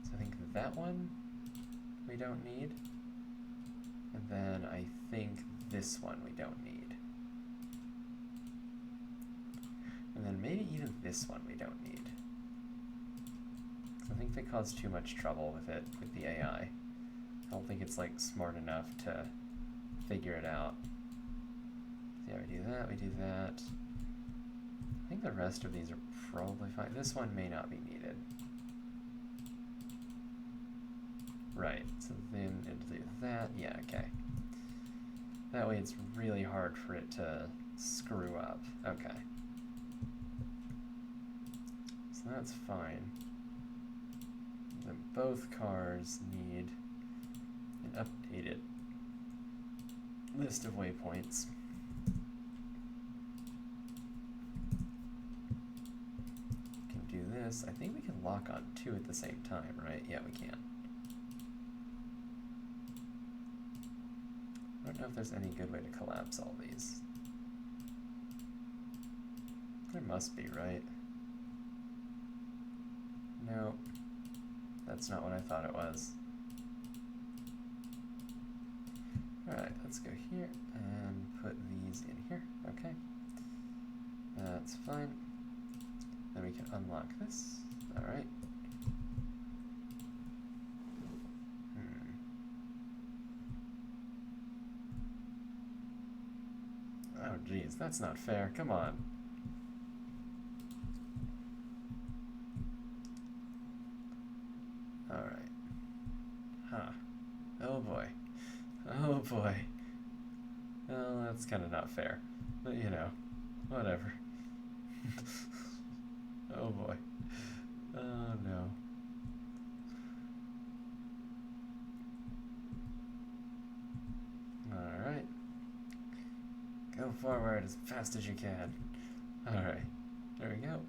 So I think that one we don't need. And then I think this one we don't need. And then maybe even this one we don't need. I think they cause too much trouble with it, with the AI. I don't think it's like smart enough to figure it out. So yeah, we do that, we do that. I think the rest of these are probably fine. This one may not be needed. Right, so then it'll do that. Yeah, okay. That way it's really hard for it to screw up. Okay. So that's fine. Then both cars need an updated list of waypoints. Can do this. I think we can lock on two at the same time, right? Yeah, we can. I don't know if there's any good way to collapse all these. There must be, right? No, that's not what I thought it was. Alright, let's go here and put these in here. Okay. That's fine. Then we can unlock this. Alright. Oh, geez, that's not fair. Come on. Alright. Huh. Oh boy. Oh boy. Well, that's kind of not fair. But, you know, whatever. Oh boy. Oh no. Alright. Go forward as fast as you can. Alright. There we go.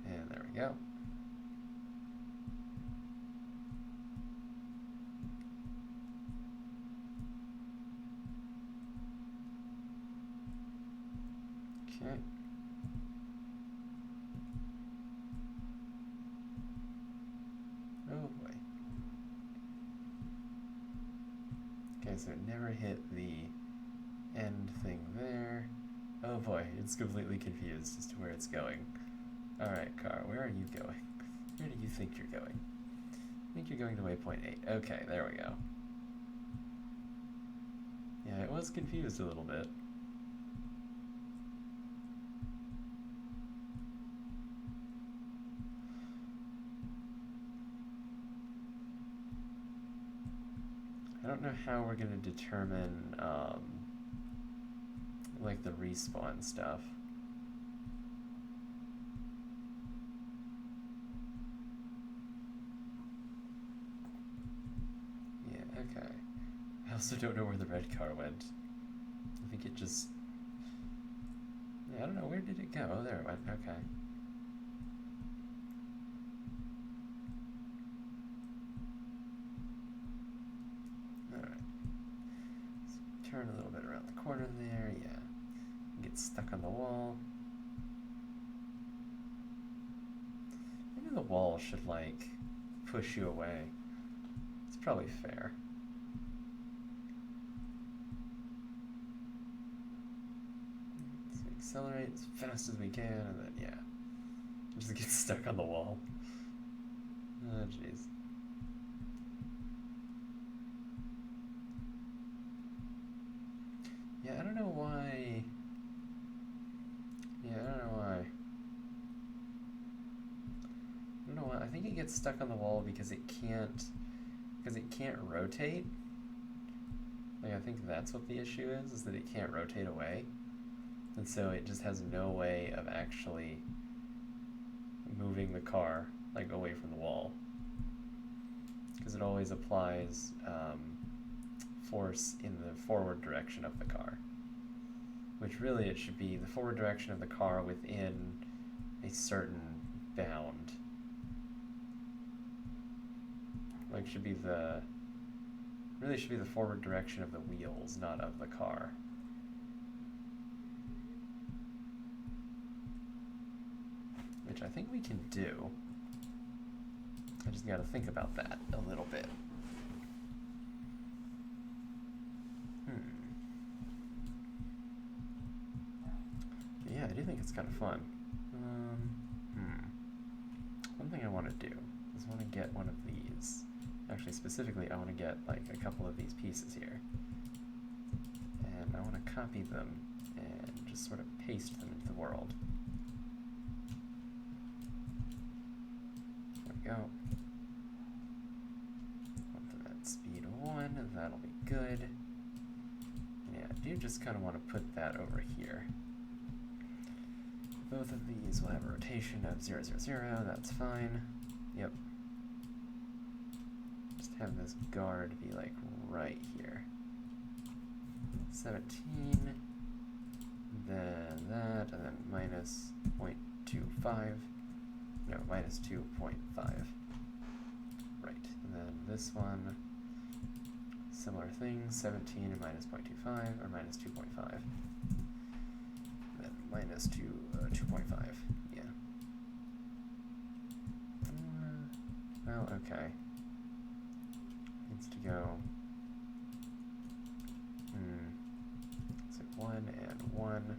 And there we go. Okay. Oh boy. Okay, so it never hit the end thing there. Oh boy, it's completely confused as to where it's going. Alright, car, where are you going? Where do you think you're going? I think you're going to waypoint 8. Okay, there we go. Yeah, it was confused a little bit. I don't know how we're gonna determine, like the respawn stuff. Yeah, okay. I also don't know where the red car went. I think it just... Yeah, I don't know, where did it go? Oh, there it went, okay. Turn a little bit around the corner there, yeah. Get stuck on the wall. Maybe the wall should, like, push you away. It's probably fair. So accelerate as fast as we can, and then, yeah. Just get stuck on the wall. Oh, jeez. Yeah, I don't know why. Yeah, I don't know why. I don't know why. I think it gets stuck on the wall because it can't rotate. Like, I think that's what the issue is that it can't rotate away. And so it just has no way of actually moving the car, like, away from the wall. Because it always applies force in the forward direction of the car, which really it should be the forward direction of the car within a certain bound. Like, should be the forward direction of the wheels, not of the car. Which I think we can do. I just gotta think about that a little bit. Yeah, I do think it's kind of fun. One thing I want to do is I want to get one of these. Actually, specifically, I want to get like a couple of these pieces here. And I want to copy them and just sort of paste them into the world. There we go. good. Yeah, I do just kind of want to put that over here. Both of these will have a rotation of 0, 0, 0. That's fine. Yep. Just have this guard be like right here. 17. Then that, and then minus 0.25. No, minus 2.5. Right. And then this one, similar thing, 17 and minus 0.25, or minus 2.5. Then minus 2.5, yeah. Well, okay. Needs to go, it's like 1 and 1.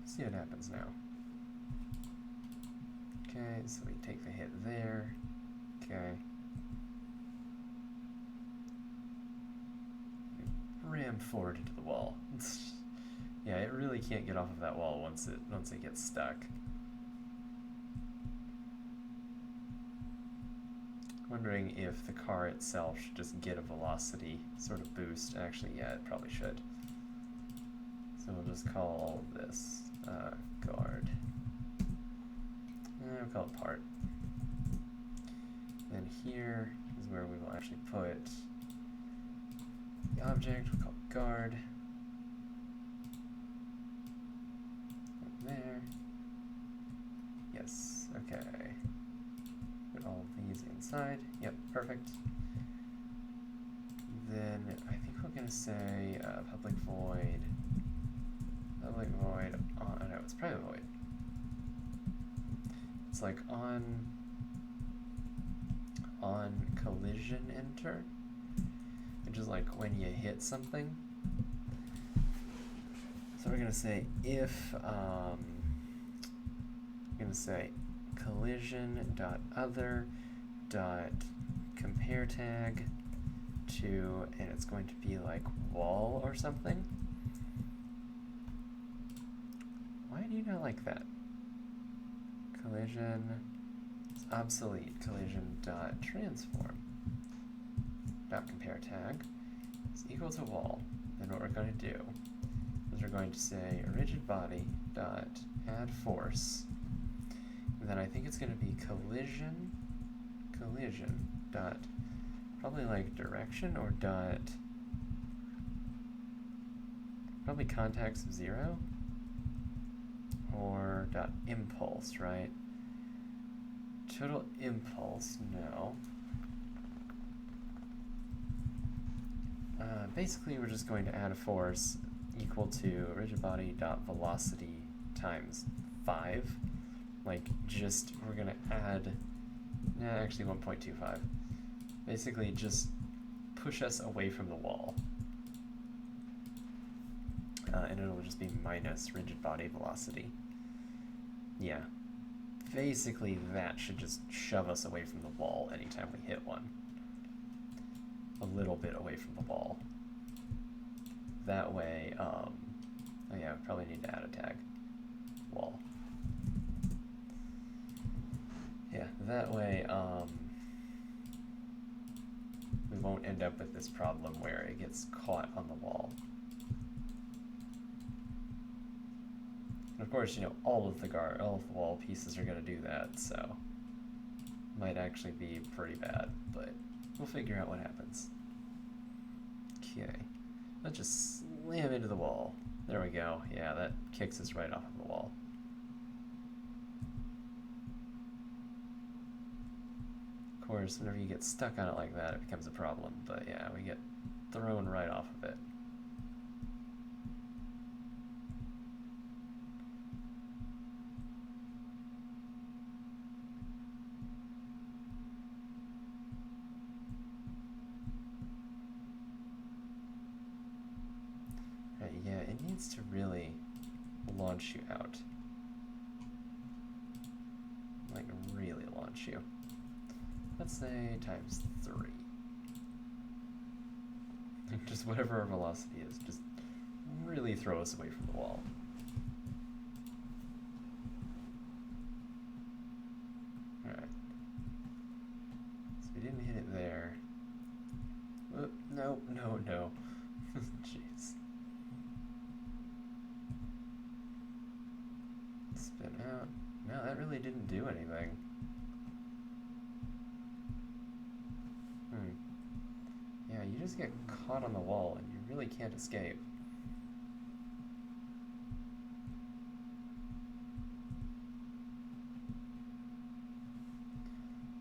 See what happens now. Okay, so we take the hit there. Okay. Ram forward into the wall. Yeah, it really can't get off of that wall once it gets stuck. Wondering if the car itself should just get a velocity sort of boost. Actually, yeah, it probably should. So we'll just call all of this guard. We'll call it part. Then here is where we will actually put the object. We'll call it guard. Right there. Yes, okay. Put all of these inside. Yep, perfect. Then I think we're going to say public void on, no, it's private void. It's like on collision enter, which is like when you hit something. So we're gonna say if I'm gonna say collision.other.compare tag to, and it's going to be like wall or something. Why do you not like that? Collision is obsolete. Collision.transform .compare tag is equal to wall. Then what we're going to do is we're going to say rigid body dot add force. And then I think it's going to be collision dot probably like direction or dot probably context 0. Or dot impulse, right? Total impulse, no. Basically, we're just going to add a force equal to rigid body dot velocity times 5. Like, just, we're going to add, actually 1.25. Basically, just push us away from the wall. And it'll just be minus rigid body velocity. Yeah. Basically, that should just shove us away from the wall anytime we hit one. A little bit away from the wall. That way, oh yeah, we probably need to add a tag. Wall. Yeah, that way, we won't end up with this problem where it gets caught on the wall. Of course, you know, all of the wall pieces are going to do that, so might actually be pretty bad, but we'll figure out what happens. Okay, let's just slam into the wall. There we go. Yeah, that kicks us right off of the wall. Of course, whenever you get stuck on it like that, it becomes a problem, but yeah, we get thrown right off of it. Yeah, it needs to really launch you out. Like, launch you? Let's say times 3. Just whatever our velocity is, just really throw us away from the wall. Alright. So we didn't hit it there. No, no, no. Jeez. Spin out. No, that really didn't do anything. Yeah, you just get caught on the wall and you really can't escape.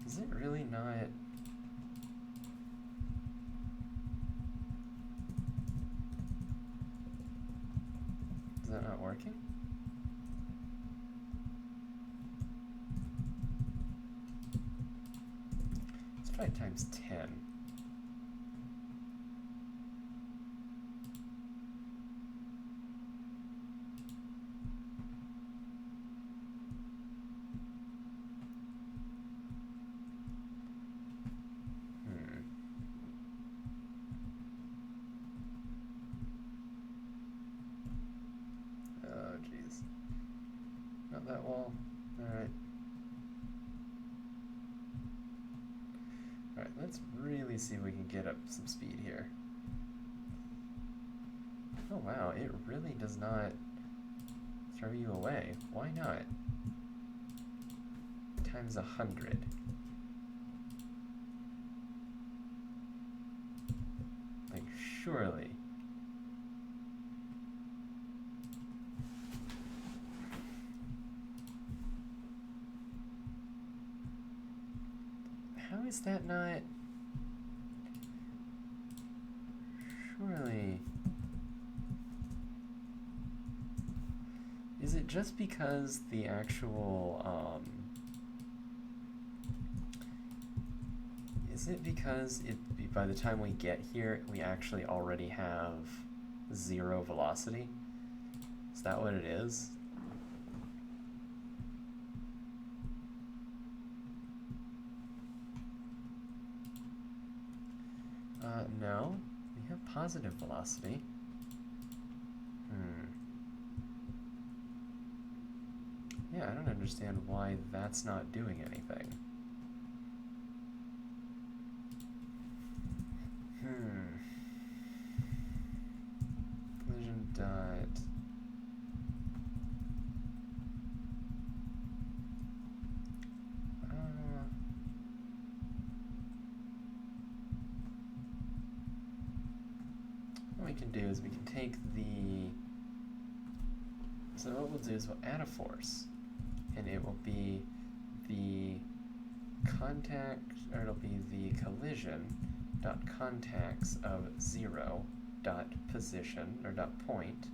Is it really not... Is that not working? Let's try times 10. Not that wall. Alright. Alright, let's really see if we can get up some speed here. Oh wow, it really does not throw you away. Why not? Times 100. Like, surely. How is that not? Surely. Is it just because the actual, is it because by the time we get here, we actually already have 0 velocity? Is that what it is? No. We have positive velocity. Yeah, I don't understand why that's not doing anything. Collision dot. What we can do is we can take the... So what we'll do is we'll add a force. And it will be the contact, or it'll be the collision dot contacts of 0 dot position, or dot point.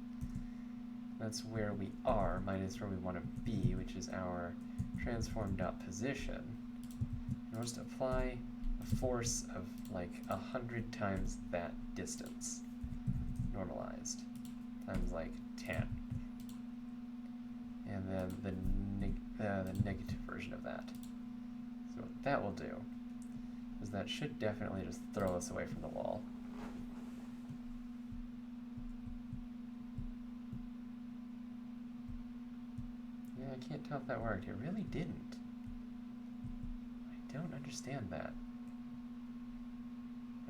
That's where we are, minus where we want to be, which is our transform dot position. And we'll just apply a force of like 100 times that distance, normalized, times like 10. And then the negative version of that. So what that will do is that should definitely just throw us away from the wall. Yeah, I can't tell if that worked. It really didn't. I don't understand that.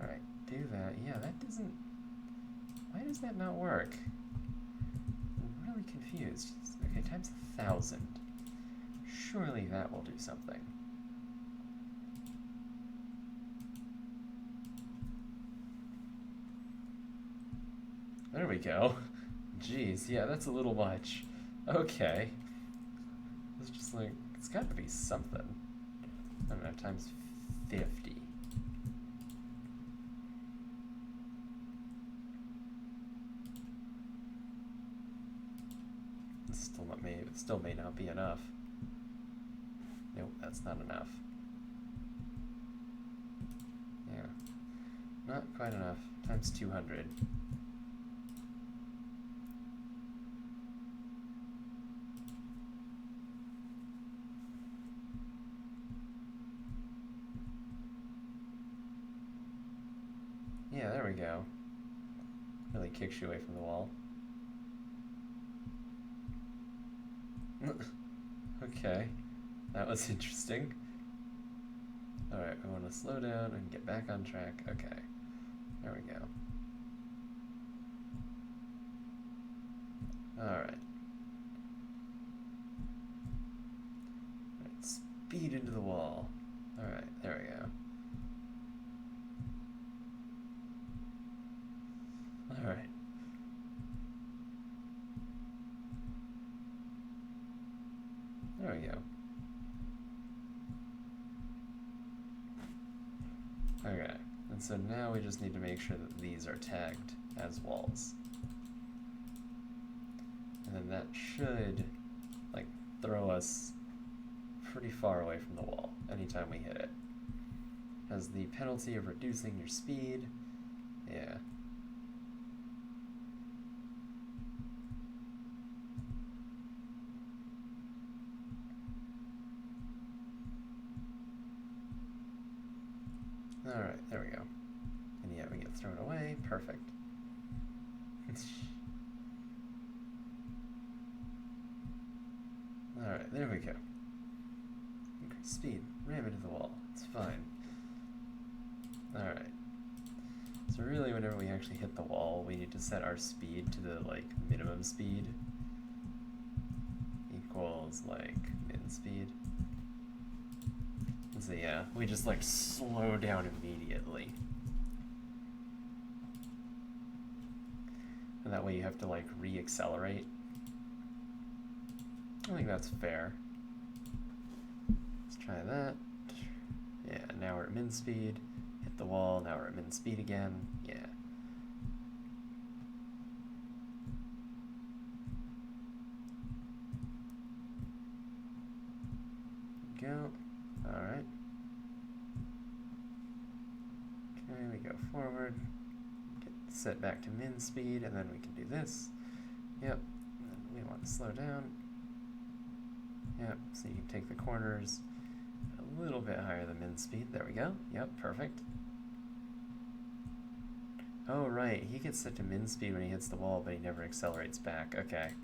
Alright, do that. Yeah, that doesn't... Why does that not work? I'm really confused. Okay, times 1,000. Surely that will do something. There we go. Jeez, yeah, that's a little much. Okay. It's just like, it's got to be something. I don't know, times 50. It still may not be enough. Nope, that's not enough. Yeah, not quite enough. Times 200. Yeah, there we go. Really kicks you away from the wall. Okay, that was interesting. Alright, we want to slow down and get back on track. Okay, there we go. Alright. Speed into the wall. Alright, there we go. Alright. There we go. Okay, and so now we just need to make sure that these are tagged as walls. And then that should, like, throw us pretty far away from the wall anytime we hit it. Has the penalty of reducing your speed. Yeah. Alright, there we go. And yeah, we get thrown away. Perfect. Alright, there we go. Increase speed. Ram into the wall. It's fine. Alright. So really, whenever we actually hit the wall, we need to set our speed to the, like, minimum speed. Equals, like, min speed. So yeah, we just, like, slow down immediately. And that way you have to, like, re-accelerate. I think that's fair. Let's try that. Yeah, now we're at min speed. Hit the wall, now we're at min speed again. Yeah. Go. Alright. Okay, we go forward. Get set back to min speed, and then we can do this. Yep. And then we want to slow down. Yep, so you can take the corners a little bit higher than min speed. There we go. Yep, perfect. Oh, right. He gets set to min speed when he hits the wall, but he never accelerates back. Okay.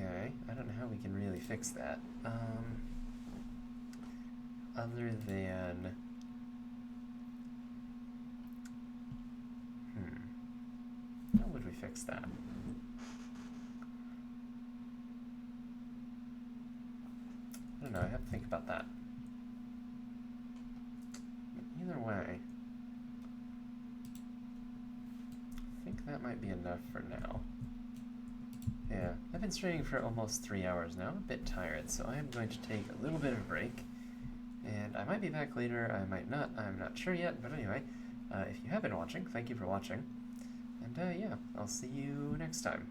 Okay, I don't know how we can really fix that. Other than... How would we fix that? I don't know, I have to think about that. Either way, I think that might be enough for now. Yeah, I've been streaming for almost 3 hours now. I'm a bit tired, so I am going to take a little bit of a break. And I might be back later, I might not, I'm not sure yet, but anyway, if you have been watching, thank you for watching. And yeah, I'll see you next time.